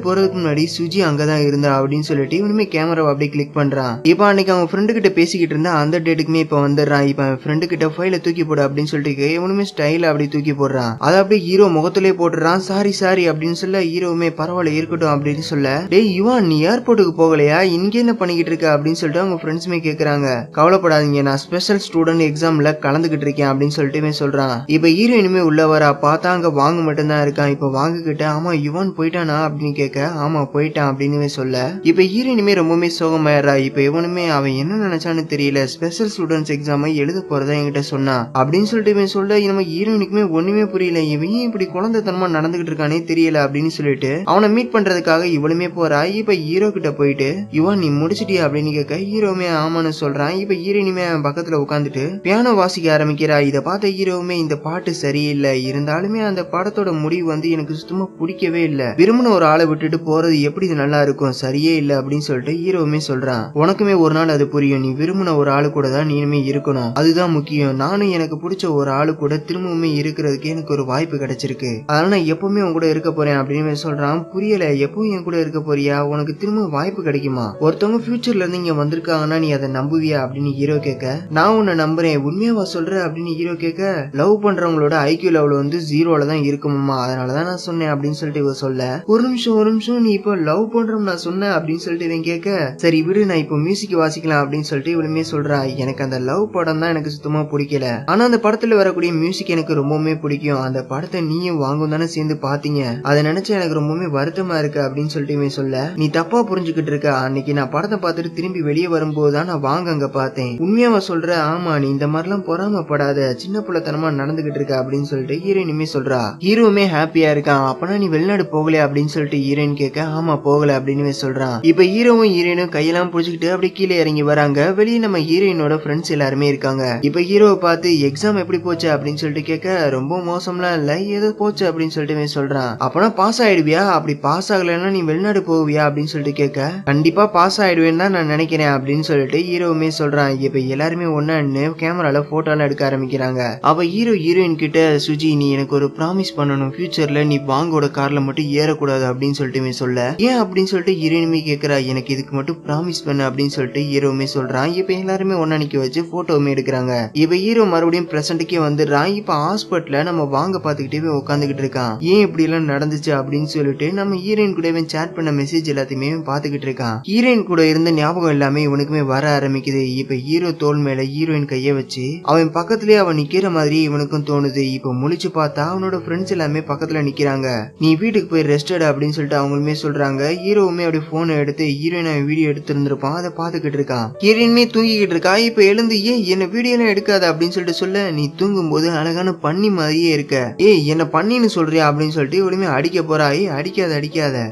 போறதுக்கு முன்னாடி சுஜி அங்கதான் இருந்தா அப்படின்னு சொல்லிட்டு இவனுமே கேமராவை அப்படியே கிளிக் பண்றான். இப்ப அன்னைக்கு அவங்க ஃப்ரெண்டு கிட்ட பேசிக்கிட்டு இருந்தா அந்த டேட்டுக்குமே இப்ப வந்துடுறான். இப்ப அவன் ஃப்ரெண்டு கிட்ட ஃபைல தூக்கி போடு அப்படின்னு சொல்லிட்டு இவனுமே ஸ்டைல அப்படி தூக்கி போடுறான். அதை அப்படியே ஹீரோ முகத்திலே போட்டுறான். சாரி அப்படின்னு சொல்ல ஹீரோவுமே பரவாயில்ல இருக்கட்டும் அப்படின்னு சொல்ல, டேய் யுவான் நீ ஏர்போர்ட்டுக்கு போகலையா, இங்க என்ன பண்ணிக்கிட்டு இருக்க அப்படின்னு சொல்லிட்டு அவங்க ஃப்ரெண்ட்ஸுமே கேக்குறாங்க. கவலைப்படாதீங்க, நான் ஸ்பெஷல் ஸ்டூடெண்ட் எக்ஸாம்ல கலந்துகிட்டு இருக்கேன் அப்படின்னு சொல்லிட்டு சொல்றான். இப்ப ஹீரோயினுமே உள்ள வரா. பார்த்தா அங்க வாங்க மட்டும் தான் இருக்கான். இப்ப வாங்க கிட்ட ஆமா யுவான் போயிட்டானா அப்படின்னு கேட்க, ஆமா போயிட்டான் அப்படின்னு சொல்ல, இப்ப ஹீரோயினுமே ரொம்பவே சோகமாயிரா. இப்ப இவனுமே அவன் என்ன நினைச்சான்னு தெரியல, ஸ்பெஷல் ஸ்டூடெண்ட்ஸ் எக்ஸாமை எழுத போறதா என்கிட்ட சொன்னா அப்படின்னு சொல்லிட்டு இவன் சொல்ல, நம்ம ஹீரோயினுக்குமே ஒண்ணுமே புரியல, இவன் இப்படி குழந்தைத்தனமா நடந்துகிட்டு இருக்கானே தெரியல அப்படின்னு சொல்லிட்டு அவனை மீட் பண்றதுக்காக இவளுமே போறா. இப்ப ஹீரோ கிட்ட போயிட்டு யுவான் நீ முடிச்சிட்டியா அப்படின்னு கேட்க ஹீரோவுமே ஆமான்னு சொல்றான். இப்ப ஹீரோயினுமே அவன் பக்கத்துல உட்காந்துட்டு பியானோ வாசிக்க ஆரம்பிக்கிறா. இதை பார்த்த ஹீரோவுமே இந்த பாட்டு சரியில்லை, இருந்தாலுமே அந்த படத்தோட முடிவு வந்து எனக்கு சுத்தமா பிடிக்கவே இல்ல, விரும்பின ஒரு ஆளை விட்டுட்டு போறது எப்படி நல்லா இருக்கும், சரியே இல்ல அப்படின்னு சொல்லிட்டு ஹீரோவுமே சொல்றான். உனக்குமே ஒரு நாள் அது புரியும், நீ விரும்பின ஒரு ஆளு கூட தான் நீனுமே இருக்கணும், அதுதான் முக்கியம். நானும் எனக்கு பிடிச்ச ஒரு ஆளு கூட திரும்பவுமே இருக்கிறதுக்கு எனக்கு ஒரு வாய்ப்பு கிடைச்சிருக்கு, அதனால நான் எப்பவுமே உன் கூட இருக்க போறேன் அப்படின்னு சொல்றான். புரியல, எப்பவும் என் கூட இருக்க போறியா, உனக்கு திரும்ப வாய்ப்பு கிடைக்குமா, ஒருத்தவங்க ஃபியூச்சர்ல இருந்து இங்க வந்திருக்காங்கன்னா நீ அதை நம்புவியா அப்படின்னு ஹீரோ கேட்க, நான் உன்னை நம்புறேன், உண்மையாவா சொல்ற அப்படின்னு ஹீரோ கேட்க, லவ் பண்றவங்களோட ஐக்கியூ லெவல் வந்து 0ல தான் இருக்குமா, அதனாலதான் நான் சொன்னேன் அப்படின்னு சொல்லிட்டு இவ சொல்ல, ஒரு நிமிஷம் நீ இப்போ லவ் பண்றோம் நான் சொன்னேன் அப்படின்னு சொல்லிட்டு இவன் கேட்க, சரி விடு நான் இப்போ மியூசிக் வாசிக்கலாம் அப்படின்னு சொல்லிட்டு இவளுமே சொல்றா. எனக்கு அந்த லவ் படம் தான் எனக்கு சுத்தமா பிடிக்கல, ஆனா அந்த படத்துல வரக்கூடிய மியூசிக் எனக்கு ரொம்பவுமே பிடிக்கும், அந்த படத்தை நீயும் வாங்கும் தானே சேர்ந்து பாத்தீங்க, அதை நினைச்சு எனக்கு ரொம்பவுமே வருத்தமா இருக்கு அப்படின்னு சொல்லிட்டு இவன் சொல்ல, நீ தப்பா புரிஞ்சுக்கிட்டு இருக்க, அன்னைக்கு நான் படத்தை பார்த்துட்டு திரும்பி வெளியே வரும்போது தான் நான் வாங்க அங்க பார்த்தேன், உண்மையாவா சொல்ற, ஆமா நீ இந்த மாதிரிலாம் பொறாமப்படாத, சின்ன பிள்ளைத்தனமா நடந்துகிட்டு இருக்க அப்படின்னு சொல்லிட்டு ஹீரோயினுமே சொல்றா. ஹீரோவுமே ஹாப்பியா இருக்கான். அப்பனா நீ வெளிநாடு போகலையா அப்படின்னு சொல்லிட்டு ஹீரோயின் கேட்க, ஆமா போகல அப்படின்னு சொல்றான். இப்ப ஹீரோவும் ஹீரோயினும் கையெல்லாம் புடிச்சுக்கிட்டு அப்படி கீழே இறங்கி வராங்க. வெளியே நம்ம ஹீரோயினோட ஃப்ரெண்ட்ஸ் எல்லாருமே இருக்காங்க. இப்ப ஹீரோவை பார்த்து எக்ஸாம் எப்படி போச்சு அப்படின்னு சொல்லிட்டு கேட்க, ரொம்ப மோசம்லாம் இல்ல, ஏதோ போச்சு அப்படின்னு சொல்லிட்டு சொல்றான். அப்பனா பாஸ் ஆயிடுவியா, அப்படி பாஸ் ஆகலைன்னா நீ வெளிநாடு போவியா அப்படின்னு சொல்லிட்டு கேட்க, கண்டிப்பா பாஸ் ஆயிடுவேன்னு தான் நான் நினைக்கிறேன் அப்படின்னு சொல்லிட்டு ஹீரோவுமே சொல்றான். இப்ப எல்லாருமே ஒன்னு கேமரால போட்டோலாம் எடுக்க ஆரம்பிக்கிறாங்க. அவ ஹீரோயின் கிட்ட, சுஜி நீ எனக்கு ஒரு ப்ராமிஸ் பண்ணணும், ஃபியூச்சர்ல நீ வாங்கோட கார்ல மட்டும் ஏறக்கூடாது அப்படின்னு சொல்லிட்டு சொல்ல, ஏன் அப்படின்னு சொல்லிட்டு ஹீரோயினுமே கேட்கறா, எனக்கு இதுக்கு மட்டும் ப்ராமிஸ் பண்ணு அப்படின்னு சொல்லிட்டு ஹீரோவுமே சொல்றான். இப்ப எல்லாருமே ஒன்னா நிக்க வச்சு போட்டோவுமே எடுக்கிறாங்க. இப்ப ஹீரோ மறுபடியும் பிரசன்ட்டுக்கே வந்துடுறான். இப்ப ஹாஸ்பிட்டல்ல நம்ம வாங்க பாத்துக்கிட்டே உட்காந்துக்கிட்டு இருக்கான். ஏன் இப்படி எல்லாம் நடந்துச்சு அப்படின்னு சொல்லிட்டு நம்ம ஹீரோயின் கூட சேட் பண்ண மெசேஜ் எல்லாத்தையுமே பாத்துக்கிட்டு இருக்கான். ஹீரோயின் கூட இருந்த ஞாபகம் எல்லாமே இவனுக்குமே வர ஆரம்பிக்குது. இப்ப ஹீரோ தோல் மேல ஹீரோயின் கைய வச்சு அவன் பக்கத்துலயே அவன் நிக்கிற மாதிரி இவனுக்கும் தோணுது. இப்ப முழிச்சு பார்த்தா அவனோட ஃப்ரெண்ட்ஸ் எல்லாமே பக்கத்துல நிக்கிறாங்க. நீ வீட்டுக்கு போய் ரெஸ்ட் எடு அப்படின்னு சொல்லிட்டு அவங்களுமே சொல்றாங்க. ஹீரோவுமே அப்படி போனை எடுத்து ஹீரோயின் வீடியோ எடுத்து இருந்திருப்பான், அதை பாத்துக்கிட்டு இருக்கான். ஹீரோயினுமே தூங்கிக்கிட்டு இருக்கா. இப்ப எழுந்து ஏன் என்ன வீடியோ எல்லாம் எடுக்காத அப்படின்னு சொல்லிட்டு சொல்ல, நீ தூங்கும் போது அழகான பண்ணி மாதிரியே இருக்க, ஏய் என்ன பண்ணின்னு சொல்றியா அப்படின்னு சொல்லிட்டு இவளுமே அடிக்க போறா. அடிக்காத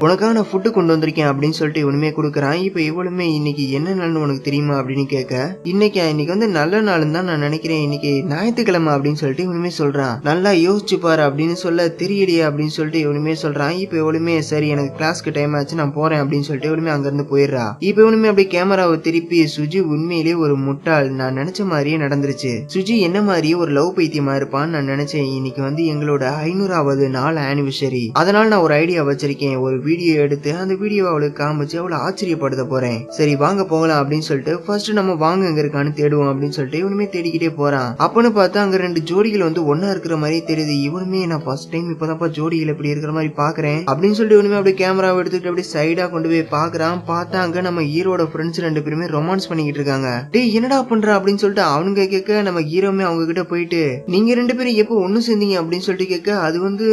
உனக்காக நான் ஃபுட்டு கொண்டு வந்திருக்கேன் அப்படின்னு சொல்லிட்டு இவனுமே கொடுக்குறான். இப்ப இவளுமே இன்னைக்கு என்ன நாள்னு உனக்கு தெரியுமா அப்படின்னு கேட்க, இன்னைக்கு வந்து நல்ல நாள் தான் நான் நினைக்கிறேன், இன்னைக்கு ஞாயிற்றுக்கிழமை அப்படின்னு சொல்லிட்டு இவனுமே சொல்றான். நல்லா யோசிச்சு பாரு அப்படின்னு சொல்ல, தெரியலையே அப்படின்னு சொல்லிட்டு இவனுமே சொல்றான். இப்ப இவளுமே சரி எனக்கு கிளாஸ்க்கு டைம் ஆச்சு நான் போறேன் அப்படின்னு சொல்லிட்டு இவனுமே அங்க இருந்து போயிடுறா. இப்ப இவனுமே அப்படியே கேமராவை திருப்பி, சுஜி உண்மையிலேயே ஒரு முட்டாள், நான் நினைச்ச மாதிரியே நடந்துருச்சு, சுஜி என்ன மாதிரியே ஒரு லவ் பைத்தியமா இருப்பான்னு நான் நினைச்சேன், இன்னைக்கு வந்து எங்களோட 500வது நாள் ஆனிவர்சரி, அதனால நான் ஒரு ஐடியா வச்சிருக்கேன், ஒரு வீடியோ எடுத்து அந்த வீடியோ அவளுக்கு காமிச்சு அவளை ஆச்சரியப்படுத்த போறேன், சரி வாங்க போகலாம் அப்படின்னு சொல்லிட்டு ஃபர்ஸ்ட் நம்ம வாங்க எங்க இருக்கான்னு தேடுவோம் அப்படின்னு சொல்லிட்டு இவனுமே தேடிக்கிட்டே போறான். அப்பன்னு பார்த்தா அங்க 2 ஜோடிகள் வந்து ஒன்னா இருக்கிற மாதிரி தெரியுது. இவனுமே நான் ஃபர்ஸ்ட் டைம் இப்பதான் ஜோடிகள் எப்படி இருக்கிற மாதிரி பாக்குறேன் அப்படின்னு சொல்லிட்டு இவனுமே அப்படியே கேமராவை எடுத்துட்டு அப்படியே சைடா கொண்டு போய் பாக்குறான். பார்த்தா அங்க நம்ம ஹீரோட ஃப்ரெண்ட்ஸ் 2 பேருமே ரொமான்ஸ் பண்ணிக்கிட்டு இருக்காங்க. டேய் என்னடா பண்ற அப்படின்னு சொல்லிட்டு அவனுங்க கேட்க, நம்ம ஹீரோமே அவங்க கிட்ட போயிட்டு, நீங்க 2 பேரும் எப்போ ஒண்ணு சேர்ந்தீங்க அப்படின்னு சொல்லிட்டு கேட்க, அது வந்து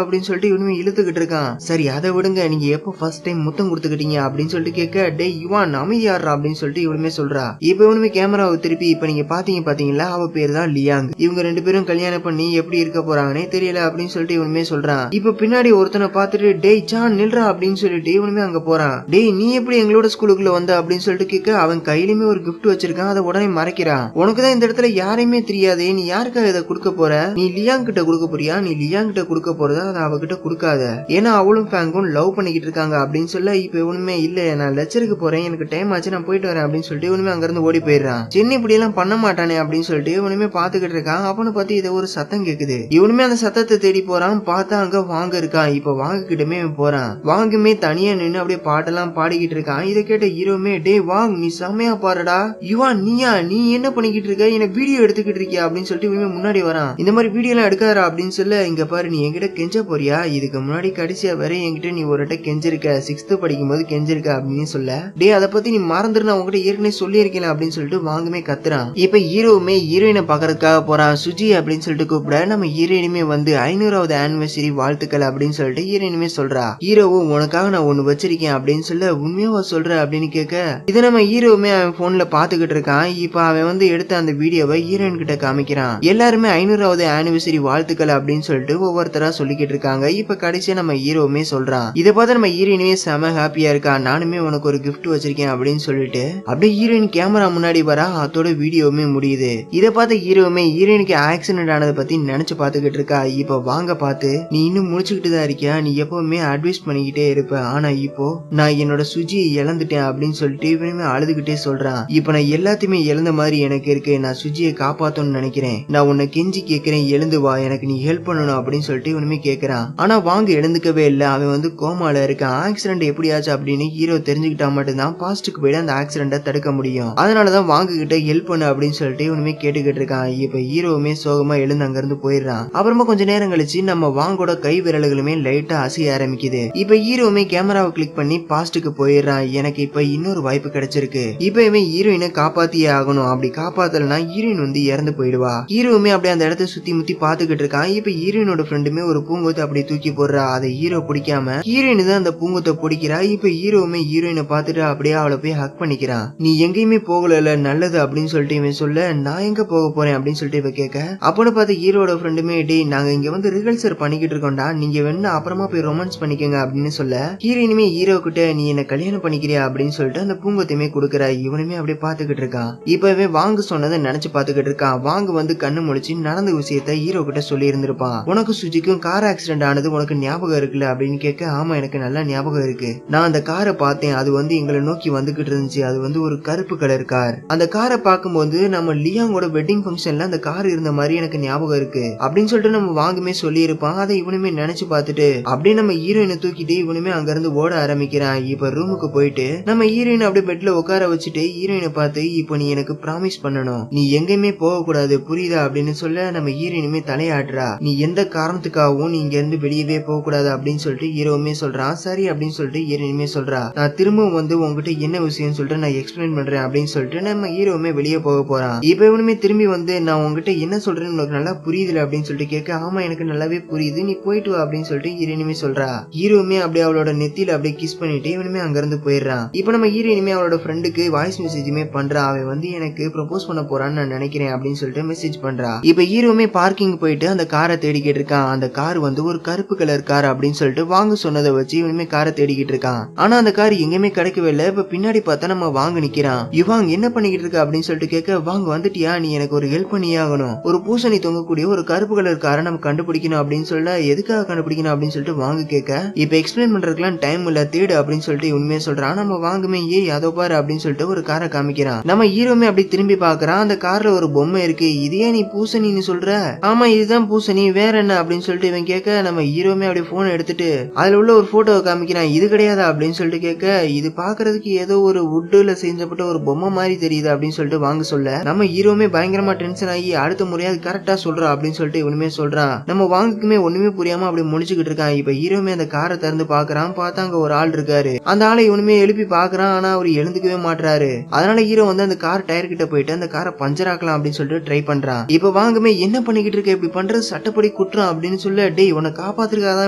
அப்படின்னு சொல்லிட்டு இவனுமே இழுத்துக்கிட்டு இருக்கான். சரி அதை விடுங்க, நீங்க எப்போ ஃபர்ஸ்ட் டைம் முத்தம் கொடுத்துக்கிட்டீங்க அப்படின்னு சொல்லிட்டு கேட்க, டேய் யுவான் அமைதியாடுறா அப்படின்னு சொல்லிட்டு இவனுமே சொல்றா. இப்ப இவனுமே கேமராவை திருப்பி, இப்ப நீங்க பாத்தீங்களா அவ பேர் தான் லியாங், இவங்க 2 பேரும் கல்யாணம் பண்ணி எப்படி இருக்க போறாங்கன்னே தெரியல அப்படின்னு சொல்லிட்டு இவனுமே சொல்றான். இப்ப பின்னாடி ஒருத்தனை பார்த்துட்டு, டேய் ஜான் நில்றா அப்படின்னு சொல்லிட்டு இவனுமே அங்க போறான். டேய் நீ எப்படி எங்களோட ஸ்கூலுக்குள்ள வந்த அப்படின்னு சொல்லிட்டு கேட்க, அவன் கையிலுமே ஒரு கிஃப்ட் வச்சிருக்கான், அதை உடனே மறைக்கிறான். உனக்கு தான் இந்த இடத்துல யாரையுமே தெரியாதே, நீ யாருக்காக இதை கொடுக்க போற, நீ லியாங் கிட்ட கொடுக்க போறியா, நீ லியாங் கிட்ட கொடுக்க போறதா, அதை அவகிட்ட கொடுக்காத, ஏன்னா அவளும் ஃபேங்கும் லவ் பண்ணிக்கிட்டு இருக்காங்க அப்படின்னு சொல்ல, இப்ப இவனுமே இல்ல நான் லெக்சருக்கு போறேன், எனக்கு டைம் ஆச்சு நான் போயிட்டு வரேன் அப்படின்னு சொல்லிட்டு இவனுமே அங்க இருந்து ஓடி போயிடுறான். சென்னை இப்படி எல்லாம் பண்ண மாட்டானே அப்படின்னு சொல்லிட்டு இவனுமே பாத்துக்கிட்டு இருக்கான். அப்பன்னு பார்த்து இதை ஒரு சத்தம் கேக்குது. இவனுமே அந்த சத்தத்தை தேடி போறான். பார்த்தா அங்க வாங்க இருக்கான். இப்ப வாங்க கிட்டமே போறான். வாங்குமே தனியா நின்னு அப்படியே பாட்டெல்லாம் பாடிக்கிட்டு இருக்கான். இதை கேட்ட ஹீரோமே டே வாங் நீ செமையா பாருடா. யுவான் நீயா நீ என்ன பண்ணிக்கிட்டு இருக்க, என்ன வீடியோ எடுத்துக்கிட்டு இருக்கியா அப்படின்னு சொல்லிட்டு இவனுமே முன்னாடி வரான். இந்த மாதிரி வீடியோ எல்லாம் எடுக்காரா அப்படின்னு சொல்ல இங்க பாரு நீ என்கிட்ட கெஞ்ச போறியா, இதுக்கு முன்னாடி கடைசியா வரை என்கிட்ட நீ ஒரு கெஞ்சிருக்க 6th படிக்கும் போது கெஞ்சிருக்க அப்படின்னு சொல்ல டே அதை பத்தி நீ மறந்துரு நான் உங்ககிட்ட ஏற்கனவே சொல்லியிருக்கேன் அப்படின்னு சொல்லிட்டு வாங்குமே கத்துறான். இப்ப ஹீரோவுமே ஹீரோயினை பாக்குறதுக்காக போறான். சுஜி அப்படின்னு சொல்லிட்டு கூப்பிட நம்ம ஹீரோயினுமே வந்து 500வது ஆனிவர்சரி வாழ்த்துக்கள் அப்படின்னு சொல்லிட்டு ஹீரோயினுமே சொல்றா. ஹீரோவும் உனக்காக நான் ஒண்ணு வச்சிருக்கேன் அப்படின்னு சொல்ல உண்மையாவா சொல்ற அப்படின்னு கேட்க இதை நம்ம ஹீரோவுமே அவன் போன்ல பாத்துக்கிட்டு இருக்கான். இப்ப அவன் வந்து எடுத்த அந்த வீடியோவை ஹீரோயின் கிட்ட காமிக்கிறான். எல்லாருமே 500வது ஆனிவர்சரி வாழ்த்துக்கள் அப்படின்னு சொல்லிட்டு ஒவ்வொருத்தரா சொல்லிக்கிட்டு இருக்காங்க. இப்ப கடைசியா நம்ம ஹீரோவுமே சொல்றான். இதை பார்த்து நம்ம ஹீரோயினுமே செம ஹாப்பியா இருக்கா. நானுமே உனக்கு ஒரு கிஃப்ட் வச்சிருக்கேன் அப்படின்னு சொல்லிட்டு அப்படியே ஹீரோயின் கேமரா முன்னாடி வரா. அதோட வீடியோவுமே முடியுது. இதை பார்த்த ஹீரோவுமே ஹீரோயினுக்கு ஆக்சிடென்ட் ஆனதை பத்தி நினைச்சு பாத்துக்கிட்டு இருக்கா. இப்ப வாங்க பார்த்து நீ இன்னும் முடிச்சுக்கிட்டு தான் இருக்கியா, நீ எப்பவுமே அட்வைஸ் பண்ணிக்கிட்டே இருப்ப, ஆனா இப்போ நான் என்னோட சுஜியை இழந்துட்டேன் அப்படின்னு சொல்லிட்டு இவனுமே அழுதுகிட்டே சொல்றான். இப்ப நான் எல்லாத்தையுமே இழந்த மாதிரி எனக்கு இருக்கு, நான் சுஜியை காப்பாத்தணும்னு நினைக்கிறேன், நான் உன்னை கெஞ்சி கேட்கிறேன் எழுந்து வா, எனக்கு நீ ஹெல்ப் பண்ணணும் அப்படின்னு சொல்லிட்டு இவனுமே கேட்கறான். ஆனா வாங்க எழுந்துக்கவே இல்லை. அவன் வந்து கோமால இருக்கான். ஆக்சிடென்ட் எப்படி ஆச்சு அப்படின்னு ஹீரோ தெரிஞ்சுக்கிட்டா மட்டும்தான் பாஸ்டுக்கு போயிட்டு அந்த ஆக்சிடென்ட்டை தடுக்க முடியும். அதனாலதான் வாங்க கிட்ட ஹெல்ப் பண்ணு அப்படின்னு சொல்லிட்டு இவனுமே கேட்டுக்கிட்டு இருக்கான். இப்ப ஹீரோவுமே சோகமா எழுந்து அங்க இருந்து போயிடுறான். அப்புறமா கொஞ்ச நேரம் கழிச்சு நம்ம வாங்கோட கை விரல்களுமே லைட்டா அசைய ஆரம்பிக்குது. இப்ப ஹீரோவுமே கேமராவை கிளிக் பண்ணி பாஸ்டுக்கு போயிடுறான். எனக்கு இப்ப இன்னொரு வாய்ப்பு கிடைச்சிருக்கு, இப்ப இவன் ஹீரோயினை காப்பாத்தியே ஆகணும், அப்படி காப்பாத்தலனா ஹீரோயின் வந்து இறந்து போயிடுவா. ஹீரோவுமே அப்படியே அந்த இடத்த சுத்தி முத்தி பாத்துக்கிட்டு இருக்கான். இப்ப ஹீரோயினோட ஃப்ரெண்டுமே ஒரு பூங்கொத்தை அப்படி தூக்கி போடுறா. அதை ஹீரோ பிடிக்காம ஹீரோயின் தான் அந்த பூங்கொத்தை பிடிக்கிறா. இப்ப ஹீரோவுமே ஹீரோயினை பார்த்துட்டு அப்படியே அவளை போய் ஹக் பண்ணிக்கிறான். நீ எங்கேயுமே போகல நல்லது அப்படின்னு சொல்லிட்டு இவன் சொல்ல நான் எங்க போக போறேன் அப்படின்னு சொல்லிட்டு இவ கேட்க அப்பன்னு பார்த்து ஹீரோட ஃப்ரெண்டுமே டே நாங்க இங்க வந்து ரிஹர்சல் பண்ணிக்கிட்டு இருக்கோம்டா, நீங்க வேணா அப்புறமா போய் ரொமான்ஸ் பண்ணிக்கங்க அப்படின்னு சொல்ல ஹீரோயினுமே ஹீரோ கிட்ட நீ என்ன கல்யாணம் பண்ணிக்கிறியா அப்படின்னு சொல்லிட்டு அந்த பூங்கொத்தையுமே கொடுக்குறா. இவனுமே அப்படியே பாத்துக்கிட்டு இருக்கான். இப்பவே வாங்க சொன்னதை நினைச்சு பாத்துக்கிட்டு இருக்கான். வாங்க வந்து கண்ணு முழிச்சு நடந்த விஷயத்த ஹீரோ கிட்ட சொல்லி இருந்திருப்பான். உனக்கு சுஜிக்கும் கார் ஆக்சிடென்ட் ஆனது உனக்கு ஞாபகம் இருக்குல்ல அப்படின்னு கேட்க ஆமா எனக்கு நல்லா ஞாபகம் இருக்கு, நான் அந்த காரை பார்த்தேன், அது வந்து எங்களை நோக்கி வந்துகிட்டு இருந்துச்சு, அது வந்து ஒரு கருப்பு கலர் கார், அந்த காரை பார்க்கும்போது நம்ம லியாங்கோட வெட்டிங் ஃபங்க்ஷன்ல அந்த கார் இருந்த மாதிரி எனக்கு ஞாபகம் இருக்கு அப்படின்னு சொல்லிட்டு நம்ம வாங்குமே சொல்லி இருப்பான். அதை இவனுமே நினைச்சு பார்த்துட்டு அப்படியே நம்ம ஹீரோயினை தூக்கிட்டு இவனுமே அங்க இருந்து ஓட ஆரம்பிக்கிறான். இப்ப ரூமுக்கு போயிட்டு நம்ம ஹீரோயின் அப்படியே பெட்ல உட்கார வச்சுட்டு ஹீரோயினை பார்த்து இப்போ நீ எனக்கு ப்ராமிஸ் பண்ணணும், நீ எங்கேயுமே போக கூடாது புரியுதா அப்படின்னு சொல்ல நம்ம ஹீரோயினுமே தலையாடுறா. நீ எந்த காரணத்துக்காகவும் நீ இங்க இருந்து வெளியவே போக கூடாது அப்படின்னு சொல்லிட்டு ஹீரோவுமே சொல்றான். சரி அப்படின்னு சொல்லிட்டு ஹீரோயினுமே சொல்றா. நான் திரும்பவும் வந்து உங்ககிட்ட என்ன விஷயம் சொல்லிட்டு நான் எக்ஸ்பிளைன் பண்றேன் அப்படின்னு சொல்லிட்டு நம்ம ஹீரோவுமே வெளியே போக போறான். இப்ப இவனுமே திரும்பி வந்து நான் உங்ககிட்ட என்ன சொல்றேன்னு உனக்கு நல்லா புரியுதுல அப்படின்னு சொல்லிட்டு கேட்க ஆமா எனக்கு நல்லாவே புரியுது, நீ போயிட்டு வா அப்படின்னு சொல்லிட்டு ஹீரோயினுமே சொல்றா. ஹீரோவுமே அப்படியே அவளோட நெத்தியில அப்படியே கிஸ் பண்ணிட்டு இவனுமே அங்க இருந்து போயிடுறான். இப்ப நம்ம ஹீரோயினுமே அவளோட ஃப்ரெண்டுக்கு வாய்ஸ் மெசேஜுமே பண்றா. அவன் வந்து எனக்கு ப்ரொபோஸ் பண்ண போறான்னு நான் நினைக்கிறேன் அப்படின்னு சொல்லிட்டு மெசேஜ் பண்றா. இப்ப ஹீரோவுமே பார்க்கிங் போயிட்டு அந்த காரை தேடிக்கிட்டு இருக்கான். அந்த கார் வந்து ஒரு கருப்பு கலர் கார் அப்படின்னு சொல்லிட்டு வாங்க சொன்னதை வச்சு இவனுமே காரை தேடிக்கிட்டு இருக்கான். ஆனா அந்த கார் எங்கேயுமே கிடைக்கவே இல்லை. இப்ப பின்னாடி பார்த்தா நம்ம வாங்க நிக்கிறான். இவாங் என்ன பண்ணிக்கிட்டு இருக்க அப்படின்னு சொல்லிட்டு கேட்க வாங்க வந்துட்டியா, நீ எனக்கு ஒரு ஹெல்ப் பண்ணியே ஆகணும், ஒரு பூசணி தொங்கக்கூடிய ஒரு கருப்பு கலர் காரை நம்ம கண்டுபிடிக்கணும் அப்படின்னு சொல்ல எதுக்காக கண்டுபிடிக்கணும் அப்படின்னு சொல்லிட்டு வாங்க கேட்க இப்ப எக்ஸ்பிளைன் பண்றதுக்குலாம் டைம் இல்ல தேடு அப்படின்னு சொல்லிட்டு உண்மையை சொல்றான். நம்ம வாங்குமே ஏய் அதோ பாரு அப்படின்னு சொல்லிட்டு ஒரு காரை காமிக்கிறான். நம்ம ஹீரோமே அப்படி திரும்பி பாக்குறான். அந்த கார்ல ஒரு பொம்மை இருக்கு. இதே நீ பூசணின்னு சொல்ற, ஆமா இதுதான் பூசணி வேற என்ன அப்படின்னு சொல்லிட்டு இவன் கேட்க நம்ம ஹீரோமே அப்படி போன் எடுத்துட்டு அதுல உள்ள ஒரு போட்டோவை காமிக்கிறான். இது கிடையாதா அப்படின்னு சொல்லிட்டு கேட்க இது பாக்குறதுக்கு ஏதோ ஒரு வுட்ல செஞ்சப்பட்ட ஒரு பொம்மை மாதிரி தெரியுது அப்படின்னு சொல்லிட்டு வாங்க சொல்ல நம்ம ஹீரோமே பயங்கரமா டென்ஷன் ஆகி அடுத்த முறையாவது கரெக்டா சொல்றா அப்படின்னு சொல்லிட்டு இவனுமே சொல்றான். நம்ம வாங்குக்குமே ஒண்ணுமே புரியாம அப்படி முடிச்சுக்கிட்டு இருக்கான். இப்ப ஹீரோமே அந்த காரை திறந்து பாக்குறான். பார்த்தா அங்க ஒரு ஆள் இருக்காரு. அந்த ஆளை இவனுமே எழுப்பி பாக்குறான். ஆனா அவர் எழுந்துக்கவே மாட்டாரு. அதனால ஹீரோ வந்து அந்த கார் டயர் கிட்ட போயிட்டு அந்த காரை பஞ்சர் ஆக்கலாம் அப்படின்னு சொல்லிட்டு ட்ரை பண்றான். இப்ப வாங்குமே என்ன பண்ணிக்கிட்டு இருக்க, இப்படி பண்றது சட்டப்படி குற்றம் அப்படின்னு சொல்ல டேய் உன்னை காப்பாத்துறதுக்காக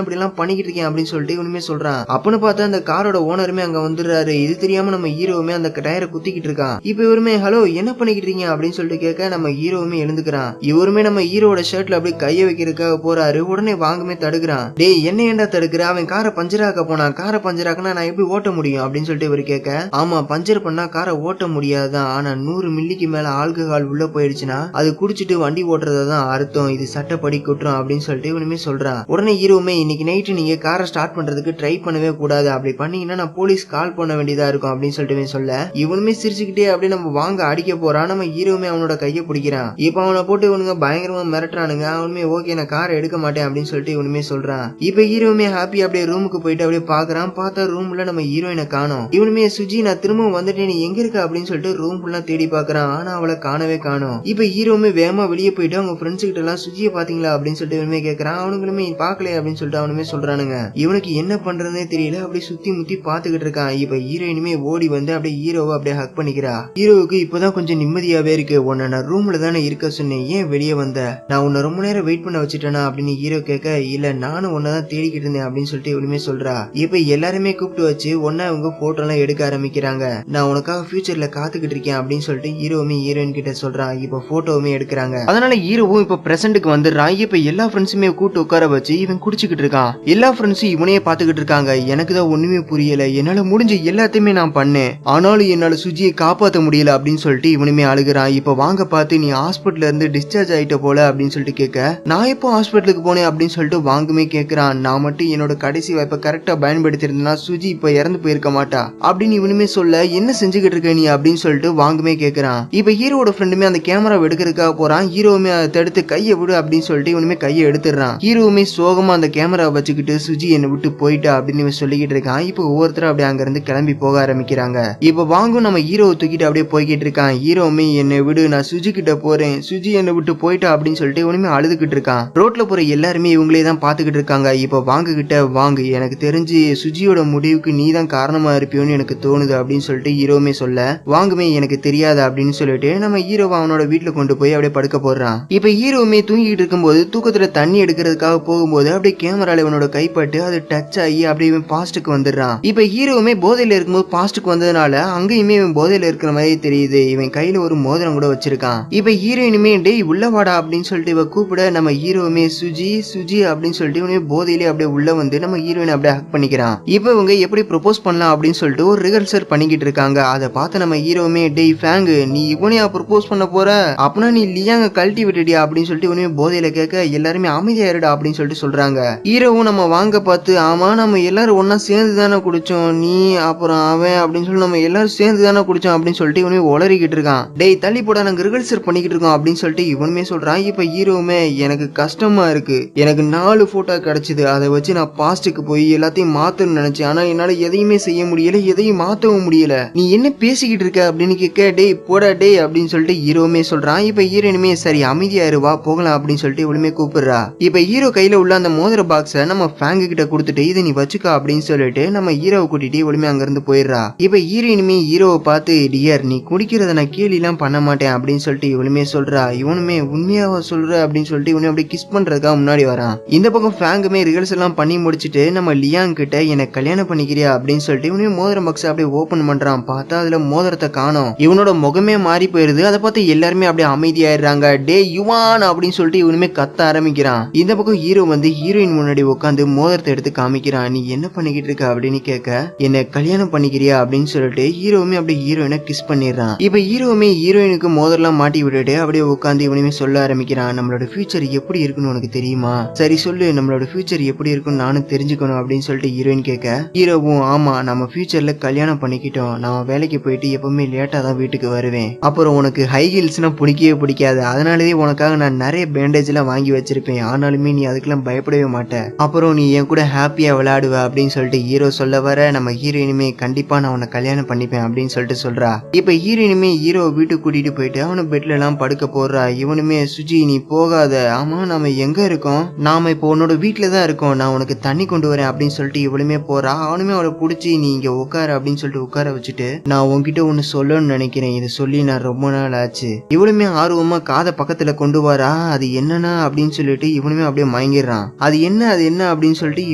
இப்படி எல்லாம் பண்ணிக்கிட்டு இருக்கேன் அப்படின்னு சொல்லிட்டு இவனுமே சொல்றான். அப்பன்னு பார்த்தா அந்த காரோட ஓனருமே அங்க வந்துடுறாரு. இது தெரியாம நம்ம ஹீரோவுமே அந்த டயரை குத்திக்கிட்டு இருக்கான். இப்ப இவருமே ஹலோ என்ன பண்ணிக்கிட்டு இருக்கீங்க அப்படின்னு சொல்லிட்டு கேட்க நம்ம ஹீரோவுமே எழுந்துக்கிறான். இவருமே நம்ம ஹீரோட ஷர்ட்ல அப்படியே கைய வைக்கிறதுக்காக போறாரு. உடனே வாங்குமே தடுக்கிறான். டேய் என்ன ஏண்டா தடுக்கிற, அவன் காரை பஞ்சராக்க போனான், காரை பஞ்சராக்கனா நான் எப்படி ஓட்ட முடியும் அப்படின்னு சொல்லிட்டு இவரு கேட்க ஆமா பஞ்சர் பண்ணா காரை ஓட்ட முடியாதுதான், ஆனா 100 மில்லிக்கு மேல ஆல்கஹால் உள்ள போயிடுச்சுன்னா அது குடிச்சிட்டு வண்டி ஓட்டுறதான் அர்த்தம், இது சட்டப்படி குற்றம் அப்படின்னு சொல்லிட்டு இவனுமே சொல்றான். உடனே ஹீரோவுமே இன்னைக்கு நைட்டு நீங்க காரை ஸ்டார்ட் பண்றதுக்கு ட்ரை பண்ணவே கூடாது, அப்படி பண்ணீங்கன்னா நான் போலீஸ் கால் பண்ண வேண்டியதா இருக்கும் அப்படின்னு சொல்லிட்டு சொல்ல இவனுமே சிரிச்சுக்கிட்டே அப்படியே நம்ம வாங்க அடிக்க போறான். நம்ம ஹீரோவுமே அவனோட கையை பிடிக்கிறான். இப்ப அவனை போட்டு இவனுங்க பயங்கரமா மிரட்டுறானுங்க. பாருங்க. அவனுமே ஓகே நான் காரை எடுக்க மாட்டேன் அப்படின்னு சொல்லிட்டு இவனுமே சொல்றான். இப்ப ஹீரோவுமே ஹாப்பி அப்படியே ரூமுக்கு போயிட்டு அப்படியே பாக்குறான். பார்த்தா ரூம்ல நம்ம ஹீரோயினை காணோம். இவனுமே சுஜி நான் திரும்பவும் வந்துட்டேன் நீ எங்க இருக்க அப்படின்னு சொல்லிட்டு ரூம் ஃபுல்லா தேடி பாக்குறான். ஆனா அவளை காணவே காணோம். இப்ப ஹீரோவுமே வேகமா வெளியே போயிட்டு அவங்க ஃப்ரெண்ட்ஸ் கிட்ட எல்லாம் சுஜியை பாத்தீங்களா அப்படின்னு சொல்லிட்டு இவனுமே கேக்குறான். அவனுங்களுமே பாக்கல அப்படின்னு சொல்லிட்டு அவனுமே சொல்றானுங்க. இவனுக்கு என்ன பண்றதுன்னே தெரியல. அப்படியே சுத்தி முத்தி பாத்துக்கிட்டு இருக்கான். இப்ப ஹீரோயினுமே ஓடி வந்து அப்படியே ஹீரோவை அப்படியே ஹக் பண்ணிக்கிறா. ஹீரோவுக்கு இப்பதான் கொஞ்சம் நிம்மதியாவே இருக்கு. உன்னை நான் ரூம்ல தானே இருக்க சொன்னேன் ஏன் வெளியே வந்த நான் உன்னை ரொம்ப நேரம் வெயிட் பண்ண வச்சுட்டேனா அப்படின்னு ஹீரோ கேட்க இல்ல நானும் உன்னதான் தேடிக்கிட்டு இருந்தேன் அப்படின்னு சொல்லிட்டு இவனுமே சொல்றா. இப்ப எல்லாருமே கூப்பிட்டு வச்சு ஒன்னா அவங்க போட்டோ எல்லாம் எடுக்க ஆரம்பிக்கிறாங்க. நான் உனக்காக ஃபியூச்சர்ல காத்துக்கிட்டு இருக்கேன் அப்படின்னு சொல்லிட்டு ஹீரோவுமே ஹீரோயின் கிட்ட சொல்றான். இப்ப போட்டோவுமே எடுக்கிறாங்க. அதனால ஹீரோவும் இப்ப பிரசன்ட்டுக்கு வந்துடுறான். இப்ப எல்லா ஃப்ரெண்ட்ஸுமே கூட்டு உட்கார வச்சு இவன் குடிச்சுக்கிட்டு இருக்கான். எல்லா ஃப்ரெண்ட்ஸும் இவனையே பாத்துக்கிட்டு இருக்காங்க. எனக்கு தான் ஒண்ணுமே புரியல. என்னால முடிஞ்ச எல்லாத்தையுமே நான் பண்ணேன். ஆனாலும் என்னால சுஜியை காப்பாற்ற முடியல அப்படின்னு சொல்லிட்டு இவனுமே அழுகுறான். இப்ப வாங்க பார்த்து நீ ஹாஸ்பிட்டல்ல இருந்து டிஸ்சார்ஜ் ஆயிட்ட போல அப்படின்னு சொல்லிட்டு கேட்க நான் எப்போ ஹாஸ்பிட்டலுக்கு போனேன் அப்படின்னு சொல்லிட்டு வாங்குமே கேட்கிறான். நான் மட்டும் என்னோட கடைசி வாய்ப்பை கரெக்டா பயன்படுத்தி இருந்தேன்னா சுஜி இப்ப இறந்து போயிருக்க மாட்டா அப்படின்னு இவனுமே சொல்ல என்ன செஞ்சுக்கிட்டு இருக்க நீ அப்படின்னு சொல்லிட்டு வாங்குமே கேட்கிறான். இப்ப ஹீரோட ஃப்ரெண்டுமே அந்த கேமராவை எடுக்கிறதுக்காக போறான். ஹீரோவுமே அதை தடுத்து கையை விடு அப்படின்னு சொல்லிட்டு இவனுமே கையை எடுத்துடுறான். ஹீரோவுமே சோகமா அந்த கேமராவை வச்சுக்கிட்டு சுஜி என்னை விட்டு போயிட்டா அப்படின்னு இவன் சொல்லிக்கிட்டு இருக்கான். இப்ப ஒவ்வொருத்தரும் அப்படியே அங்க இருந்து கிளம்பி போக ஆரம்பிக்கிறாங்க. இப்ப வாங்கும் நம்ம ஹீரோவை தூக்கிட்டு அப்படியே போய்கிட்டு இருக்கான். ஹீரோவுமே என்னை விடு நான் சுஜி கிட்ட போறேன் சுஜி என்னை விட்டு போயிட்டா அப்படின்னு சொல்லிட்டு இவனுமே அழுதுகிட்டு இருக்கான். ரோட்ல போற எல்லாருமே இவங்களே தான் பாத்துக்கிட்டு இருக்காங்க. இப்ப வாங்கிக்கிட்ட வாங்கு எனக்கு தெரிஞ்சு சுஜியோட முடிவுக்கு நீ தான் காரணமா இருப்பியோன்னு எனக்கு தோணுது அப்படின்னு சொல்லிட்டு ஹீரோவுமே சொல்ல வாங்குமே எனக்கு தெரியாது அப்படின்னு சொல்லிட்டு நம்ம ஹீரோவை அவனோட வீட்டுல கொண்டு போய் அப்படியே படுக்க போடுறான். இப்ப ஹீரோவுமே தூங்கிட்டு இருக்கும்போது தூக்கத்துல தண்ணி எடுக்கிறதுக்காக போகும்போது அப்படியே கேமரால இவனோட கைப்பட்டு அது டச் ஆகி அப்படியே இவன் பாஸ்டுக்கு வந்துடுறான். இப்ப ஹீரோவுமே போதையில இருக்கும்போது பாஸ்டுக்கு வந்ததுனால அங்கேயுமே இவன் போதையில இருக்கிற மாதிரி தெரியுது. இவன் கையில ஒரு மோதிரம் கூட வச்சிருக்கான். இப்ப ஹீரோயினுமே டேய் உள்ள வாடா அப்படின்னு சொல்லிட்டு இவ கூப்பிட நம்ம ஹீரோவுமே சுஜி சுஜி அப்படின்னு சொல்லிட்டு இவனே போதையிலே அப்படியே உள்ள வந்து நம்ம ஹீரோயினை அப்படியே ஹக் பண்ணிக்கிறான். இப்ப இவங்க எப்படி ப்ரொபோஸ் பண்ணலாம் அப்படின்னு சொல்லிட்டு ஒரு ரிஹர்சல் பண்ணிக்கிட்டு இருக்காங்க. அதை பார்த்து நம்ம ஹீரோவுமே டேய் ஃபேங் நீ இவனையா ப்ரொபோஸ் பண்ண போற அப்படின்னா நீ லியாங்க கழட்டி விட்டுடியா அப்படின்னு சொல்லிட்டு இவனே போதையில கேட்க எல்லாருமே அமைதியா இருடா அப்படின்னு சொல்லிட்டு சொல்றாங்க. ஹீரோவும் நம்ம வாங்க பார்த்து ஆமா நம்ம எல்லாரும் ஒன்னா சேர்ந்து தானே குடிச்சோம் நீ அப்புறம் அவன் அப்படின்னு சொல்லி நம்ம எல்லாரும் சேர்ந்து தானே குடிச்சோம் அப்படின்னு சொல்லிட்டு இவனே உளறிக்கிட்டு இருக்கான். டேய் தள்ளி போட நாங்க ரிஹர்சல் பண்ணிக்கிட்டு இருக்கோம் அப்படின்னு சொல்லிட்டு இவனுமே சொல்றான். இப்ப ஹீரோவுமே எனக்கு கஷ்டமா இருக்கு எனக்கு 4 போட்டோ கிடைச்சது அதை வச்சு நான் பாஸ்டுக்கு போய் எல்லாத்தையும் மாத்தணும்னு நினைச்சேன். ஆனா என்னால எதையுமே செய்ய முடியல எதையும் மாத்தவும் முடியல நீ என்ன பேசிக்கிட்டு இருக்க அப்படின்னு கேட்க டேய் போடா டேய் அப்படின்னு சொல்லிட்டு ஹீரோவுமே சொல்றான். இப்ப ஹீரோயினுமே சரி அமைதியா இருவா போகலாம் அப்படின்னு சொல்லிட்டு இவளுமே கூப்பிடுறா. இப்ப ஹீரோ கையில உள்ள அந்த மோதிர பாக்ஸ நம்ம ஃபேங்கு கிட்ட கொடுத்துட்டு இதை நீ வச்சுக்கா அப்படின்னு சொல்லிட்டு நம்ம ஹீரோவை கூட்டிட்டு இவளுமே அங்க இருந்து போயிடுறா. இப்ப ஹீரோயினுமே ஹீரோவை பார்த்து டியர் நீ குடிக்கிறத நான் கேலி எல்லாம் பண்ண மாட்டேன் அப்படின்னு சொல்லிட்டு இவளுமே சொல்றா. இவனுமே உண்மையாவா சொல்ற அப்படின்னு சொல்லிட்டு இவனு அப்படியே கிஸ் பண்றதுக்காக முன்னாடி வரான். இந்த பக்கம் ஃபேங்குமே ரிஹர்சல் எல்லாம் பண்ணி முடிச்சுட்டு நம்ம லியாங் கிட்ட எனக்கு கல்யாணம் பண்ணிக்கிறியா அப்படின்னு சொல்லிட்டு இவனே மோதிர பாக்ஸ் அப்படியே ஓபன் பண்றான். பார்த்தா அதுல மோதிரத்தை காணோம். இவனோட முகமே மாறி போயிருது. அதை பார்த்து எல்லாருமே அப்படியே அமைதியாயிடுறாங்க. டே யுவான் அப்படின்னு சொல்லிட்டு இவனுமே கத்த ஆரம்பிக்கிறான். இந்த பக்கம் ஹீரோ வந்து ஹீரோயின் முன்னாடி உட்காந்து மோதிரத்தை எடுத்து காமிக்கிறான். நீ என்ன பண்ணிக்கிட்டு இருக்க அப்படின்னு கேட்க என்ன கல்யாணம் பண்ணிக்கிறியா அப்படின்னு சொல்லிட்டு ஹீரோவுமே அப்படியே ஹீரோயினை கிஸ் பண்ணிடுறான். இப்ப ஹீரோவுமே ஹீரோயினுக்கு மோதிரம்லாம் மாட்டி விட்டுட்டு அப்படியே உட்காந்து இவனுமே சொல்ல ஆரம்பிக்கிறான். நம்மளோட ஃபியூச்சர் எப்படி இருக்குன்னு உனக்கு தெரியுமா சரி சொல்லு நம்மளோட ஃபியூச்சர் எப்படி இருக்குன்னு நானும் தெரிஞ்சுக்கணும் அப்படின்னு சொல்லிட்டு ஹீரோயின் கேட்க ஹீரோவும் ஆமா நம்ம ஃபியூச்சர்ல கல்யாணம் பண்ணிக்கிட்டோம் நான் வேலைக்கு போயிட்டு எப்பவுமே லேட்டா தான் வீட்டுக்கு வருவேன் அப்புறம் உனக்கு ஹை ஹீல்ஸ்னா பிடிக்கவே பிடிக்காது அதனாலயே உனக்காக நான் நிறைய பேண்டேஜ் எல்லாம் வாங்கி வச்சிருப்பேன் ஆனாலுமே நீ அதுக்கெல்லாம் பயப்படவே மாட்டேன் அப்புறம் நீ என் கூட ஹாப்பியா விளையாடுவ அப்படின்னு சொல்லிட்டு ஹீரோ சொல்ல வர நம்ம ஹீரோயினுமே கண்டிப்பா நான் உன்னை கல்யாணம் பண்ணிப்பேன் அப்படின்னு சொல்லிட்டு சொல்றா. இப்ப ஹீரோயினுமே ஹீரோ வீட்டுக்கு கூட்டிட்டு போயிட்டு அவனை பெட்ல எல்லாம் படுக்க போடுறா. இவனுமே சுஜி நீ போகாத ஆமா நாம எங்க இருக்கோம் நாம இப்போ உன்னோட வீட்டுல தான் இருக்கோம் நான் உனக்கு தண்ணி கொண்டு வரேன் அப்படின்னு சொல்லிட்டு இவளுமே போறா. அவனுமே அவளை பிடிச்சி நீ இங்க உட்கார அப்படின்னு சொல்லிட்டு உட்கார வச்சுட்டு நான் உன்கிட்ட ஒன்னு சொல்லணும்னு நினைக்கிறேன் இதை சொல்லி நான் ரொம்ப நாள் ஆச்சு. இவளுமே ஆர்வமா காதை பக்கத்துல கொண்டு வரா. அது என்னன்னா அப்படின்னு சொல்லிட்டு இவனுமே அப்படியே மயங்கிடுறான். அது என்ன அப்படின்னு சொல்லிட்டு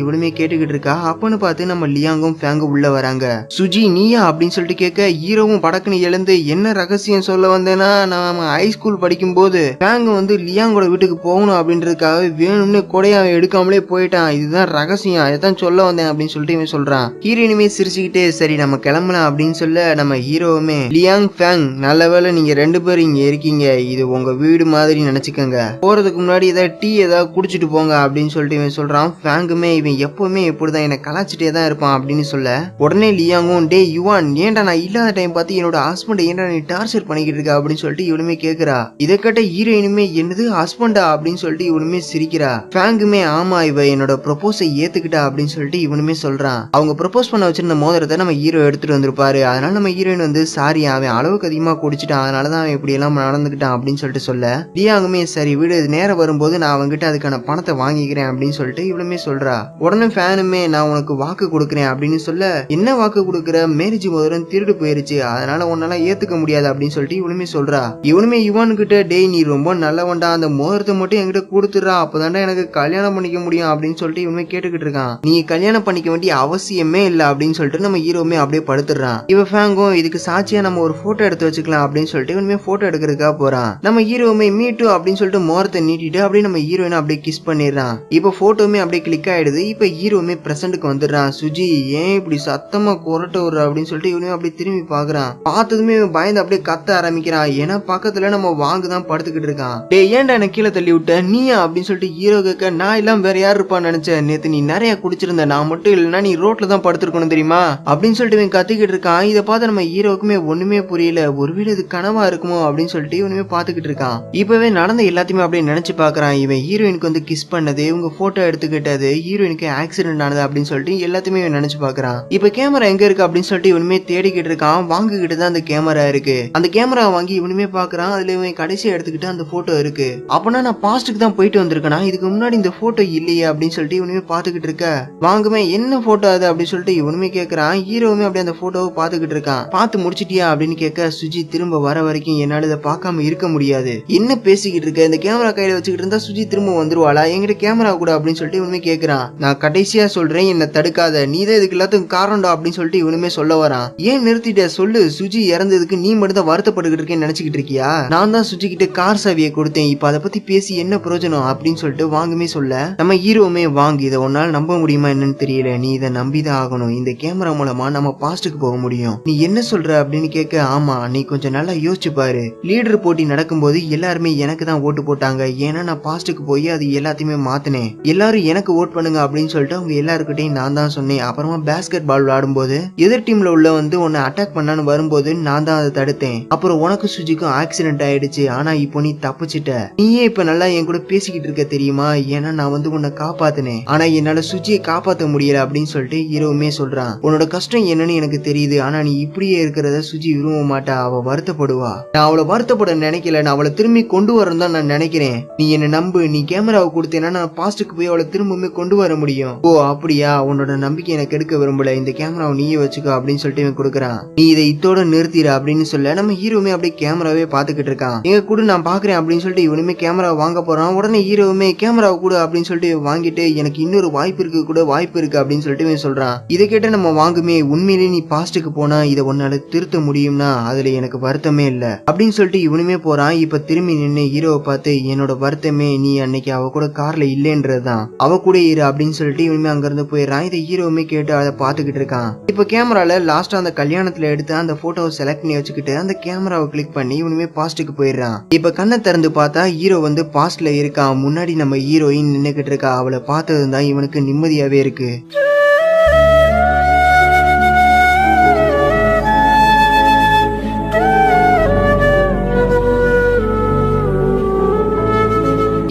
இவளுமே கேட்டுக்கிட்டு இருக்கா. அப்பன்னு பார்த்து நம்ம லியாங்கும் ஃபேங்கும் உள்ள வராங்க. சுஜி நீயா அப்படின்னு சொல்லிட்டு கேட்க ஹீரோவும் படக்குன்னு எழுந்து என்ன ரகசியம் சொல்ல வந்தேன்னா நாம ஹை ஸ்கூல் படிக்கும் போது ஃபேங்கு வந்து லியாங்கோட வீட்டுக்கு போகணும் அப்படின்றதுக்காக வேணும்னு கொடையா எடுக்காமலே போயிட்டான் இதுதான் ரகசியம் அதான் சொல்ல வந்தேன் அப்படின்னு சொல்லிட்டு இவன் சொல்றான். ஹீரோயினுமே சிரிச்சுக்கிட்டே சரி நம்ம கிளம்பலாம் அப்படின்னு சொல்ல நம்ம ஹீரோவுமே லியாங் ஃபேங் நல்ல வேளை நீங்க 2 பேரும் இங்க இருக்கீங்க இது உங்க வீடு மாதிரி நினைச்சுக்கங்க போறதுக்கு முன்னாடி ஏதாவது டீ ஏதாவது குடிச்சிட்டு போங்க அப்படின்னு சொல்லிட்டு இவன் சொல்றான். ஃபேங்குமே இவன் எப்பவுமே எப்படிதான் என்ன கலாச்சிட்டே தான் இருப்பான் அப்படின்னு சொல்ல உடனே லியாங்கும் டே யுவான் ஏன்டா நான் இல்லாத டைம் பார்த்து என்னோட ஹஸ்பண்ட் ஏன்டா நீ டார்ச்சர் பண்ணிக்கிட்டு இருக்க அப்படின்னு சொல்லிட்டு இவனுமே கேக்குறா. இதை கேட்ட ஹீரோயினுமே என்னது ஹஸ்பண்ட் ஹஸ்பண்டா அப்படின்னு சொல்லிட்டு இவனுமே சிரிக்கிறா. ஃபேங்குமே ஆமா இவ என்னோட ப்ரொபோஸை ஏத்துக்கிட்டா அப்படின்னு சொல்லிட்டு இவனுமே சொல்றான். அவங்க ப்ரொபோஸ் பண்ண வச்சிருந்த மோதிரத்தை நம்ம ஹீரோ எடுத்துட்டு வந்திருப்பாரு. அதனால நம்ம ஹீரோயின் வந்து சாரி அவன் அளவுக்கு அதிகமா குடிச்சிட்டான், அதனாலதான் அவன் இப்படி எல்லாம் நடந்துக்கிட்டான் அப்படின்னு சொல்லிட்டு சொல்ல, லியாங்குமே சரி விடு நேரம் வரும்போது நான் அவங்கிட்ட அதுக்கான பணத்தை வாங்கிக்கிறேன் அப்படின்னு சொல்லிட்டு இவளுமே சொல்றா. உடனே ஃபேனுமே நான் உனக்கு வாக்கு கொடுக்குறேன் அப்படின்னு சொல்ல, என்ன வாக்கு கொடுக்குற, மேரேஜ் மோதிரம் திருடு போயிருச்சு, அதனால உன்னால ஏத்துக்க முடியாது அப்படின்னு சொல்லிட்டு இவனுமே சொல்றா. இவனுமே இவன் கிட்ட டேய் நீ ரொம்ப நல்லவன்டா, அந்த மோதிரத்தை மட்டும் என்கிட்ட கொடுத்துடுறா, அப்பதான்டா எனக்கு கல்யாணம் பண்ணிக்க முடியும் அப்படின்னு சொல்லிட்டு இவனுமே கேட்டுக்கிட்டு இருக்கான். நீ கல்யாணம் பண்ணிக்க வேண்டிய அவசியமே இல்ல அப்படின்னு சொல்லிட்டு நம்ம ஹீரோமே அப்படியே படுத்துறான். இவ ஃபேங்கும் இதுக்கு சாட்சியா நம்ம ஒரு போட்டோ எடுத்து வச்சுக்கலாம் அப்படின்னு சொல்லிட்டு இவனுமே போட்டோ எடுக்கிறதுக்காக போறான். நம்ம ஹீரோமே மீட்டு அப்படின்னு சொல்லிட்டு மோதிரத்தை நீட்டிட்டு அப்படியே நம்ம ஹீரோயினை அப்படியே கிஸ் பண்ணிடுறான். இப்ப போட்டோமே அப்படியே கிளிக் ஆயிடுது. இப்ப ஹீரோமே பிரசன்ட்டுக்கு வந்துடுறான். சுஜி ஏன் இப்படி சத்தமா குரட்ட விடுற அப்படின்னு சொல்லிட்டு இவனுமே அப்படியே திரும்பி பாக்குறான். பார்த்ததுமே பயந்து அப்படியே கத்த ஆரம்பிக்கிறான். ஏன்னா பக்கத்துல நம்ம வாங்குதான் படுத்துக்கிட்டு இருக்கான். டே ஏன்டா என்ன கீழே தள்ளி விட்ட நீயா அப்படின்னு சொல்லிட்டு ஹீரோ கேட்க, நான் எல்லாம் வேற யார் இருப்பான்னு நினைச்சேன், நேத்து நீ நிறைய குடிச்சிருந்த, நான் மட்டும் இல்லைன்னா நீ ரோட்ல தான் படுத்திருக்கணும் தெரியுமா அப்படின்னு சொல்லிட்டு இவன் கத்திக்கிட்டு இருக்கான். இதை பார்த்து நம்ம ஹீரோக்குமே ஒண்ணுமே புரியல. ஒருவேளை இது கனவா இருக்குமோ அப்படின்னு சொல்லிட்டு இவனுமே பாத்துக்கிட்டு இருக்கான். இப்பவே நடந்த எல்லாத்தையுமே அப்படியே நினைச்சு பாக்குறான். இவன் ஹீரோயினுக்கு வந்து கிஸ் பண்ணது, இவங்க போட்டோ எடுத்துக்கிட்டது, ஹீரோயினுக்கு ஆக்சிடென்ட் ஆனது அப்படின்னு சொல்லிட்டு எல்லாத்தையுமே இவன் நினைச்சு பாக்குறான். இப்ப கேமரா எங்க இருக்கு அப்படின்னு சொல்லிட்டு இவனுமே தேடிக்கிட்டு இருக்கான். வாங்கிக்கிட்டு தான் அந்த கேமரா இருக்கு. அந்த கேமரா வாங்கி இவனுமே பாக்குறான். அதுல இவன் கடைசியா எடுத்துக்கிட்டு அந்த போட்டோ இருக்கு. அப்பனா நான் பாஸ்டுக்கு தான் போயிட்டு வந்திருக்கேனா, இதுக்கு முன்னாடி இந்த போட்டோ இல்லையே அப்படின்னு சொல்லிட்டு இவனுமே பாத்துக்கிட்டு இருக்க. வாங்குமே என்ன போட்டோ அது அப்படின்னு சொல்லிட்டு இவனுமே கேக்குறான். ஹீரோவுமே அப்படியே அந்த போட்டோவை பாத்துக்கிட்டு இருக்கான். பார்த்து முடிச்சிட்டியா அப்படின்னு கேட்க, சுஜி திரும்ப வர வரைக்கும் என்னால இதை பார்க்காம இருக்க முடியாது, என்ன பேசிக்கிட்டு இருக்க, இந்த கேமரா கையில வச்சுக்கிட்டு இருந்தா சுஜி திரும்ப வந்துருவாளா, என்கிட்ட கேமரா கூட அப்படின்னு சொல்லிட்டு இவனுமே கேக்குறான். நான் கடைசியா சொல்றேன் என்ன தடுக்காத, நீதான் இதுக்கு எல்லாத்துக்கும் காரணம்டா அப்படின்னு சொல்லிட்டு இவனுமே சொல்ல வரான். ஏன் நிறுத்திட்ட சொல்லு, சுஜி இறந்ததுக்கு நீ மட்டும் தான் வருத்தப்பட்டுக்கிட்டு இருக்கேன்னு நினைச்சுக்கிட்டு இருக்கியா, நான் தான் சுஜி கிட்ட கார் சாவியை கொடுத்தேன், இப்ப அதை பத்தி பேசி என்ன பிரயோஜனம் அப்படின்னு சொல்லிட்டு வாங்குமே சொல்ல, நம்ம ஹீரோவுமே வாங்கு இதை உன்னால நம்ப முடியுமா என்னன்னு தெரியல, நீ இதை நம்பிதான் ஆகணும், இந்த கேமரா மூலமா நம்ம பாஸ்டுக்கு போக முடியும், நீ என்ன சொல்ற அப்படின்னு கேட்க, ஆமா நீ கொஞ்சம் நல்லா யோசிச்சு பாரு, லீடர் போட்டி நடக்கும்போது எல்லாருமே எனக்கு தான் ஓட்டு போட்டாங்க, ஏன்னா நான் பாஸ்டுக்கு போய் அது எல்லாத்தையுமே மாத்தினேன், எல்லாரும் எனக்கு ஓட் பண்ணுங்க அப்படின்னு சொல்லிட்டு அவங்க எல்லாருக்கிட்டையும் நான் தான் சொன்னேன், அப்புறமா பேஸ்கெட் பால் விளையாடும்போது எதிர் டீம்ல உள்ள வந்து உன்னை அட்டாக் பண்ணான்னு வரும்போது நான் தான் அதை தடுத்தேன், அப்புறம் உனக்கு சுஜிக்கும் ஆக்சிடென்ட் ஆயிடுச்சு, ஆனா இப்போ நீ தப்பிச்சிட்ட, நீயே இப்ப நல்லா என் கூட பேசிக்கிட்டு இருக்க தெரியுமா, ஏன்னா நான் வந்து உன்னை காப்பாத்தினேன், ஆனா என்னால சுஜியை காப்பாத்த முடியல அப்படின்னு சொல்லிட்டு ஹீரோவுமே சொல்றான். உன்னோட கஷ்டம் என்னன்னு எனக்கு தெரியுது, ஆனா நீ இப்படியே இருக்கிறத சுஜி விரும்ப மாட்டா, அவ வருத்தப்படுவா, நான் அவளை வருத்தப்பட நினைக்கல, நான் அவளை திரும்பி கொண்டு வரணும் தான் நான் நினைக்கிறேன், நீ என்ன நம்பு, நீ கேமராவை கொடுத்தேன்னா நான் பாஸ்டுக்கு போய் அவளை திரும்பவுமே கொண்டு வர முடியும். ஓ அப்படியா, உன்னோட நம்பிக்கை எனக்கு எடுக்க விரும்பல, இந்த கேமராவை நீயே வச்சுக்கோ அப்படின்னு சொல்லிட்டு இவன் கொடுக்குறான். நீ இதை இதோட நிறுத்திட அப்படின்னு சொல்ல நம்ம ஹீரோவுமே அப்படியே கேமராவே பாத்துக்கிட்டு இருக்கான். எங்க கூட நான் பாக்குறேன் அப்படின்னு சொல்லிட்டு இவனுமே கேமரா வாங்க போறான். உடனே ஹீரோவுமே கேமராவை கூட அப்படின்னு சொல்லிட்டு வாங்கிட்டு, எனக்கு இன்னொரு வாய்ப்பு இருக்கு கூட வாய்ப்பு இருக்கு அப்படின்னு சொல்லிட்டு இவன் சொல்றான். இதை கேட்ட நம்ம வாங்குமே, உண்மையிலேயே நீ பாஸ்டுக்கு போனா இதை உன்னால திருத்த முடியும்னா அதுல எனக்கு வருத்தமே இல்ல அப்படின்னு சொல்லிட்டு இவனுமே போறான். இப்ப திரும்பி நின்று ஹீரோவை பார்த்து, என்னோட வருத்தமே நீ அன்னைக்கு அவ கூட கார்ல இல்லைன்றதுதான், அவ கூட இரு அப்படின்னு சொல்லிட்டு இவனுமே அங்க இருந்து போயிடறான். இதை ஹீரோவுமே கேட்டு அதை பாத்துக்கிட்டு இருக்கான். இப்ப கேமரால லாஸ்டா அந்த கல்யாணத்துல எடுத்து அந்த போட்டோவை செலக்ட் பண்ணி வச்சுக்கிட்டு அந்த கேமராவை கிளிக் பண்ணி இவனுமே பாஸ்டுக்கு போயிடுறான். இப்ப கண்ணை திறந்து பார்த்தா ஹீரோ வந்து பாஸ்ட்ல இருக்கான். முன்னாடி நம்ம ஹீரோயின் நின்னுக்கிட்டு இருக்கா. அவளை பார்த்ததுதான் இவனுக்கு நிம்மதியாவே இருக்கு.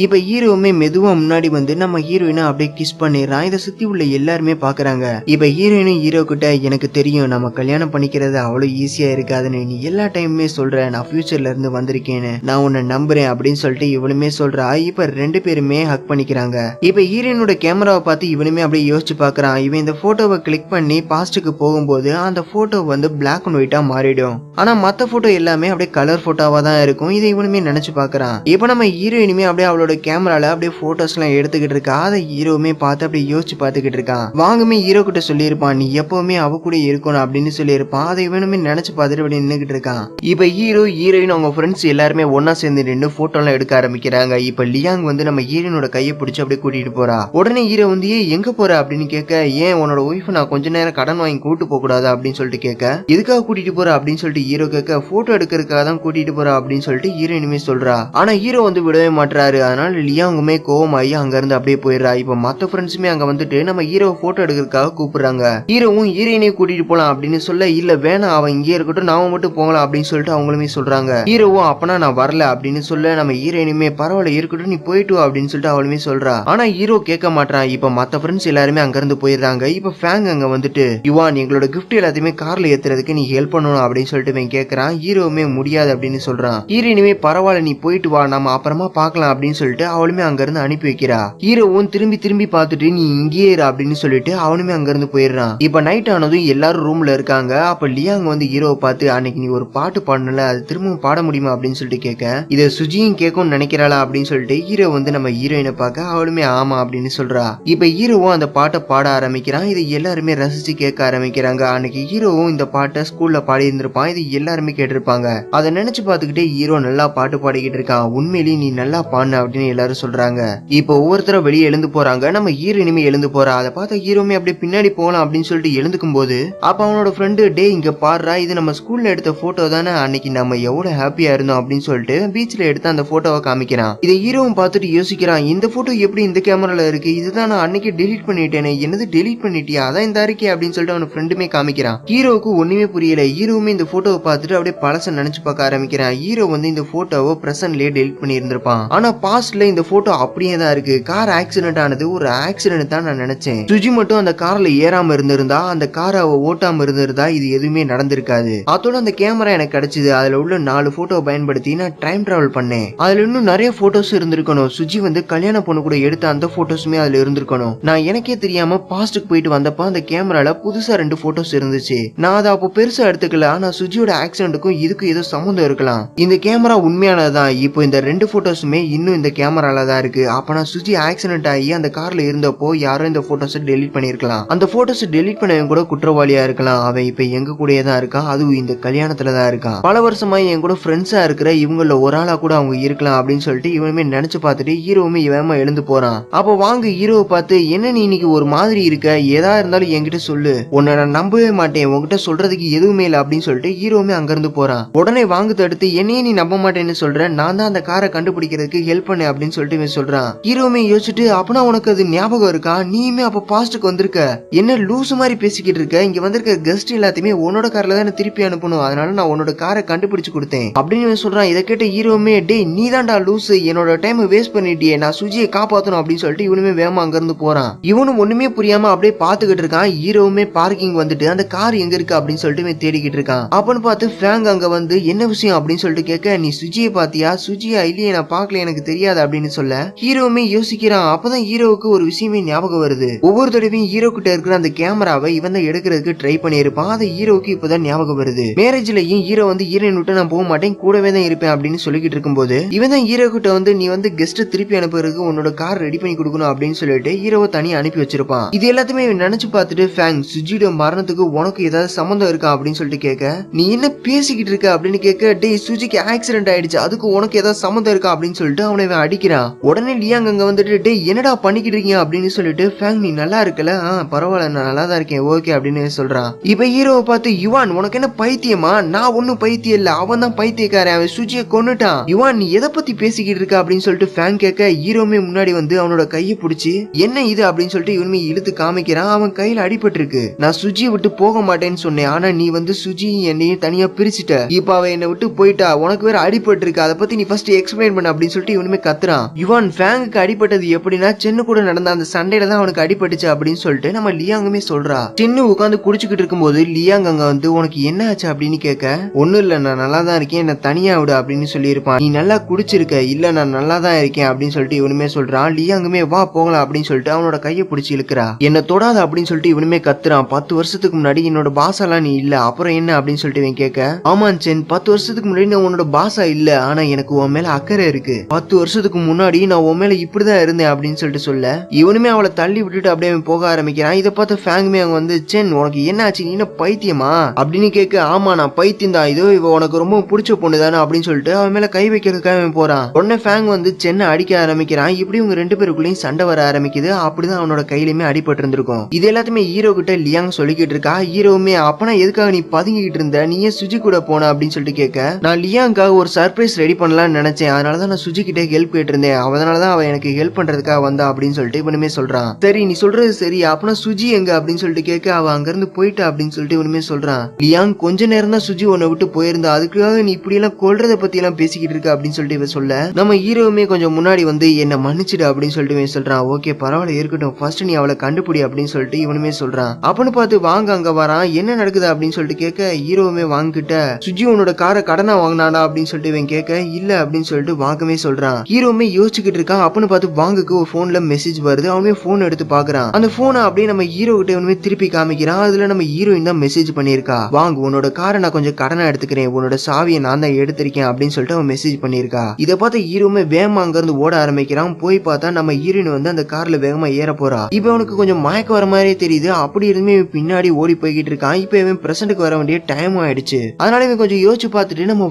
இப்ப ஹீரோவுமே மெதுவா முன்னாடி வந்து நம்ம ஹீரோயினை அப்படியே கிஸ் பண்ணிடுறான். இதை சுத்தி உள்ள எல்லாருமே பாக்குறாங்க. இப்ப ஹீரோயினும் ஹீரோ கிட்ட, எனக்கு தெரியும் நம்ம கல்யாணம் பண்ணிக்கிறது அவ்வளவு ஈஸியா இருக்காதுன்னு, நீ எல்லா டைமுமே சொல்ற நான் ஃபியூச்சர்ல இருந்து வந்திருக்கேன்னு, நான் உன்னை நம்புறேன் அப்படின்னு சொல்லிட்டு இவனுமே சொல்றா. இப்ப ரெண்டு பேருமே ஹக் பண்ணிக்கிறாங்க. இப்ப ஹீரோயினோட கேமராவை பார்த்து இவனுமே அப்படியே யோசிச்சு பாக்குறான். இவன் இந்த போட்டோவை கிளிக் பண்ணி பாஸ்டுக்கு போகும்போது அந்த போட்டோ வந்து பிளாக் அண்ட் ஒயிட்டா மாறிடும், ஆனா மத்த போட்டோ எல்லாமே அப்படியே கலர் போட்டோவா தான் இருக்கும். இதை இவனுமே நினைச்சு பாக்குறான். இப்ப நம்ம ஹீரோயினுமே அப்படியே அவளோட கேமரால அப்படியே போட்டோஸ் எல்லாம் எடுத்துக்கிட்டு இருக்கா. அதை ஹீரோவுமே பார்த்து அப்படியே யோசிச்சு பார்த்துக்கிட்டு இருக்கான். வாங்குமே ஹீரோ கிட்ட சொல்லியிருப்பான், நீ எப்பவுமே அவ கூட இருக்கணும் அப்படின்னு சொல்லியிருப்பான். அதை இவனுமே நினைச்சு பார்த்துட்டு அப்படி நின்னுகிட்டு இருக்கான். இப்ப ஹீரோ ஹீரோயின் அவங்க ஃப்ரெண்ட்ஸ் எல்லாருமே ஒன்னா சேர்ந்து நின்று போட்டோ எல்லாம் எடுக்க ஆரம்பிக்கிறாங்க. இப்ப லியாங் வந்து நம்ம ஹீரோனோட கையை பிடிச்சு அப்படியே கூட்டிட்டு போறா. உடனே ஹீரோ வந்து எங்க போற அப்படின்னு கேட்க, ஏன் உன்னோட ஒய்ஃப் நான் கொஞ்ச நேரம் கடன் வாங்கி கூட்டு போக கூடாது அப்படின்னு சொல்லிட்டு கேட்க, எதுக்காக கூட்டிட்டு போற அப்படின்னு சொல்லிட்டு ஹீரோ கேட்க, போட்டோ எடுக்கிறதுக்காக தான் கூட்டிட்டு போறா அப்படின்னு சொல்லிட்டு ஹீரோயினுமே சொல்றா. ஆனா ஹீரோ வந்து விடவே மாட்டாரு. அதனால அதனால லியாங்குமே கோவமாயி அங்க இருந்து அப்படியே போயிடுறா. இப்ப மத்த ஃப்ரெண்ட்ஸுமே அங்க வந்துட்டு நம்ம ஹீரோ போட்டோ எடுக்கிறதுக்காக கூப்பிடுறாங்க. ஹீரோவும் ஹீரோயினை கூட்டிட்டு போலாம் அப்படின்னு சொல்ல இல்ல வேணாம் அவன் இங்கே இருக்கட்டும் நாம மட்டும் போகலாம் அப்படின்னு சொல்லிட்டு அவங்களுமே சொல்றாங்க. ஹீரோவும் அப்பனா நான் வரல அப்படின்னு சொல்ல நம்ம ஹீரோயினுமே பரவாயில்ல இருக்கட்டும் நீ போயிட்டு வா அப்படின்னு சொல்லிட்டு அவளுமே சொல்றா. ஆனா ஹீரோ கேட்க மாட்டான். இப்ப மத்த ஃப்ரெண்ட்ஸ் எல்லாருமே அங்க இருந்து போயிடுறாங்க. இப்ப ஃபேங் அங்க வந்துட்டு யுவான் எங்களோட கிஃப்ட் எல்லாத்தையுமே கார்ல ஏத்துறதுக்கு நீ ஹெல்ப் பண்ணணும் அப்படின்னு சொல்லிட்டு இவன் கேட்கறான். ஹீரோவுமே முடியாது அப்படின்னு சொல்றான். ஹீரோயினுமே பரவாயில்ல நீ போயிட்டு வா நம்ம அப்புறமா பாக்கலாம் அப்படின்னு சொல்லிட்டு அவளுமே அங்க இருந்து அனுப்பி வைக்கிறா. ஹீரோவும் திரும்பி பார்த்துட்டு நீ இங்கேயே இரு அப்படின்னு சொல்லிட்டு அவனுமே அங்க இருந்து போயிடுறான். இப்ப நைட் ஆனதும் எல்லாரும் ரூம்ல இருக்காங்க. அப்ப லியாங் வந்து ஹீரோவை பார்த்து அன்னைக்கு நீ ஒரு பாட்டு பாடணும்ல அது திரும்பவும் பாட முடியுமா அப்படின்னு சொல்லிட்டு கேட்க இதை சுஜியும் கேட்கும் நினைக்கிறாளா அப்படின்னு சொல்லிட்டு ஹீரோ வந்து நம்ம ஹீரோயினை பார்க்க அவளுமே ஆமா அப்படின்னு சொல்றா. இப்ப ஹீரோவும் அந்த பாட்டை பாட ஆரம்பிக்கிறான். இதை எல்லாருமே ரசிச்சு கேட்க ஆரம்பிக்கிறாங்க. அன்னைக்கு ஹீரோவும் இந்த பாட்டை ஸ்கூல்ல பாடி இருந்திருப்பான். இது எல்லாருமே கேட்டிருப்பாங்க. அதை நினைச்சு பார்த்துக்கிட்டே ஹீரோ நல்லா பாட்டு பாடிக்கிட்டு இருக்கான். உண்மையிலேயே நீ நல்லா பாடு அப்படின்னு எல்லாரும் சொல்றாங்க. இப்போ ஒவ்வொருத்தரும் வெளியே எழுந்து போறாங்க. நம்ம ஹீரோ இனிமே எழுந்து போறா. அதை பார்த்த ஹீரோமே அப்படியே பின்னாடி போகலாம் அப்படின்னு சொல்லிட்டு எழுந்துக்கும் போது அப்ப அவனோட ஃப்ரெண்டு டே இங்க பாடுறா இது நம்ம ஸ்கூல்ல எடுத்த போட்டோ தானே அன்னைக்கு நம்ம எவ்வளவு ஹாப்பியா இருந்தோம் அப்படின்னு சொல்லிட்டு பீச்ல எடுத்து அந்த போட்டோவை காமிக்கிறான். இதை ஹீரோவும் பார்த்துட்டு யோசிக்கிறான் இந்த போட்டோ எப்படி இந்த கேமரால இருக்கு இதுதான் நான் அன்னைக்கு டெலீட் பண்ணிட்டேனே என்னது டெலீட் பண்ணிட்டியா அதான் இந்த அறிக்கை அப்படின்னு சொல்லிட்டு அவன் ஃப்ரெண்டுமே காமிக்கிறான். ஹீரோவுக்கு ஒண்ணுமே புரியல. ஹீரோவுமே இந்த போட்டோவை பார்த்துட்டு அப்படியே பழச நினைச்சு பார்க்க ஆரம்பிக்கிறான். ஹீரோ வந்து இந்த போட்டோவை பிரசன்ட்லயே டெலீட் பண்ணி இருந்திருப்பான். ஆனா பாஸ்ட்ல இந்த போட்டோ அப்படியே தான் இருக்கு. கார் ஆக்சிடென்ட் ஆனது ஒரு ஆக்சிடென்ட் தான் நான் நினைச்சேன். சுஜி மட்டும் அந்த கார்ல ஏறாம இருந்திருந்தா அந்த காரை அவ ஓட்டாம இருந்திருந்தா இது எதுவுமே நடந்திருக்காது. அதோட அந்த கேமரா எனக்கு கிடைச்சது. அதுல உள்ள 4 போட்டோ பயன்படுத்தி நான் டைம் டிராவல் பண்ணேன். அதுல இன்னும் நிறைய போட்டோஸ் இருந்திருக்கணும். சுஜி வந்து கல்யாண பொண்ணு கூட எடுத்த அந்த போட்டோஸுமே அதுல இருந்திருக்கணும். நான் எனக்கே தெரியாம பாஸ்டுக்கு போயிட்டு வந்தப்ப அந்த கேமரால புதுசா 2 போட்டோஸ் இருந்துச்சு. நான் அதை அப்போ பெருசா எடுத்துக்கல. ஆனா சுஜியோட ஆக்சிடென்ட்டுக்கும் இதுக்கு ஏதோ சம்மந்தம் இருக்கலாம். இந்த கேமரா உண்மையானதான். இப்போ இந்த 2 போட்டோஸுமே இன்னும் இந்த கேமரால தான் இருக்கு. அப்ப நான் சுஜி ஆக்சிடென்ட் ஆகி அந்த கார்ல இருந்தப்போ யாரும் இந்த போட்டோஸ் டெலீட் பண்ணிருக்கலாம். அந்த போட்டோஸ் டெலீட் பண்ணவன் கூட குற்றவாளியா இருக்கலாம். அவன் இப்ப எங்க கூடயே தான் இருக்கான். அதுவும் இந்த கல்யாணத்துல தான் இருக்கான். பல வருஷமா என் கூட ஃப்ரெண்ட்ஸா இருக்கிற இவங்கள ஒரு ஆளா கூட அவங்க இருக்கலாம் அப்படின்னு சொல்லிட்டு இவனுமே நினைச்சு பார்த்துட்டு ஹீரோவுமே இவன் எழுந்து போறான். அப்போ வாங்க ஹீரோவை பார்த்து என்ன நீ இன்னைக்கு ஒரு மாதிரி இருக்க ஏதா இருந்தாலும் என்கிட்ட சொல்லு உன்னை நான் நம்பவே மாட்டேன் உங்ககிட்ட சொல்றதுக்கு எதுவுமே இல்லை அப்படின்னு சொல்லிட்டு ஹீரோவுமே அங்க இருந்து போறான். உடனே வாங்க தடுத்து என்னையே நீ நம்ப மாட்டேன்னு சொல்ற நான் தான் அந்த காரை கண்டுபிடிக்கிறதுக்கு ஹெல்ப் பண்ணேன் அப்படின்னு சொல்லிட்டு இவன் சொல்றான். ஹீரோவுமே யோசிச்சுட்டு அப்பனா உனக்கு அது ஞாபகம் இருக்கா நீயுமே அப்ப பாஸ்டுக்கு வந்திருக்க என்ன லூசு மாதிரி பேசிக்கிட்டு இருக்க இங்க வந்திருக்க கெஸ்ட் எல்லாத்தையுமே உன்னோட கார்ல தான் திருப்பி அனுப்பணும் அதனால நான் உன்னோட காரை கண்டுபிடிச்சு கொடுத்தேன் அப்படின்னு சொல்றான். இதை கேட்ட ஹீரோவுமே டே நீ தான்டா லூசு என்னோட டைம் வேஸ்ட் பண்ணிட்டியே நான் சுஜியை காப்பாத்தணும் அப்படின்னு சொல்லிட்டு இவனுமே வேகமா அங்க இருந்து போறான். இவனும் ஒண்ணுமே புரியாம அப்படியே பாத்துக்கிட்டு இருக்கான். ஹீரோவுமே பார்க்கிங் வந்துட்டு அந்த கார் எங்க இருக்கு அப்படின்னு சொல்லிட்டு தேடிக்கிட்டு இருக்கான். அப்பன்னு பார்த்து ஃபேங் அங்க வந்து என்ன விஷயம் அப்படின்னு சொல்லிட்டு கேட்க நீ சுஜியை பாத்தியா சுஜியா இல்லையே நான் பாக்கல எனக்கு தெரியாது அப்படின்னு சொல்ல ஹீரோவுமே யோசிக்கிறான். அப்பதான் ஹீரோவுக்கு ஒரு விஷயமே ஞாபகம் வருது. ஒவ்வொரு தடவையும் ஹீரோ கிட்ட இருக்கிற அந்த கேமராவை இவன் தான் எடுக்கிறதுக்கு ட்ரை பண்ணியிருப்பான். அது ஹீரோவுக்கு இப்பதான் ஞாபகம் வருது. மேரேஜ்லயும் ஹீரோ வந்து ஹீரோயின் விட்டு நான் போக மாட்டேன் கூடவே தான் இருப்பேன் அப்படின்னு சொல்லிக்கிட்டு இருக்கும்போது இவன் தான் ஹீரோ கிட்ட வந்து நீ வந்து கெஸ்ட் திருப்பி அனுப்புறதுக்கு உன்னோட கார் ரெடி பண்ணி கொடுக்கணும் அப்படின்னு சொல்லிட்டு ஹீரோவை தனியா அனுப்பி வச்சிருப்பான். இது எல்லாத்தையுமே நினைச்சு பார்த்துட்டு ஃபேங் சுஜியோட மரணத்துக்கு உனக்கு ஏதாவது சம்பந்தம் இருக்கா அப்படின்னு சொல்லிட்டு கேட்க நீ என்ன பேசிக்கிட்டு இருக்க அப்படின்னு கேட்க டே சுஜிக்கு ஆக்சிடென்ட் ஆயிடுச்சு அதுக்கு உனக்கு ஏதாவது சம்பந்தம் இருக்கா அப்படின்னு சொல்லிட்டு அவனை அடிக்கிறான். உடனே லியாங் அங்க வந்துட்டு டே என்னடா பண்ணிக்கிட்டு இருக்கீங்க அப்படின்னு சொல்லிட்டு ஃபேங் நீ நல்லா இருக்கல பரவாயில்ல நான் நல்லா தான் இருக்கேன் ஓகே அப்படின்னு சொல்றான். இப்ப ஹீரோவை பார்த்து யுவான் உனக்கு என்ன பைத்தியமா நான் ஒன்னும் பைத்தியம் இல்ல அவன் தான் பைத்தியக்காரன் அவன் சுஜியை கொன்னுட்டான் யுவான் நீ எதை பத்தி பேசிக்கிட்டு இருக்க அப்படின்னு சொல்லிட்டு ஃபேங் கேட்க ஹீரோமே முன்னாடி வந்து அவனோட கையை பிடிச்சி என்ன இது அப்படின்னு சொல்லிட்டு இவனுமே இழுத்து காமிக்கிறான். அவன் கையில அடிபட்டு இருக்கு. நான் சுஜியை விட்டு போக மாட்டேன்னு சொன்னேன் ஆனா நீ வந்து சுஜி என்னையும் தனியா பிரிச்சுட்ட இப்ப அவ என்னை விட்டு போயிட்டா உனக்கு வேற அடிபட்டு இருக்கு அதை பத்தி நீ ஃபர்ஸ்ட் எக்ஸ்பிளைன் பண்ண அப்படின்னு சொல்லிட்டு இவனுமே கத்துறான். யுவான் ஃபேங்குக்கு அடிபட்டது எப்படின்னா சென்னு கூட நடந்த அந்த சண்டையில தான் அவனுக்கு அடிபட்டுச்சு அப்படின்னு சொல்லிட்டு நம்ம லியாங்குமே சொல்றா. சென்னு உட்காந்து குடிச்சுக்கிட்டு இருக்கும்போது லியாங் அங்க வந்து உனக்கு என்ன ஆச்சு அப்படின்னு கேட்க ஒன்னும் இல்ல நான் நல்லா தான் இருக்கேன் என்ன தனியா விடு அப்படின்னு சொல்லி இருப்பான். நீ நல்லா குடிச்சிருக்க இல்ல நான் நல்லா தான் இருக்கேன் அப்படின்னு சொல்லிட்டு இவனுமே சொல்றான். லியாங்குமே வா போகலாம் அப்படின்னு சொல்லிட்டு அவனோட கையை பிடிச்சி இழுக்கிறா. என்ன தொடாத அப்படின்னு சொல்லிட்டு இவனுமே கத்துறான். 10 வருஷத்துக்கு முன்னாடி என்னோட பாசாலாம் நீ இல்ல அப்புறம் என்ன அப்படின்னு சொல்லிட்டு இவன் கேட்க ஆமான் சென் 10 வருஷத்துக்கு முன்னாடி நான் உன்னோட பாசா இல்ல ஆனா எனக்கு உன் மேல அக்கறை இருக்கு 10 வருஷத்துக்கு முன்னாடி நான் உன் மேல இப்படிதான் இருந்தேன் அப்படின்னு சொல்லிட்டு சொல்ல இவனுமே அவளை தள்ளி விட்டுட்டு அப்படியே போக ஆரம்பிக்கிறான். இதை பார்த்து ஃபேங்குமே அவங்க வந்து சென் உனக்கு என்ன ஆச்சு நீ என்ன பைத்தியமா அப்படின்னு கேட்க ஆமா நான் பைத்தியம் தான் இதோ இவ உனக்கு ரொம்ப பிடிச்ச பொண்ணு தானே அப்படின்னு சொல்லிட்டு அவன் மேல கை வைக்கிறதுக்காக போறான். உடனே ஃபேங் வந்து சென்னை அடிக்க ஆரம்பிக்கிறான். இப்படி இவங்க 2 பேருக்குள்ளயும் சண்டை வர ஆரம்பிக்குது. அப்படிதான் அவனோட கையிலுமே அடிபட்டு இருந்திருக்கும். இது எல்லாத்தையுமே ஹீரோ கிட்ட லியாங் சொல்லிக்கிட்டு இருக்கா. ஹீரோவுமே அப்பனா எதுக்காக நீ பதுங்கிட்டு இருந்த நீ சுஜி கூட போன அப்படின்னு சொல்லிட்டு கேட்க நான் லியாங்காக ஒரு சர்ப்ரைஸ் ரெடி பண்ணலாம்னு நினைச்சேன் அதனாலதான் நான் சுஜி கிட்ட ஹெல்ப் போயிட்டு இருந்தேன், அதனாலதான் அவ எனக்கு ஹெல்ப் பண்றதுக்காக வந்தா அப்படின்னு சொல்லிட்டு இவனுமே சொல்றான். சரி நீ சொல்றது சரி, அப்பனா சுஜி எங்க அப்படின்னு சொல்லிட்டு கேட்க அவ அங்க இருந்து போயிட்டா அப்படின்னு சொல்லிட்டு இவனுமே சொல்றான். லியாங் கொஞ்ச நேரம் தான் சுஜி உன்னை விட்டு போயிருந்தா, அதுக்காக நீ இப்படி எல்லாம் கொல்றத பத்தி எல்லாம் பேசிக்கிட்டு இருக்க அப்படின்னு சொல்லிட்டு இவன் சொல்ல நம்ம ஹீரோவுமே கொஞ்சம் முன்னாடி வந்து என்ன மன்னிச்சிடு அப்படின்னு சொல்லிட்டு இவன் சொல்றான். ஓகே பரவாயில்ல இருக்கட்டும், ஃபர்ஸ்ட் நீ அவளை கண்டுபிடி அப்படின்னு சொல்லிட்டு இவனுமே சொல்றான். அப்பன்னு பார்த்து வாங்க அங்க வரான். என்ன நடக்குது அப்படின்னு சொல்லிட்டு கேட்க ஹீரோவுமே வாங்கிட்ட சுஜி உன்னோட காரை கடனா வாங்கினாடா அப்படின்னு சொல்லிட்டு இவன் கேட்க இல்ல அப்படின்னு சொல்லிட்டு வாங்கவே சொல்றான். ஹீரோவுமே யோசிச்சுக்கிட்டு இருக்கான். அப்பன்னு பார்த்து வாங்குக்கு ஒரு போன்ல மெசேஜ் வருது. அவனுமே போன் எடுத்து பாக்குறான். அந்த போனை அப்படியே நம்ம ஹீரோ கிட்ட இவனுமே திருப்பி காமிக்கிறான். அதுல நம்ம ஹீரோயின் தான் மெசேஜ் பண்ணிருக்கா. வாங்க உன்னோட காரை நான் கொஞ்சம் கடனா எடுத்துக்கிறேன், உன்னோட சாவியை நான் தான் எடுத்திருக்கேன் அப்படின்னு சொல்லிட்டு அவன் மெசேஜ் பண்ணிருக்கா. இதை பார்த்து ஹீரோவுமே வேகமா அங்க இருந்து ஓட ஆரம்பிக்கிறான். போய் பார்த்தா நம்ம ஹீரோயின் வந்து அந்த கார்ல வேகமா ஏற போறா. இப்ப அவனுக்கு கொஞ்சம் மயக்க வர மாதிரியே தெரியுது. அப்படி இருந்துமே பின்னாடி ஓடி போய்கிட்டு இருக்கான். இப்ப இவன் பிரசன்ட்க்கு வர வேண்டிய டைம் ஆயிடுச்சு. அதனால இவன் கொஞ்சம் யோசிச்சு பார்த்துட்டு நம்ம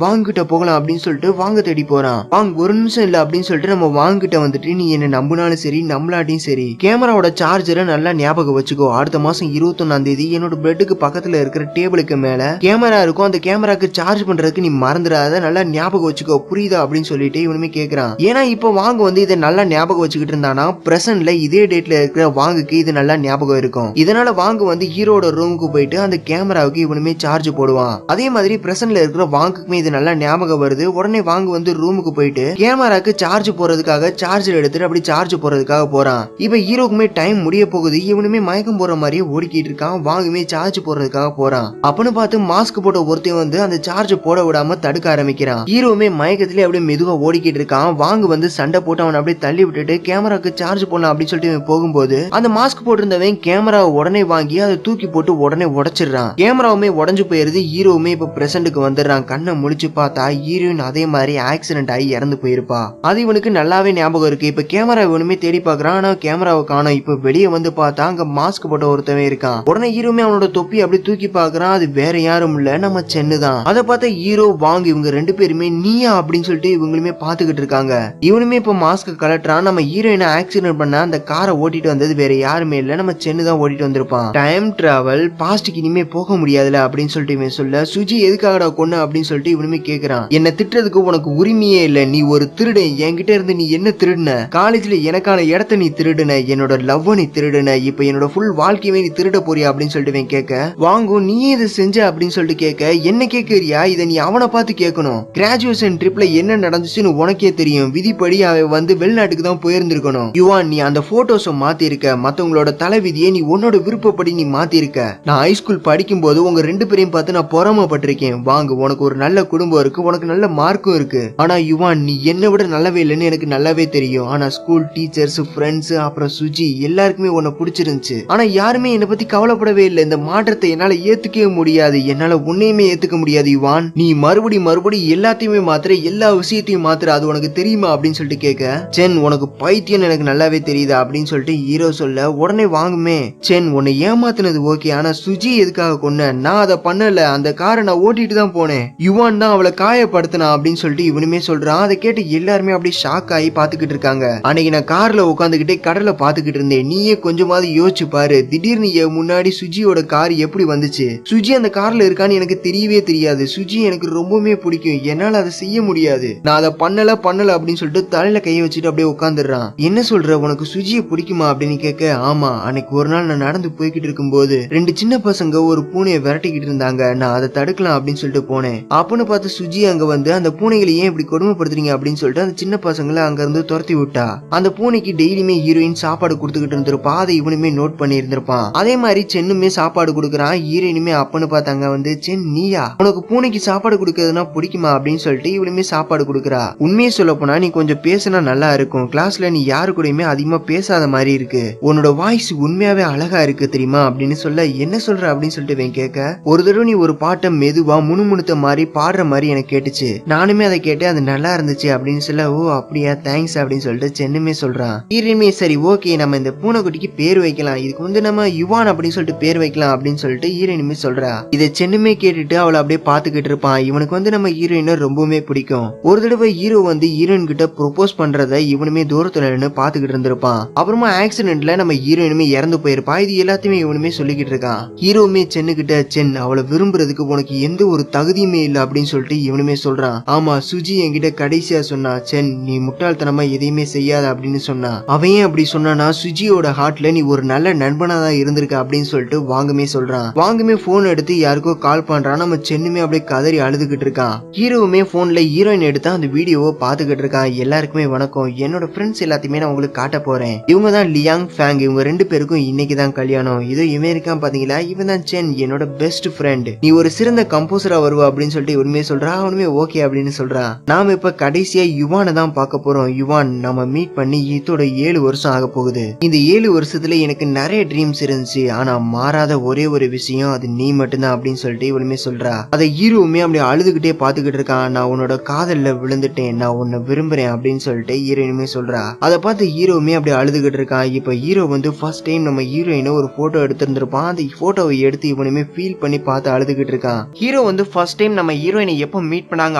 வாங்கிட்ட போகலாம் அப்படின்னு சொல்லிட்டு வாங்க தேடி போறான். வாங்க ஒரு நிமிஷம் இல்ல அப்படின்னு சொல்லிட்டு நம்ம வாங்கிட்ட வந்துட்டு நீ என்ன நம்பினாலும் சரி நம்பலாட்டியும் சரி கேமராவோட சார்ஜரை நல்லா ஞாபகம் வச்சுக்கோ. அடுத்த மாசம் 21 என்னோட பெட்டுக்கு பக்கத்துல இருக்கிற டேபிளுக்கு மேல கேமரா இருக்கும். அந்த கேமராக்கு சார்ஜ் பண்றதுக்கு நீ மறந்துடாத, நல்லா ஞாபகம் வச்சுக்கோ புரியுதா அப்படின்னு சொல்லிட்டு இவனுமே கேக்குறான். ஏன்னா இப்ப வாங்க வந்து இதை நல்லா ஞாபகம் வச்சுக்கிட்டு இருந்தானா பிரசன்ட்ல இதே டேட்ல இருக்கிற வாங்குக்கு இது நல்லா ஞாபகம் இருக்கும். இதனால வாங்க வந்து ஹீரோட ரூமுக்கு போயிட்டு அந்த கேமராவுக்கு இவனுமே சார்ஜ் போடுவான். அதே மாதிரி பிரசன்ட்ல இருக்கிற வாங்குக்குமே இது நல்லா ஞாபகம் வருது. உடனே வாங்க வந்து ரூமுக்கு போயிட்டு கேமராக்கு சார்ஜ் போறதுக்காக சார்ஜர் எடுத்துட்டு அப்படி சார்ஜ் போறதுக்காக போறான். இப்ப ஹீரோக்குமே டைம் முடிய போகுது. இவனுமே மயக்கம் போற மாதிரியே ஓடிக்கிட்டு இருக்கான். வாங்குமே சார்ஜ் போறதுக்காக போறான். அப்பன்னு பார்த்து மாஸ்க் போட்ட ஒருத்தன் வந்து அந்த சார்ஜ் போட விடாம தடுக்க ஆரம்பிக்கிறான். ஹீரோவுமே மயக்கத்திலே அப்படியே மெதுவா ஓடிக்கிட்டு இருக்கான். வாங்க வந்து சண்டை போட்டு அவன் அப்படியே தள்ளி விட்டுட்டு கேமராக்கு சார்ஜ் போடலாம் அப்படின்னு சொல்லிட்டு போகும்போது அந்த மாஸ்க் போட்டிருந்தவன் கேமராவை உடனே வாங்கி அதை தூக்கி போட்டு உடனே உடைச்சிடுறான். கேமராவுமே உடஞ்சு போயிருது. ஹீரோவுமே இப்ப பிரசன்ட்க்கு வந்துடுறான். கண்ணை முழிச்சு பார்த்தா ஹீரோயின் அதே மாதிரி ஆக்சிடென்ட் ஆகி இறந்து போயிருப்பா. அது இவனுக்கு நல்லாவே ஞாபகம் இருக்கு. இப்ப கேமரா இவனுமே தேடி பாக்குறான். ஆனா கேமராவை காணோம். இப்ப வெளியே வந்து பார்த்தா அங்க மாஸ்க் போட்ட ஒருத்தவன் இருக்கான். உடனே ஹீரோமே அவனோட தொப்பி அப்படி தூக்கி பாக்குறான். அது வேற யாரும் இல்ல நம்ம சென்னு தான். அதை பார்த்தா ஹீரோ வாங்க இவங்க ரெண்டு பேருமே நீயா அப்படின்னு சொல்லிட்டு இவங்களுமே பாத்துக்கிட்டு இருக்காங்க. இவனுமே இப்ப மாஸ்க் கலட்டுறான். நம்ம ஹீரோயினை ஆக்சிடென்ட் பண்ண அந்த காரை ஓட்டிட்டு வந்தது வேற யாருமே இல்ல நம்ம சென்னு தான் ஓட்டிட்டு வந்திருப்பான். டைம் டிராவல் பாஸ்டுக்கு இனிமே போக முடியாதுல அப்படின்னு சொல்லிட்டு இவன் சொல்ல சுஜி எதுக்காகடா கொன்னு அப்படின்னு சொல்லிட்டு இவனுமே கேக்குறான். என்ன திட்டுறதுக்கு உனக்கு உரிமையே இல்ல, நீ ஒரு திருடன், என்கிட்ட இருந்து நீ என்ன திருடுன, காலேஜ்ல எனக்கான இடத்த நீ திருடுன, என்னோட லவ் நீ திருடுன, இப்ப என்னோட ஃபுல் வாழ்க்கையவே நீ திருட போறியா அப்படின்னு சொல்லிட்டு இவன் கேட்க வாங்கும் நீயே இதை செஞ்ச அப்படின்னு சொல்லிட்டு கேட்க என்ன கேட்கறியா, இதை நீ அவனை பார்த்து கேட்கணும். கிராஜுவேஷன் ட்ரிப்ல என்ன நடந்துச்சுன்னு உனக்கே தெரியும். விதிப்படி அவன் வந்து வெளிநாட்டுக்கு தான் போயிருந்திருக்கணும். யுவான் நீ அந்த போட்டோஸை மாத்தி இருக்க, மத்தவங்களோட தலைவிதியை நீ உன்னோட விருப்பப்படி நீ மாத்தி இருக்க. நான் ஹைஸ்கூல் படிக்கும் போது உங்க ரெண்டு பேரையும் பார்த்து நான் பொறாமப்பட்டிருக்கேன். வாங்க உனக்கு ஒரு நல்ல குடும்பம் இருக்கு, உனக்கு நல்ல மார்க்கும் இருக்கு. ஆனா யுவான் நீ என்னை விட நல்லாவே இல்லைன்னு எனக்கு நல்லாவே தெரியும். ஆனா ஸ்கூல் டீச்சர்ஸ், ஃப்ரெண்ட்ஸ், அப்புறம் சுஜி எல்லாருக்குமே உன்னை பிடிச்சிருந்துச்சு. ஆனா யாருமே என்னை பத்தி கவலைப்படவே இல்லை. இந்த மாற்றத்தை என்னால ஏத்துக்கவே முடியாது, என்னால உன்னையுமே ஏத்துக்க முடியாது யுவான். நீ மறுபடி எல்லாத்தையுமே மாத்திர, எல்லா விஷயத்தையும் மாத்திர, அது உனக்கு தெரியுமா அப்படின்னு சொல்லிட்டு கேட்க சென் உனக்கு பைத்தியம் எனக்கு நல்லாவே தெரியுது அப்படின்னு சொல்லிட்டு ஹீரோ சொல்ல உடனே வாங்குமே சென் உன்னை ஏமாத்தினது ஓகே, ஆனா சுஜி எதுக்காக கொன்ன, நான் அதை பண்ணல, அந்த காரை நான் ஓட்டிட்டு தான் போனேன், யுவான் தான் அவளை காயப்படுத்தினா அப்படின்னு சொல்லிட்டு இவனுமே சொல்றான். அதை கேட்டு எல்லாருமே அப்படியே ஷாக் ஆகி பாத்துக்கிட்டு இருக்காங்க. அன்னைக்கு நான் கார்ல உட்காந்துக்கிட்டே கடலை பாத்துக்கிட்டு இருந்தேன், நீயே கொஞ்சமாவது யோசிச்சு பாரு, திடீர்னு முன்னாடி சுஜியோட கார் எப்படி வந்துச்சு, சுஜி அந்த கார்ல இருக்கான்னு எனக்கு தெரியவே தெரியாது, சுஜி எனக்கு ரொம்பவுமே பிடிக்கும், என்னால அதை செய்ய முடியாது, நான் அதை பண்ணல அப்படின்னு சொல்லிட்டு தலையில கையை வச்சுட்டு அப்படியே உட்காந்துடுறான். என்ன சொல்ற உனக்கு சுஜியை பிடிக்குமா அப்படின்னு கேட்க ஆமா, அன்னைக்கு ஒரு நாள் நான் நடந்து போய்கிட்டு இருக்கும்போது ரெண்டு சின்ன பசங்க ஒரு பூனையை விரட்டிக்கிட்டு இருந்தாங்க, நான் அதை தடுக்கலாம் அப்படின்னு சொல்லிட்டு போனேன். அப்பன்னு பார்த்து சுஜி அங்க வந்து அந்த பூனைகளை ஏன் இப்படி கொடுமைப்படுத்துறீங்க அப்படின்னு சொல்லிட்டு அந்த சின்ன பசங்களை அங்க இருந்து துரத்தி விட்டா. அந்த பூனைக்கு டெய்லியுமே ஹீரோயின் சாப்பாடு கொடுத்துக்கிட்டு இருந்திருப்பா. அதை இவனுமே நோட் பண்ணி இருந்திருப்பான். அதே மாதிரி சென்னுமே சாப்பாடு கொடுக்குறான். ஹீரோயினுமே அப்பன்னு பார்த்தாங்க வந்து சென் நீயா, உனக்கு பூனைக்கு சாப்பாடு கொடுக்கறதுனா பிடிக்குமா அப்படின்னு சொல்லிட்டு இவனுமே சாப்பாடு கொடுக்குறா. உண்மையை சொல்ல போனா நீ கொஞ்சம் பேசினா நல்லா இருக்கும், கிளாஸ்ல நீ யாரு கூடயுமே அதிகமா பேசாத மாதிரி இருக்கு, உன்னோட வாய்ஸ் உண்மையாவே அழகா இருக்கு தெரியுமா அப்படின்னு சொல்ல என்ன சொல்ற அப்படின்னு சொல்லிட்டு இவன் கேட்க ஒரு தடவை நீ ஒரு பாட்டை மெதுவா முணுமுணுத்த மாதிரி பாடுற மாதிரி எனக்கு கேட்டுச்சு, நானுமே அதை கேட்டு அது நல்லா இருந்துச்சு அப்படின்னு சொல்ல ஓ அப்படியா தேங்க்ஸ் அப்படின்னு சொல்லிட்டு சென்னுமே சொல்றான். ஹீரோயினுமே சரி ஓகே நம்ம இந்த பூனைக்குட்டிக்கு பேர் வைக்கலாம், இதுக்கு வந்து நம்ம யுவான் அப்படின்னு சொல்லிட்டு பேர் வைக்கலாம் அப்படின்னு சொல்லிட்டு ஹீரோயினுமே சொல்றா. இதை சென்னுமே கேட்டுட்டு அவளை அப்படியே பாத்துக்கிட்டு இருப்பான். இவனுக்கு வந்து நம்ம ஹீரோயினை ரொம்பவுமே பிடிக்கும். ஒரு தடவை ஹீரோ வந்து ஹீரோயின் கிட்ட ப்ரொபோஸ் பண்றத இவனுமே தூரத்துல நின்று பாத்துக்கிட்டு இருந்திருப்பான். அப்புறமா ஆக்சிடென்ட்ல நம்ம ஹீரோயினுமே இறந்து போயிருப்பா. இது எல்லாத்தையுமே இவனுமே சொல்லிக்கிட்டு இருக்கான். ஹீரோவுமே சென்னு கிட்ட சென் அவளை விரும்புறதுக்கு உனக்கு எந்த ஒரு தகுதியுமே இல்லை அப்படின்னு சொல்லிட்டு இவனுமே சொல்றான். ஆமா சுஜி என்கிட்ட கடைசியா சொன்னா சொல்றான், சென் நீ முட்டாள்தனமா எதையுமே செய்யாத அப்படின்னு சொன்னான். அவன் ஏன் அப்படி சொன்னானா, சுஜியோட ஹார்ட்ல நீ ஒரு நல்ல நண்பனா தான் இருந்திருக்க அப்படின்னு சொல்லிட்டு வாங்குமே சொல்றான். வாங்குமே போன் எடுத்து யாருக்கோ கால் பண்றான். நம்ம சென்னுமே அப்படியே கதறி அழுதுகிட்டு இருக்கான். ஹீரோவுமே போன்ல ஹீரோயின் எடுத்து அந்த வீடியோவை பாத்துக்கிட்டு இருக்கான். எல்லாருக்குமே வணக்கம், என்னோட ஃப்ரெண்ட்ஸ் எல்லாத்தையுமே நான் உங்களுக்கு காட்ட போறேன். இவங்க தான் லியாங் ஃபேங், இவங்க 2 பேருக்கும் இன்னைக்கு தான் கல்யாணம். இதோ இவன் இருக்கான் பாத்தீங்களா, இவன் தான் சென், என்னோட பெஸ்ட் ஃப்ரெண்ட். நீ ஒரு சிறந்த கம்போசரா வருவ அப்படின்னு சொல்லிட்டு உண்மையை சொல்றா. அவனுமே ஓகே அப்படின்னு சொல்றான். நாம இப்ப கடைசியா யுவானை தான் பார்க்க போறோம். யுவான் நம்ம மீட் பண்ணி இதோட 7 வருஷம் ஆக போகுது. இந்த 7 வருஷத்துல எனக்கு நிறைய ட்ரீம்ஸ் இருந்துச்சு, ஆனா மாறாத ஒரே ஒரு விஷயம், அது நீ மட்டும்தான் அப்படின்னு சொல்லிட்டு இவனுமே சொல்றா. அதை ஹீரோவுமே அப்படி அழுதுகிட்டே பாத்துக்கிட்டு இருக்கான். நான் உன்னோட காதல்ல விழுந்துட்டேன், நான் உன்னை விரும்புறேன் அப்படின்னு சொல்லிட்டு ஹீரோயினுமே சொல்றா. அதை பார்த்து ஹீரோவுமே அப்படி அழுதுகிட்டு இருக்கான். இப்ப ஹீரோ வந்து ஃபர்ஸ்ட் டைம் நம்ம ஹீரோயினை ஒரு போட்டோ எடுத்திருந்திருப்பான். அந்த போட்டோவை எடுத்து இவனுமே ஃபீல் பண்ணி பார்த்து அழுதுகிட்டு இருக்கான். ஹீரோ வந்து ஃபர்ஸ்ட் டைம் நம்ம ஹீரோயினை எப்ப மீட் பண்ணாங்க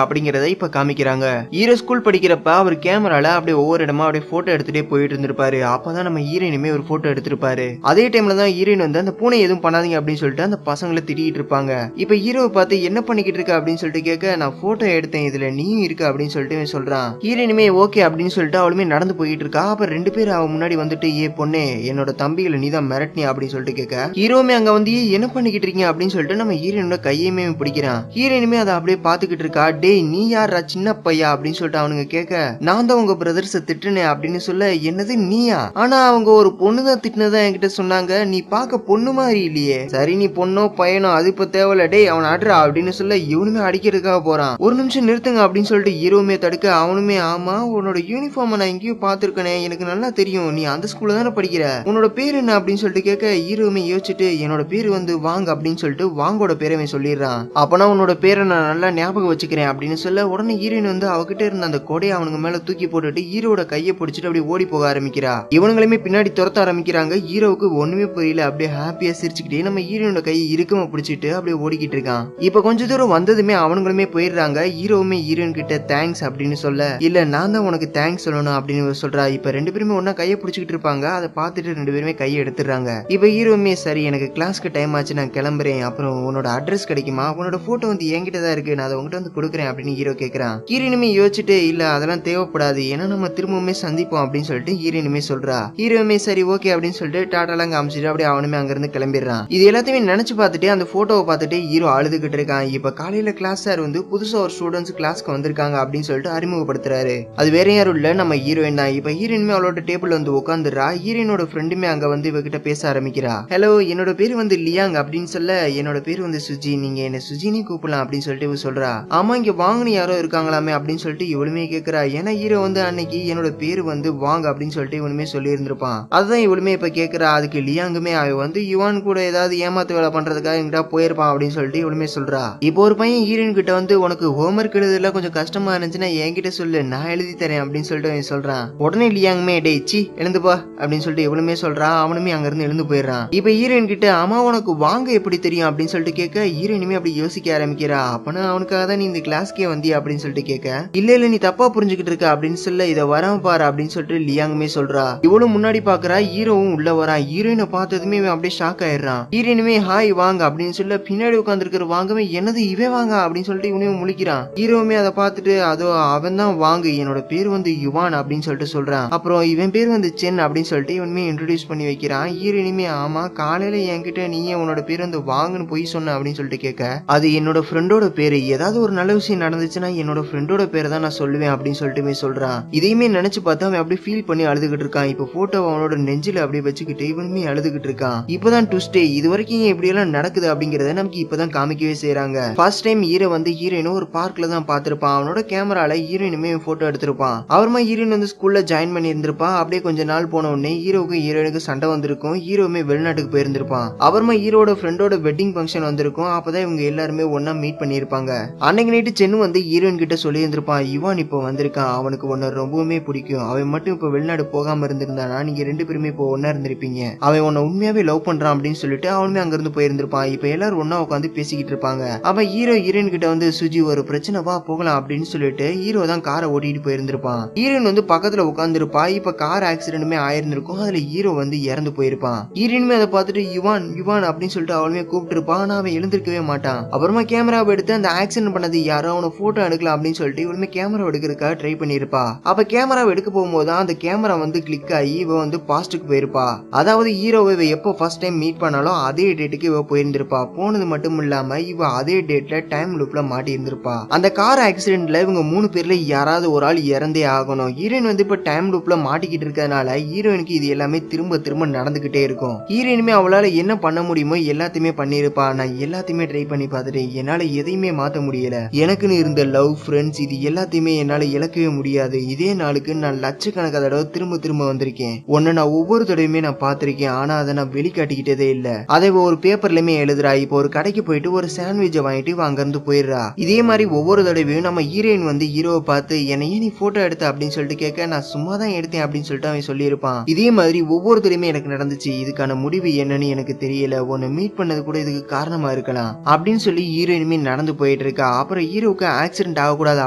அப்படிங்கறத இப்ப காமிக்கிறாங்க. ஹீரோ ஸ்கூல் படிக்கிறப்ப அவர் கேமரால அப்படியே ஒவ்வொரு இடமா அப்படியே போட்டோ எடுத்துட்டே போயிட்டு இருந்திருப்பாரு. அப்பதான் நம்ம ஹீரோயினுமே ஒரு போட்டோ எடுத்திருப்பாரு. அதே டைம்ல தான் ஹீரோயின் வந்து அந்த பூனை எதுவும் பண்ணாதீங்க அப்படின்னு சொல்லிட்டு அந்த பசங்களை திட்டிட்டு இருப்பாங்க. இப்ப ஹீரோவை பார்த்து என்ன பண்ணிக்கிட்டு இருக்க அப்படின்னு சொல்லிட்டு கேட்க, நான் போட்டோ எடுத்தேன், இதுல நீயும் இருக்க அப்படின்னு சொல்லிட்டு சொல்றான். ஹீரோயினுமே ஓகே அப்படின்னு சொல்லிட்டு அவளுமே நடந்து போயிட்டு இருக்கா. அப்ப 2 பேர் அவன் முன்னாடி வந்துட்டு, ஏ பொண்ணே, என்னோட தம்பிகளை நீ தான் மிரட்டினியா அப்படின்னு சொல்லிட்டு கேட்க, ஹீரோமே அங்க வந்து என்ன பண்ணிக்கிட்டு இருக்கீங்க அப்படின்னு சொல்லிட்டு நம்ம ஹீரோயினோட கையுமே பிடிக்கிறான். ஹீரோயினுமே அதை அப்படியே பாத்துக்கிட்டு இருக்கா. டேய் நீ யாரா சின்ன பையா அப்படின்னு சொல்லிட்டு அவனுங்க கேட்க, நான் தான் உங்க பிரதர்ஸை திட்டுனேன் அப்படின்னு சொல்ல, என்னது நீயா? ஆனா அவங்க ஒரு பொண்ணுதான் திட்டினதா என்கிட்ட சொன்னாங்க, நீ பார்க்க பொண்ணு மாதிரி இல்லையே. சரி நீ பொண்ணோ பையனோ அது இப்ப தேவையில்ல, டேய் அவன் ஆடுறா அப்படின்னு சொல்ல இவனுமே அடிக்கிறதுக்காக போறான். ஒரு நிமிஷம் நிறுத்துங்க அப்படின்னு சொல்லிட்டு ஹீரோமே தடுக்க, அவனுமே ஆமா உன்னோட யூனிஃபார்ம் நான் எங்கேயோ பாத்துருக்கனே, எனக்கு நல்லா தெரியும், நீ அந்த ஸ்கூல்ல தானே படிக்கிற, உன்னோட பேர் என்ன அப்படின்னு சொல்லிட்டு கேட்க, ஹீரோமே யோசிச்சுட்டு என்னோட பேரு வந்து வாங்க அப்படின்னு சொல்லிட்டு வாங்கோட பேரை சொல்லிடுறான். அப்பனா உன்னோட பேரை நான் நல்லா ஞாபகம் வச்சுக்கிறேன் அப்படின்னு சொல்ல, உடனே ஹீரோயின் வந்து அவகிட்ட இருந்த அந்த கொடையை அவனுங்க மேல தூக்கி போட்டுட்டு ஹீரோட கையை பிடிச்சிட்டு அப்படியே ஓடி போக ஆரம்பிக்கிறா. இவனுங்களுமே பின்னாடி துரத்த ஆரம்பிக்கிறாங்க. ஹீரோவுக்கு ஒண்ணுமே புரியல. அப்படியே ஹாப்பியா சிரிச்சுக்கிட்டே நம்ம ஹீரோனோட கையை இறுக்கமா பிடிச்சிட்டு அப்படியே ஓடிக்கிட்டு இருக்கான். இப்ப கொஞ்ச தூரம் வந்ததுமே அவனுங்களுமே போயிடுறாங்க. ஹீரோவுமே ஹீரோயின் கிட்ட தேங்க்ஸ் அப்படின்னு சொல்ல, இல்ல நான் தான் உனக்கு தேங்க்ஸ் சொல்லணும் அப்படின்னு சொல்றா. இப்ப 2 பேருமே ஒன்னா கையை பிடிச்சிக்கிட்டு இருப்பாங்க. அதை பார்த்துட்டு 2 பேருமே கையை எடுத்துடுறாங்க. இப்ப ஹீரோவுமே சரி எனக்கு கிளாஸ்க்கு டைம் ஆச்சு, நான் கிளம்புறேன், அப்புறம் உன்னோட அட்ரஸ் கிடைக்குமா, உன்னோட போட்டோ வந்து என்கிட்ட தான் இருக்கு, நான் அதை உங்ககிட்ட வந்து கொடுக்குறேன் அப்படின்னு ஹீரோ கேட்கறான். ஹீரோயினுமே யோசிச்சுட்டு, இல்ல அதெல்லாம் தேவைப்படாது, ஏன்னா நம்ம திரும்பவுமே சந்திப்போம் அப்படின்னு சொல்லிட்டு ஹீரோயினுமே சொல்றா. ஹீரோவுமே சரி ஓகே அப்படின்னு சொல்லிட்டு டாட்டாலாம் காமிச்சிட்டு அப்படியே அவனுமே அங்கிருந்து கிளம்பிடுறான். இது எல்லாத்தையுமே நினைச்சு பார்த்துட்டு அந்த போட்டோவை பார்த்துட்டு ஹீரோ அழுதுகிட்டு இருக்கான். இப்ப காலையில கிளாஸ் சார் வந்து புதுசா ஒரு ஸ்டூடெண்ட்ஸ் கிளாஸ்க்கு வந்திருக்காங்க அப்படின்னு சொல்லிட்டு அறிமுகப்படுத்துறாரு. அது வேற யாரும் இல்ல, நம்ம ஹீரோயின் தான். இப்ப ஹீரோயினுமே அவளோட டேபிள் வந்து உட்காந்துறா. ஹீரோயினோட ஃப்ரெண்டுமே அங்க வந்து இவகிட்ட பேச ஆரம்பிக்கிறா. ஹலோ என்னோட பேர் வந்து லியாங் அப்படின்னு சொல்ல, என்னோட பேர் வந்து சுஜி, நீங்க என்ன சுஜினே கூப்பிடலாம் அப்படின்னு சொல்லிட்டு இவ சொல்றா. ஆமா இங்க வாங்கன்னு யாரோ இருக்காங்களாமே அப்படின்னு சொல்லிட்டு இவளுமே கேட்கறா. ஏன்னா ஹீரோ வந்து அன்னைக்கு என்னோட பேரு வந்து வாங்க அப்படின்னு சொல்லிட்டு இவனுமே சொல்லி இருந்திருப்பான். அதுதான் இவளுமே இப்ப கேட்கறா. அதுக்கு லியாங்குமே அவ வந்து யுவான் கூட ஏதாவது ஏமாத்து வேலை பண்றதுக்காக எங்கிட்ட போயிருப்பான் அப்படின்னு சொல்லிட்டு இவளுமே சொல்றா. இப்போ ஒரு பையன் ஹீரோயின் கிட்ட வந்து உனக்கு ஹோம்ஒர்க் எழுதுல கொஞ்சம் கஷ்டமா இருந்துச்சுன்னா என்கிட்ட சொல்லு, நான் எழுதி தரேன் அப்படின்னு சொல்லிட்டு அவன் சொல்றான். உடனே லியாங்குமே டேய் சி எழுந்துப்பா அப்படின்னு சொல்லிட்டு இவளுமே சொல்றா. அவனுமே அங்க இருந்து எழுந்து போயிடுறான். இப்ப ஹீரோயின் கிட்ட அம்மா உனக்கு வாங்க எப்படி தெரியும் அப்படின்னு சொல்லிட்டு கேட்க, ஹீரோயினுமே அப்படி யோசிக்க ஆரம்பிக்கிறா. அப்பனா அவனுக்காக தான் நீ இந்த கிளாஸ்க்கே வந்தியா அப்படின்னு சொல்லிட்டு கேட்க, இல்ல இல்ல நீ தப்பா புரிஞ்சுக்கிட்டு இருக்க அப்படின்னு சொல்ல, இதை வராம பாரு அப்படின்னு சொல்லிட்டு லியாங்குமே சொல்றா. இவளும் முன்னாடி பாக்குறா. ஹீரோவும் உள்ள வரான். ஹீரோயினை பார்த்ததுமே அப்படியே ஷாக் ஆயிடுறான். ஹீரோயினுமே ஹாய் வாங்க அப்படின்னு சொல்ல, பின்னாடி உட்கார்ந்து இருக்கிற வாங்கவே என்னது இவே வாங்க அப்படின்னு சொல்லிட்டு இவனையும் முழிக்கிறான். ஹீரோவுமே அதை பார்த்துட்டு அதோ அவன் தான் வாங்க, என்னோட பேர் வந்து யுவான் அப்படின்னு சொல்லிட்டு சொல்றான். அப்புறம் இவன் பேர் வந்து சென் அப்படின்னு சொல்லிட்டு இவனுமே இன்ட்ரோடியூஸ் பண்ணி வைக்கிறான். ஹீரோயினுமே ஆமா காலையில என்கிட்ட நீயே உன்னோட பேர் வந்து வாங்கன்னு போய் சொன்ன அப்படின்னு சொல்லிட்டு கேட்க, அது என்னோட ஃப்ரெண்டோட பேரு, ஏதாவது ஒரு நல்ல விஷயம் நடந்துச்சுன்னா என்னோட ஃப்ரெண்டோட பேரை தான் நான் சொல்லுவேன் அப்படின்னு சொல்லிட்டு சொல்றான். இதையுமே நினைச்சு பார்த்து அவன் அப்படியே ஃபீல் பண்ணி அழுதுகிட்டு இருக்கான். இப்போ போட்டோ அவனோட நெஞ்சில அப்படியே வச்சுக்கிட்டு இவனுமே அழுதுகிட்டு இருக்கான். இப்பதான் ட்விஸ்டே, இது வரைக்கும் இப்படி எல்லாம் நடக்குது அப்படிங்கறத நமக்கு இப்பதான் காமிக்கவே செய்யறாங்க. ஃபர்ஸ்ட் டைம் ஹீரோ வந்து ஹீரோயினும் ஒரு பார்க்ல தான் பார்த்திருப்பான். அவனோட கேமரால ஹீரோயினுமே போட்டோ எடுத்திருப்பான். அவருமா ஹீரோயின் வந்து ஸ்கூல்ல ஜாயின் பண்ணி இருந்திருப்பான். அப்படியே கொஞ்ச நாள் போன உடனே ஹீரோவுக்கு ஹீரோயினுக்கு சண்டை வந்திருக்கும். ஹீரோவுமே வெளிநாட்டுக்கு போயிருந்திருப்பான். அவருமா ஹீரோட ஃப்ரெண்டோட வெட்டிங் ஃபங்க்ஷன் வந்திருக்கும். அப்பதான் இவங்க எல்லாருமே ஒன்னா மீட் பண்ணிருப்பாங்க. அன்னைக்கு நைட்டு சென்னு வந்து ஹீரோயின் கிட்ட சொல்லி இருந்திருப்பான், யுவான் இப்போ வந்திருக்கான், அவனுக்கு உன்னை ரொம்பவுமே பிடிக்கும், அவன் மட்டும் இப்போ வெளிநாடு போகாம இருந்திருந்தானா நீங்க 2 பேருமே இப்போ ஒன்னா இருந்திருப்பீங்க, அவன் உன்னை உண்மையாவே லவ் பண்றான் அப்படின்னு சொல்லிட்டு அவனுமே அங்க இருந்து போயிருந்திருப்பான். இப்ப எல்லாரும் ஒன்னா உட்காந்து பேசிக்கிட்டு இருப்பாங்க. அவன் ஹீரோயின் கிட்ட வந்து சுஜி ஒரு பிரச்சனை வா போகலாம் அப்படின்னு சொல்லிட்டு ஹீரோ தான் காரை ஓட்டிட்டு போயிருந்திருப்பான். ஹீரோயின் வந்து பக்கத்துல உட்காந்துருப்பா. இப்ப கார் ஆக்சிடென்ட்மே ஆயிருந்திருக்கும். அதுல ஹீரோ வந்து இறந்து போயிருப்பான். ஹீரோயினுமே அதை பார்த்துட்டு யுவான் யுவான் அப்படின்னு சொல்லிட்டு அவளுமே கூப்பிட்டு இருப்பான். ஆனா அவன் எழுந்திருக்கவே மாட்டான். அப்புறமா கேமராவை எடுத்து அந்த ஆக்சிடென்ட் பண்ணது யாரோ அவனை போட்டோ எடுக்கலாம் அப்படின்னு சொல்லிட்டு இவளுமே கேமரா எடுக்கிறதுக்காக ட்ரை பண்ணிருப்பா. அப்ப கேமராவை எடுக்க போகும்போது அந்த கேமரா வந்து கிளிக் ஆகி இவ வந்து பாஸ்டுக்கு போயிருப்பா. அதாவது ஹீரோவை இவ எப்போ ஃபர்ஸ்ட் டைம் மீட் பண்ணாலும் அதே டேட்டுக்கு இவ போயிருந்திருப்பா. போனது மட்டும் இல்லாம இவ அதே டேட்ல டைம் லூப்ல மாட்டி இருந்திருப்பா. அந்த கார் ஆக்சிடென்ட்ல இவங்க 3 பேர்ல யாராவது ஒரு ஆள் இறந்தே ஆகணும். ஹீரோயின் வந்து இப்ப டைம் லூப்ல மாட்டிக்கிட்டு இருக்கறனால ஹீரோயினுக்கு இது எல்லாமே திரும்ப திரும்ப நடந்துகிட்டே இருக்கும். ஹீரோயினுமே அவளால என்ன பண்ண முடியுமோ எல்லாத்தையுமே பண்ணிருப்பா. நான் எல்லாத்தையுமே ட்ரை பண்ணி பார்த்துட்டேன், என்னால எதையுமே மாத்த முடியல. எனக்குன்னு இருந்த லவ், ஃப்ரெண்ட்ஸ் இது எல்லாத்தையுமே என்னால இழக்கவே முடியாது. இதே நாளுக்கு நான் லட்சக்கணக்கான தடவை திரும்ப திரும்ப வந்திருக்கேன். உன்னை நான் ஒவ்வொரு தடவையுமே நான் பார்த்திருக்கேன், ஆனா அதை நான் வெளிக்காட்டிக்கிட்டதே இல்ல. அதை ஒரு பேப்பர்லயுமே எழுதுறா. இப்போ ஒரு கடைக்கு போயிட்டு ஒரு சாண்ட்விச்சை வாங்கிட்டு அங்க இருந்து போயிடுறா. இதே மாதிரி ஒவ்வொரு தடவையும் நம்ம ஹீரோயின் வந்து ஹீரோவை பார்த்து என்னையே நீ போட்டோ எடுத்த அப்படின்னு சொல்லிட்டு கேட்க, நான் சும்மா தான் எடுத்தேன் அப்படின்னு சொல்லிட்டு அவன் சொல்லியிருப்பான். இதே மாதிரி ஒவ்வொரு தடவையுமே எனக்கு நடந்துச்சு. இதுக்கான முடிவு என்னன்னு எனக்கு தெரியல. உன்னை மீட் பண்ணது கூட இதுக்கு காரணமா இருக்கலாம் அப்படின்னு சொல்லி ஹீரோயினுமே நடந்து போயிட்டு இருக்கா. அப்புறம் ஹீரோவுக்கு ஆக்சிடென்ட் ஆகக்கூடாது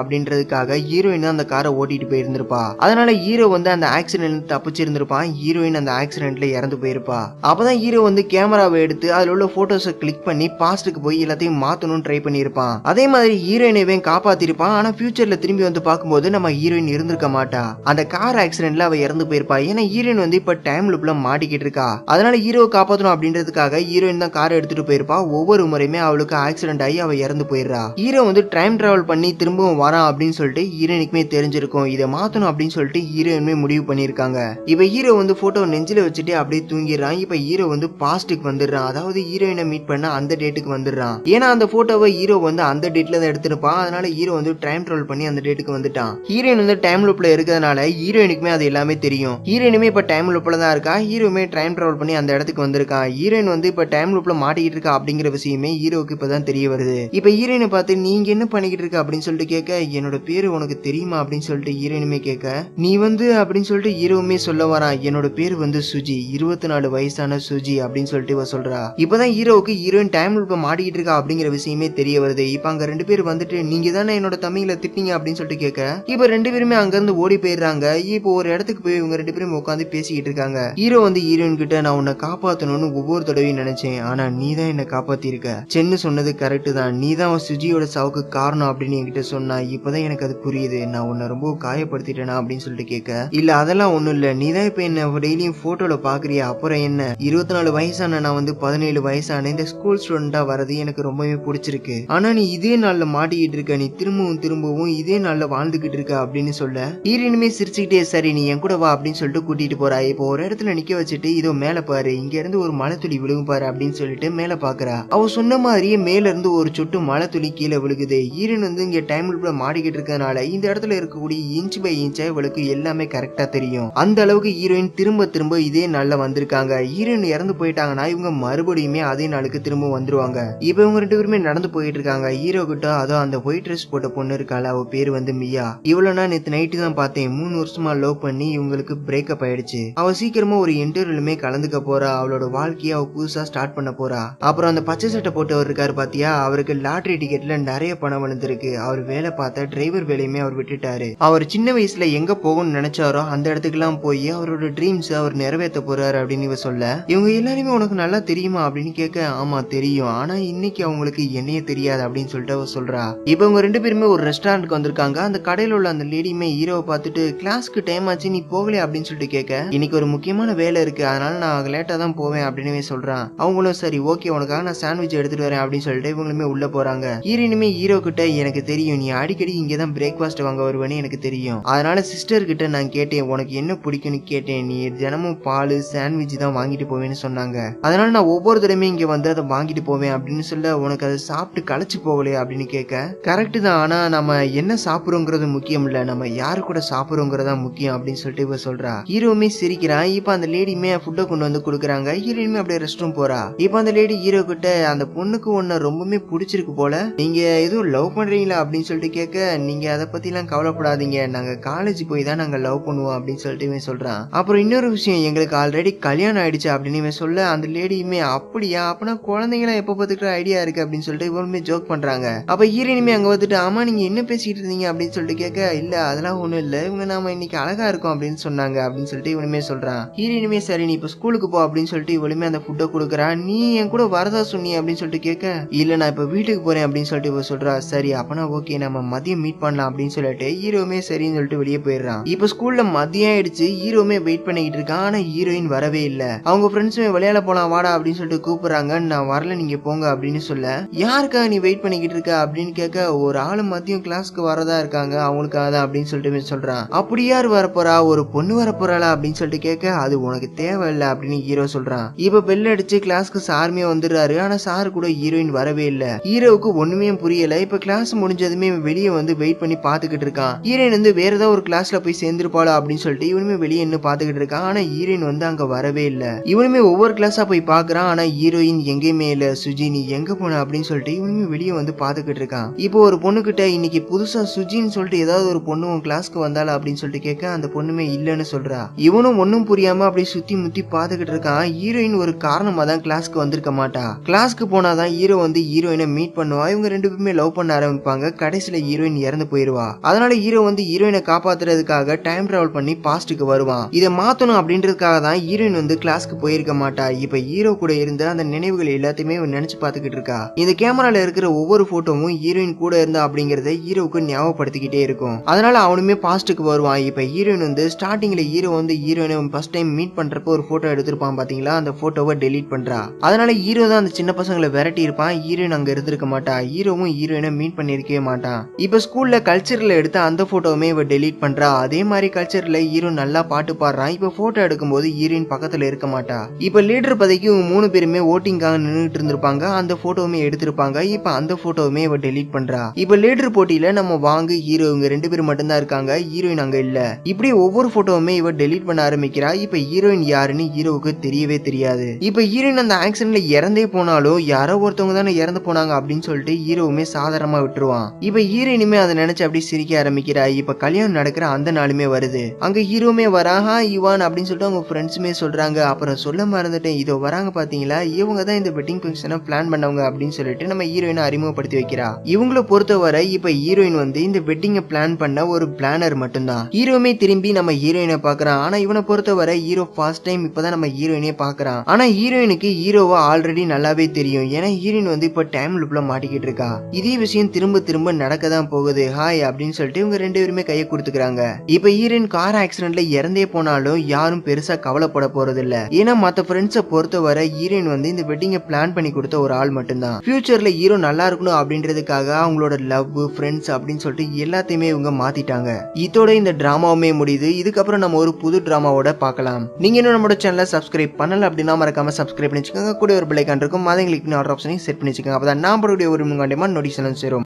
அப்படின்றதுக்காக ஹீரோயின் அந்த காரை ஓட்டிட்டு போயிருந்திருப்பா. அதனால ஹீரோ வந்து அந்த ஆக்சிடென்ட் தப்பிச்சிருந்திருப்பான். ஹீரோயின் அந்த ஆக்சிடென்ட்ல இறந்து போயிருப்பா. அப்பதான் ஹீரோ வந்து கேமராவை எடுத்து அதுல உள்ள போட்டோஸை கிளிக் பண்ணி பாஸ்டுக்கு போய் எல்லாத்தையும் மாத்தணும்னு ட்ரை பண்ணியிருப்பான். அதே மாதிரி ஹீரோயினவே காப்பாத்திருப்பான். ஆனா ஃபியூச்சர்ல திரும்பி வந்து பார்க்கும்போது நம்ம ஹீரோயின் இருந்திருக்க மாட்டா. அந்த கார் ஆக்சிடென்ட்ல அவ இறந்து போயிருப்பா. ஏன்னா ஹீரோயின் வந்து இப்ப டைம் லூப்ல மாட்டிக்கிட்டு இருக்கா. அதனால ஹீரோ காப்பாத்தணும் அப்படின்றதுக்காக ஹீரோயின் தான் காரை எடுத்துட்டு போயிருப்பா. ஒவ்வொரு முறையுமே அவளுக்கு ஆக்சிடென்ட் ஆகி அவ இறந்து போயிடுறா. ஹீரோ வந்து டைம் டிராவல் பண்ணி திரும்பவும் வரான் அப்படின்னு சொல்லிட்டு ஹீரோயினுக்குமே தெரிஞ்சிருக்கும். இதை மாத்தணும் அப்படின்னு சொல்லிட்டு ஹீரோயினுமே முடிவு பண்ணிருக்காங்க. இப்ப ஹீரோ வந்து போட்டோ நெஞ்சில வச்சுட்டு அப்படியே தூங்கிடுறான். இப்ப ஹீரோ வந்து பாஸ்டுக்கு வந்துடுறான். அதாவது ஹீரோயினை மீட் பண்ண அந்த டேட்டுக்கு வந்துடுறான். ஏன்னா அந்த போட்டோவை ஹீரோ வந்து அந்த டேட்ல தான் எடுத்திருப்பான். அதனால ஹீரோ வந்து டைம் டிராவல் பண்ணி அந்த டேட்டுக்கு வந்துட்டான். ஹீரோயின் வந்து டைம் லூப்ல இருக்கிறதுனால ஹீரோயினுக்குமே அது எல்லாமே தெரியும். ஹீரோயினுமே இப்ப டைம் லூப்ல தான் இருக்கா. ஹீரோமே டைம் டிராவல் பண்ணி அந்த இடத்துக்கு வந்திருக்கான். ஹீரோயின் வந்து இப்ப டைம் லூப்ல மாட்டிக்கிட்டு இருக்கா அப்படிங்கிற விஷயமே ஹீரோக்கு இப்பதான் தெரிய வருது. இப்ப ஹீரோயினை பார்த்து நீங்க என்ன பண்ணிக்கிட்டு இருக்க அப்படின்னு சொல்லிட்டு கேட்க, என்னோட பேரு உனக்கு தெரியுமா அப்படின்னு சொல்லிட்டு ஹீரோயினுமே கேட்க, நீ வந்து அப்படின்னு சொல்லிட்டு ஹீரோவுமே சொல்ல வரான். என்னோட பேரு வந்து சுஜி, 24 வயசான சுஜி அப்படின்னு சொல்லிட்டு இவ சொல்றா. இப்பதான் ஹீரோவுக்கு ஹீரோயின் டைம் லூப்ல மாட்டிக்கிட்டு இருக்கா அப்படிங்கிற விஷயமே தெரிய வருது. இப்ப அங்க 2 பேர் வந்துட்டு நீங்க தானே என்னோட தம்பிகளை திட்டிங்க அப்படின்னு சொல்லிட்டு கேட்க, இப்ப 2 பேருமே அங்க இருந்து ஓடி போயிடுறாங்க. இப்போ ஒரு இடத்துக்கு போய் இவங்க 2 பேரும் உட்காந்து பேசிக்கிட்டு இருக்காங்க. ஹீரோ வந்து ஹீரோயின் கிட்ட நான் உன்னை காப்பாத்தணும்னு ஒவ்வொரு தடவையும் நினைச்சேன், ஆனா நீ தான் என்ன காப்பாத்திருக்க. சென்னு சொன்னது கரெக்ட் தான், நீ தான் சுஜியோட சாவுக்கு காரணம் அப்படின்னு என்கிட்ட சொன்னா. இப்பதான் எனக்கு அது புரியுது, நான் உன்னை ரொம்ப காயப்படுத்திட்டேனா அப்படின்னு சொல்லிட்டு கேட்க, இல்ல அதெல்லாம் ஒண்ணும் இல்ல, நீ தான் இப்ப என்ன டெய்லியும் போட்டோல பாக்குறியா, அப்புறம் என்ன 24 வயசான நான் வந்து 17 வயசான இந்த ஸ்கூல் ஸ்டூடெண்டா வரது எனக்கு ரொம்பவே பிடிச்சிருக்கு. ஆனா நீ இதே நாள்ல மாட்டிக்கிட்டு இருக்க, நீ திரும்பவும் இதே நாள்ல வாழ்ந்துகிட்டு இருக்க அப்படின்னு சொல்ல, ஹீரோயினுமே சிரிச்சுக்கிட்டே சரி நீ என் கூட வா அப்படின்னு சொல்லிட்டு கூட்டிட்டு போறா. இப்போ ஒரு இடத்துல நிக்க வச்சுட்டு இதோ மேல பாரு, இங்க இருந்து ஒரு மழை துளி விழுகும் பாரு அப்படின்னு சொல்லிட்டு மேல பாக்குறா. அவ சொன்ன மாதிரியே மேல இருந்து ஒரு சொட்டு மழை துளி கீழே விழுகுது. ஹீரோயின் வந்து இங்க டைம் லூப்ல மாட்டிக்கிட்டு இருக்கறனால இந்த இடத்துல இருக்கக்கூடிய இன்ச் பை இன்ச்சா இவளுக்கு எல்லாமே கரெக்டா தெரியும். அந்த அளவுக்கு ஹீரோயின் திரும்ப இதே நாள்ல வந்திருக்காங்க. ஹீரோயின் இறந்து போயிட்டாங்கன்னா இவங்க மறுபடியுமே அதே நாளுக்கு திரும்ப வந்துருவாங்க. இப்ப இவங்க 2 பேருமே நடந்து போயிட்டு இருக்காங்க. ஹீரோ கிட்ட அதோ அந்த ஒயிட் ட்ரெஸ் போட்ட பொண்ணு இருக்கால, அவ பேரு வந்து மியா. இவ்வளவு நான் நேத்து நைட்டு தான் பார்த்தேன். 3 வருஷமா லவ் பண்ணி இவங்களுக்கு பிரேக்கப் ஆயிடுச்சு. அவ சீக்கிரமா ஒரு இன்டர்வியூலுமே கலந்துக்க போறா. அவளோட வாழ்க்கைய அவ புதுசா ஸ்டார்ட் பண்ண போறா. அப்புறம் அந்த பச்சை சட்டை போட்டவர் இருக்காரு பாத்தியா, அவருக்கு லாட்டரி டிக்கெட்ல நிறைய பணம் விழுந்திருக்கு. அவர் வேலை பார்த்த டிரைவர் வேலையுமே அவர் விட்டுட்டாரு. அவர் சின்ன வயசுல எங்க போகணும்னு நினைச்சாரோ அந்த இடத்துக்கு எல்லாம் போய் அவரோட ட்ரீம்ஸ் அவர் நிறைவேற்ற போறாரு அப்படின்னு இவ சொல்ல, இவங்க எல்லாருமே உனக்கு நல்லா தெரியுமா அப்படின்னு கேட்க, ஆமா தெரியும், ஆனா இன்னைக்கு அவங்களுக்கு என்னையே தெரியாது அப்படின்னு சொல்லிட்டு அவ சொல்றா. இப்ப இவங்க 2 பேருமே ஒரு ரெஸ்டாரண்ட்க்கு வந்திருக்காங்க. அந்த கடையில உள்ள அந்த லேடியுமே ஹீரோவை பார்த்துட்டு கிளாஸ்க்கு டைம் ஆச்சு நீ போகலையா அப்படின்னு சொல்லிட்டு கேட்க, இன்னைக்கு ஒரு முக்கியமான வேலை இருக்கு, அதனால நான் லேட்டா தான் போவேன் அப்படின்னு சொல்றான். அவங்களும் சரி ஓகே உனக்காக நான் சாண்ட்விச் எடுத்துட்டு வரேன் அப்படின்னு சொல்லிட்டு இவங்களுமே உள்ள போறாங்க. ஹீரோயினுமே ஹீரோ கிட்ட எனக்கு தெரியும் நீ அடிக்கடி இங்கதான் பிரேக்ஃபாஸ்ட் வாங்க வருவேன்னு எனக்கு தெரியும், அதனால சிஸ்டர் கிட்ட நான் கேட்டேன் உனக்கு என்ன பிடிக்கும்னு கேட்டேன், நீ தினமும் பால் சாண்ட்விச் தான் வாங்கிட்டு போவேன்னு சொன்னாங்க, அதனால நான் ஒவ்வொரு தடவையுமே இங்க வந்து அதை வாங்கிட்டு போவேன் அப்படின்னு சொல்ல, உனக்கு அதை சாப்பிட்டு களைச்சு போகலையா அப்படின்னு கேட்க, கரெக்ட் தான், ஆனா நம்ம என்ன சாப்பிடுறோங்கிறது முக்கியம் இல்ல, நம்ம யாரு கூட சாப்பிடுறோங்கிறதா முக்கியம் அப்படின்னு சொல்லிட்டு இவ சொல்றா. ஹீரோவுமே சிரிக்கிறான். இப்ப அந்த லேடியுமே ஃபுட்டை கொண்டு வந்து கொடுக்குறாங்க. ஹீரோயினுமே அப்படியே ரெஸ்ட் ரூம் போறா. இப்ப அந்த லேடி ஹீரோ கிட்ட அந்த பொண்ணுக்கு ஒன்னு ரொம்பவே பிடிச்சிருக்கு போல, நீங்க எதுவும் லவ் பண்றீங்களா அப்படின்னு சொல்லிட்டு கேட்க, நீங்க அதை பத்தி எல்லாம் கவலைப்படாதீங்க, நாங்க காலேஜ் போய் தான் நாங்க லவ் பண்ணுவோம் அப்படின்னு சொல்லிட்டு இவன் சொல்றான். அப்புறம் இன்னொரு விஷயம், எங்களுக்கு ஆல்ரெடி கல்யாணம் ஆயிடுச்சு அப்படின்னு இவன் சொல்ல, அந்த லேடியுமே அப்படியா, அப்பனா குழந்தைங்களா எப்ப பாத்துக்கிற ஐடியா இருக்கு அப்படின்னு சொல்லிட்டு இவனுமே ஜோக் பண்றாங்க. அப்ப ஹீரோயினுமே அங்க வந்துட்டு ஆமா நீங்க என்ன பேசிட்டு இருந்தீங்க அப்படின்னு சொல்லிட்டு கேட்க, இல்ல அதெல்லாம் ஒண்ணும் இல்ல, இவங்க நாம இன்னைக்கு அழகா இருக்கோம் அப்படின்னு சொன்னாங்க அப்படின்னு சொல்லிட்டு இவனுமே சொல்றான். ஹீரோயினுமே சரி நீ இப்ப ஸ்கூலுக்கு போ அப்படின்னு சொல்லிட்டு இவளுமே அந்த ஃபுட்டை கொடுக்குறான். நீ என் கூட வரதா சொன்னி அப்படின்னு சொல்லிட்டு கேட்க, இல்ல நான் இப்ப வீட்டுக்கு போறேன் அப்படின்னு சொல்லிட்டு இவ சொல்றா. சரி அப்பனா ஓகே நம்ம மதியம் மீட் பண்ணலாம் அப்படின்னு அப்படின்னு சொல்லிட்டு ஹீரோமே சரின்னு சொல்லிட்டு வெளியே போயிடுறான். இப்ப ஸ்கூல்ல மதியம் ஆயிடுச்சு. ஹீரோமே வெயிட் பண்ணிக்கிட்டு இருக்கான். ஆனா ஹீரோயின் வரவே இல்ல. அவங்க ஃப்ரெண்ட்ஸுமே விளையாட போலாம் வாடா அப்படின்னு சொல்லிட்டு கூப்பிடுறாங்க. நான் வரல, நீங்க போங்க அப்படின்னு சொல்ல, யாருக்காக நீ வெயிட் பண்ணிக்கிட்டு இருக்க அப்படின்னு கேட்க, ஒரு ஆளு மதியம் கிளாஸ்க்கு வரதா இருக்காங்க, அவங்களுக்காக தான் அப்படின்னு சொல்லிட்டு சொல்றான். அப்படி யார் வரப்போறா, ஒரு பொண்ணு வரப்போறாளா அப்படின்னு சொல்லிட்டு கேட்க, அது உனக்கு தேவையில்லை அப்படின்னு ஹீரோ சொல்றான். இப்ப பெல் அடிச்சு கிளாஸ்க்கு சாருமே வந்துடுறாரு. ஆனா சாரு கூட ஹீரோயின் வரவே இல்ல. ஹீரோவுக்கு ஒண்ணுமே புரியல. இப்ப கிளாஸ் முடிஞ்சதுமே வெளியே வந்து வெயிட் பண்ணி பாத்துக்கிட்டு இருக்கான். ஹீரோயின் வந்து வேற ஏதாவது ஒரு கிளாஸ்ல போய் சேர்ந்துருப்பாளா அப்படின்னு சொல்லிட்டு இவனுமே வெளியே நின்று பாத்துக்கிட்டு இருக்கான். ஆனா ஹீரோயின் வந்து அங்க வரவே இல்ல. இவனுமே ஒவ்வொரு கிளாஸா போய் பாக்குறான். ஆனா ஹீரோயின் எங்கேயுமே இல்ல. சுஜி நீ எங்க போன அப்படின்னு சொல்லிட்டு இவனுமே வெளியே வந்து பாத்துக்கிட்டு இருக்கான். இப்போ ஒரு பொண்ணு கிட்ட இன்னைக்கு புதுசா சுஜின்னு சொல்லிட்டு ஏதாவது ஒரு பொண்ணு உன் கிளாஸ்க்கு வந்தாளா அப்படின்னு சொல்லிட்டு கேட்க, அந்த பொண்ணுமே இல்லன்னு சொல்றா. இவனும் ஒன்னும் புரியாம அப்படி சுத்தி முத்தி பாத்துக்கிட்டு இருக்கான். ஹீரோயின் ஒரு காரணமா தான் கிளாஸ்க்கு வந்திருக்க மாட்டா. கிளாஸ்க்கு போனாதான் ஹீரோ வந்து ஹீரோயினை மீட் பண்ணுவா. இவங்க ரெண்டு பேருமே லவ் பண்ண ஆரம்பிப்பாங்க. கடைசியில ஹீரோயின் இறந்து போயிருவா. அதனால ஹீரோ வந்து ஹீரோயினை காப்பாத்துறதுக்காக டைம் டிராவல் பண்ணி பாஸ்டுக்கு வருவான். இதை மாத்தணும் அப்படின்றதுக்காக தான் ஹீரோயின் வந்து கிளாஸ்க்கு போயிருக்க மாட்டா. இப்ப ஹீரோ கூட இருந்த அந்த நினைவுகள் எல்லாத்தையுமே நினைச்சு பாத்துக்கிட்டு இருக்கா. இந்த கேமரால இருக்கிற ஒவ்வொரு போட்டோவும் ஹீரோயின் கூட இருந்தா அப்படிங்கறத ஹீரோவுக்கு ஞாபகப்படுத்திக்கிட்டே இருக்கும். அதனால அவனுமே பாஸ்டுக்கு வருவான். இப்ப ஹீரோயின் வந்து ஸ்டார்டிங்ல ஹீரோ வந்து ஹீரோயினை ஃபர்ஸ்ட் டைம் மீட் பண்றப்போ ஒரு போட்டோ எடுத்திருப்பான் பாத்தீங்களா, அந்த போட்டோவை டெலீட் பண்றா. அதனால ஹீரோ தான் அந்த சின்ன பசங்களை விரட்டி இருப்பான். ஹீரோயின் அங்க இருந்திருக்க மாட்டா. ஹீரோவும் ஹீரோயினை மீட் பண்ணிருக்கவே மாட்டான். இப்ப ஸ்கூல்ல கல்ச்சர்ல எடுத்த அந்த போட்டோவுமே இவ டெலீட் பண்றா. அதே மாதிரி கல்ச்சர்ல ஹீரோ நல்லா பாட்டு பாடுறான். இப்ப போட்டோ எடுக்கும்போது ஹீரோயின் பக்கத்துல இருக்க மாட்டா. இப்ப லீடர் பதவிக்கு இவங்க 3 பேருமே ஓட்டிங்காக நின்றுட்டு இருந்திருப்பாங்க. அந்த போட்டோவுமே எடுத்திருப்பாங்க. இப்ப அந்த போட்டோவுமே இவ டெலீட் பண்றா. இப்ப லீடர் போட்டியில நம்ம வாங்கு ஹீரோ இவங்க 2 பேரும் மட்டும்தான் இருக்காங்க. ஹீரோயின் அங்க இல்ல. இப்படி ஒவ்வொரு போட்டோவுமே இவ டெலீட் பண்ண ஆரம்பிக்கிறா. இப்ப ஹீரோயின் யாருன்னு ஹீரோவுக்கு தெரியவே தெரியாது. இப்ப ஹீரோயின் அந்த ஆக்சிடென்ட்ல இறந்தே போனாலும் யாரோ ஒருத்தவங்க தானே இறந்து போனாங்க அப்படின்னு சொல்லிட்டு ஹீரோவுமே சாதாரணமா விட்டுருவான். இப்ப ஹீரோயினுமே அதை நினைச்சு அப்படி சிரிக்க ஆரம்பிக்கிறா. இப்ப கல்யாணம் நடக்கிற அந்த நாளுமே வருது. அங்க ஹீரோமே வரா. இவான் அப்படின்னு சொல்லிட்டு அவங்க ஃப்ரெண்ட்ஸுமே சொல்றாங்க. அப்புறம் சொல்ல மறந்துட்டேன், இதோ வராங்க பாத்தீங்களா, இவங்க தான் இந்த வெட்டிங் ஃபங்க்ஷனை பிளான் பண்ணவங்க அப்படின்னு சொல்லிட்டு நம்ம ஹீரோயினை அறிமுகப்படுத்தி வைக்கிறா. இவங்களை பொறுத்தவரை இப்ப ஹீரோயின் வந்து இந்த வெட்டிங்கை பிளான் பண்ண ஒரு பிளானர் மட்டும்தான். ஹீரோமே திரும்பி நம்ம ஹீரோயினை பாக்குறான். ஆனா இவனை பொறுத்தவரை ஹீரோ ஃபர்ஸ்ட் டைம் இப்பதான் நம்ம ஹீரோயினே பாக்குறான். ஆனா ஹீரோயினுக்கு ஹீரோவை ஆல்ரெடி நல்லாவே தெரியும். ஏன்னா ஹீரோயின் வந்து இப்ப டைம் லூப்ல மாட்டிக்கிட்டு இருக்கா. இதே விஷயம் திரும்ப திரும்ப நடக்க தான் போகுது. ஹாய் அப்படின்னு சொல்லிட்டு இவங்க 2 பேருமே கையை கொடுத்துக்கிறாங்க. இப்ப ஹீரோயின் கார் ஆக்சிடென்ட்ல இறந்தே போனாலும் யாரும் பெருசா கவலைப்பட போறது இல்ல. ஏன்னா மத்த ஃப்ரெண்ட்ஸை பொறுத்தவரை ஹீரோயின் வந்து இந்த வெட்டிங்கை பிளான் பண்ணி கொடுத்த ஒரு ஆள் மட்டும்தான். ஃபியூச்சர்ல ஹீரோ நல்லா இருக்கணும் அப்படின்றதுக்காக அவங்களோட லவ், ஃப்ரெண்ட்ஸ் அப்படின்னு சொல்லிட்டு எல்லாத்தையுமே இவங்க மாத்திட்டாங்க. இதோட இந்த டிராமாவுமே முடியுது. இதுக்கப்புறம் நம்ம ஒரு புது டிராமாவோட பார்க்கலாம். நீங்க இன்னும் நம்மளோட சேனலை சப்ஸ்கிரைப் பண்ணல அப்படின்னா மறக்காம சப்ஸ்கிரைப் பண்ணி வச்சுக்கோங்க. கூட ஒரு பெல் ஐகான் இருக்கும், அதை கிளிக் பண்ணி ஆல் ஆப்ஷனையும் செட் பண்ணி வச்சுக்கோங்க. அப்பதான் நான் போடக்கூடிய ஒரு முன்னாடியமா நோட்டிஃபிகேஷன் சேரும்.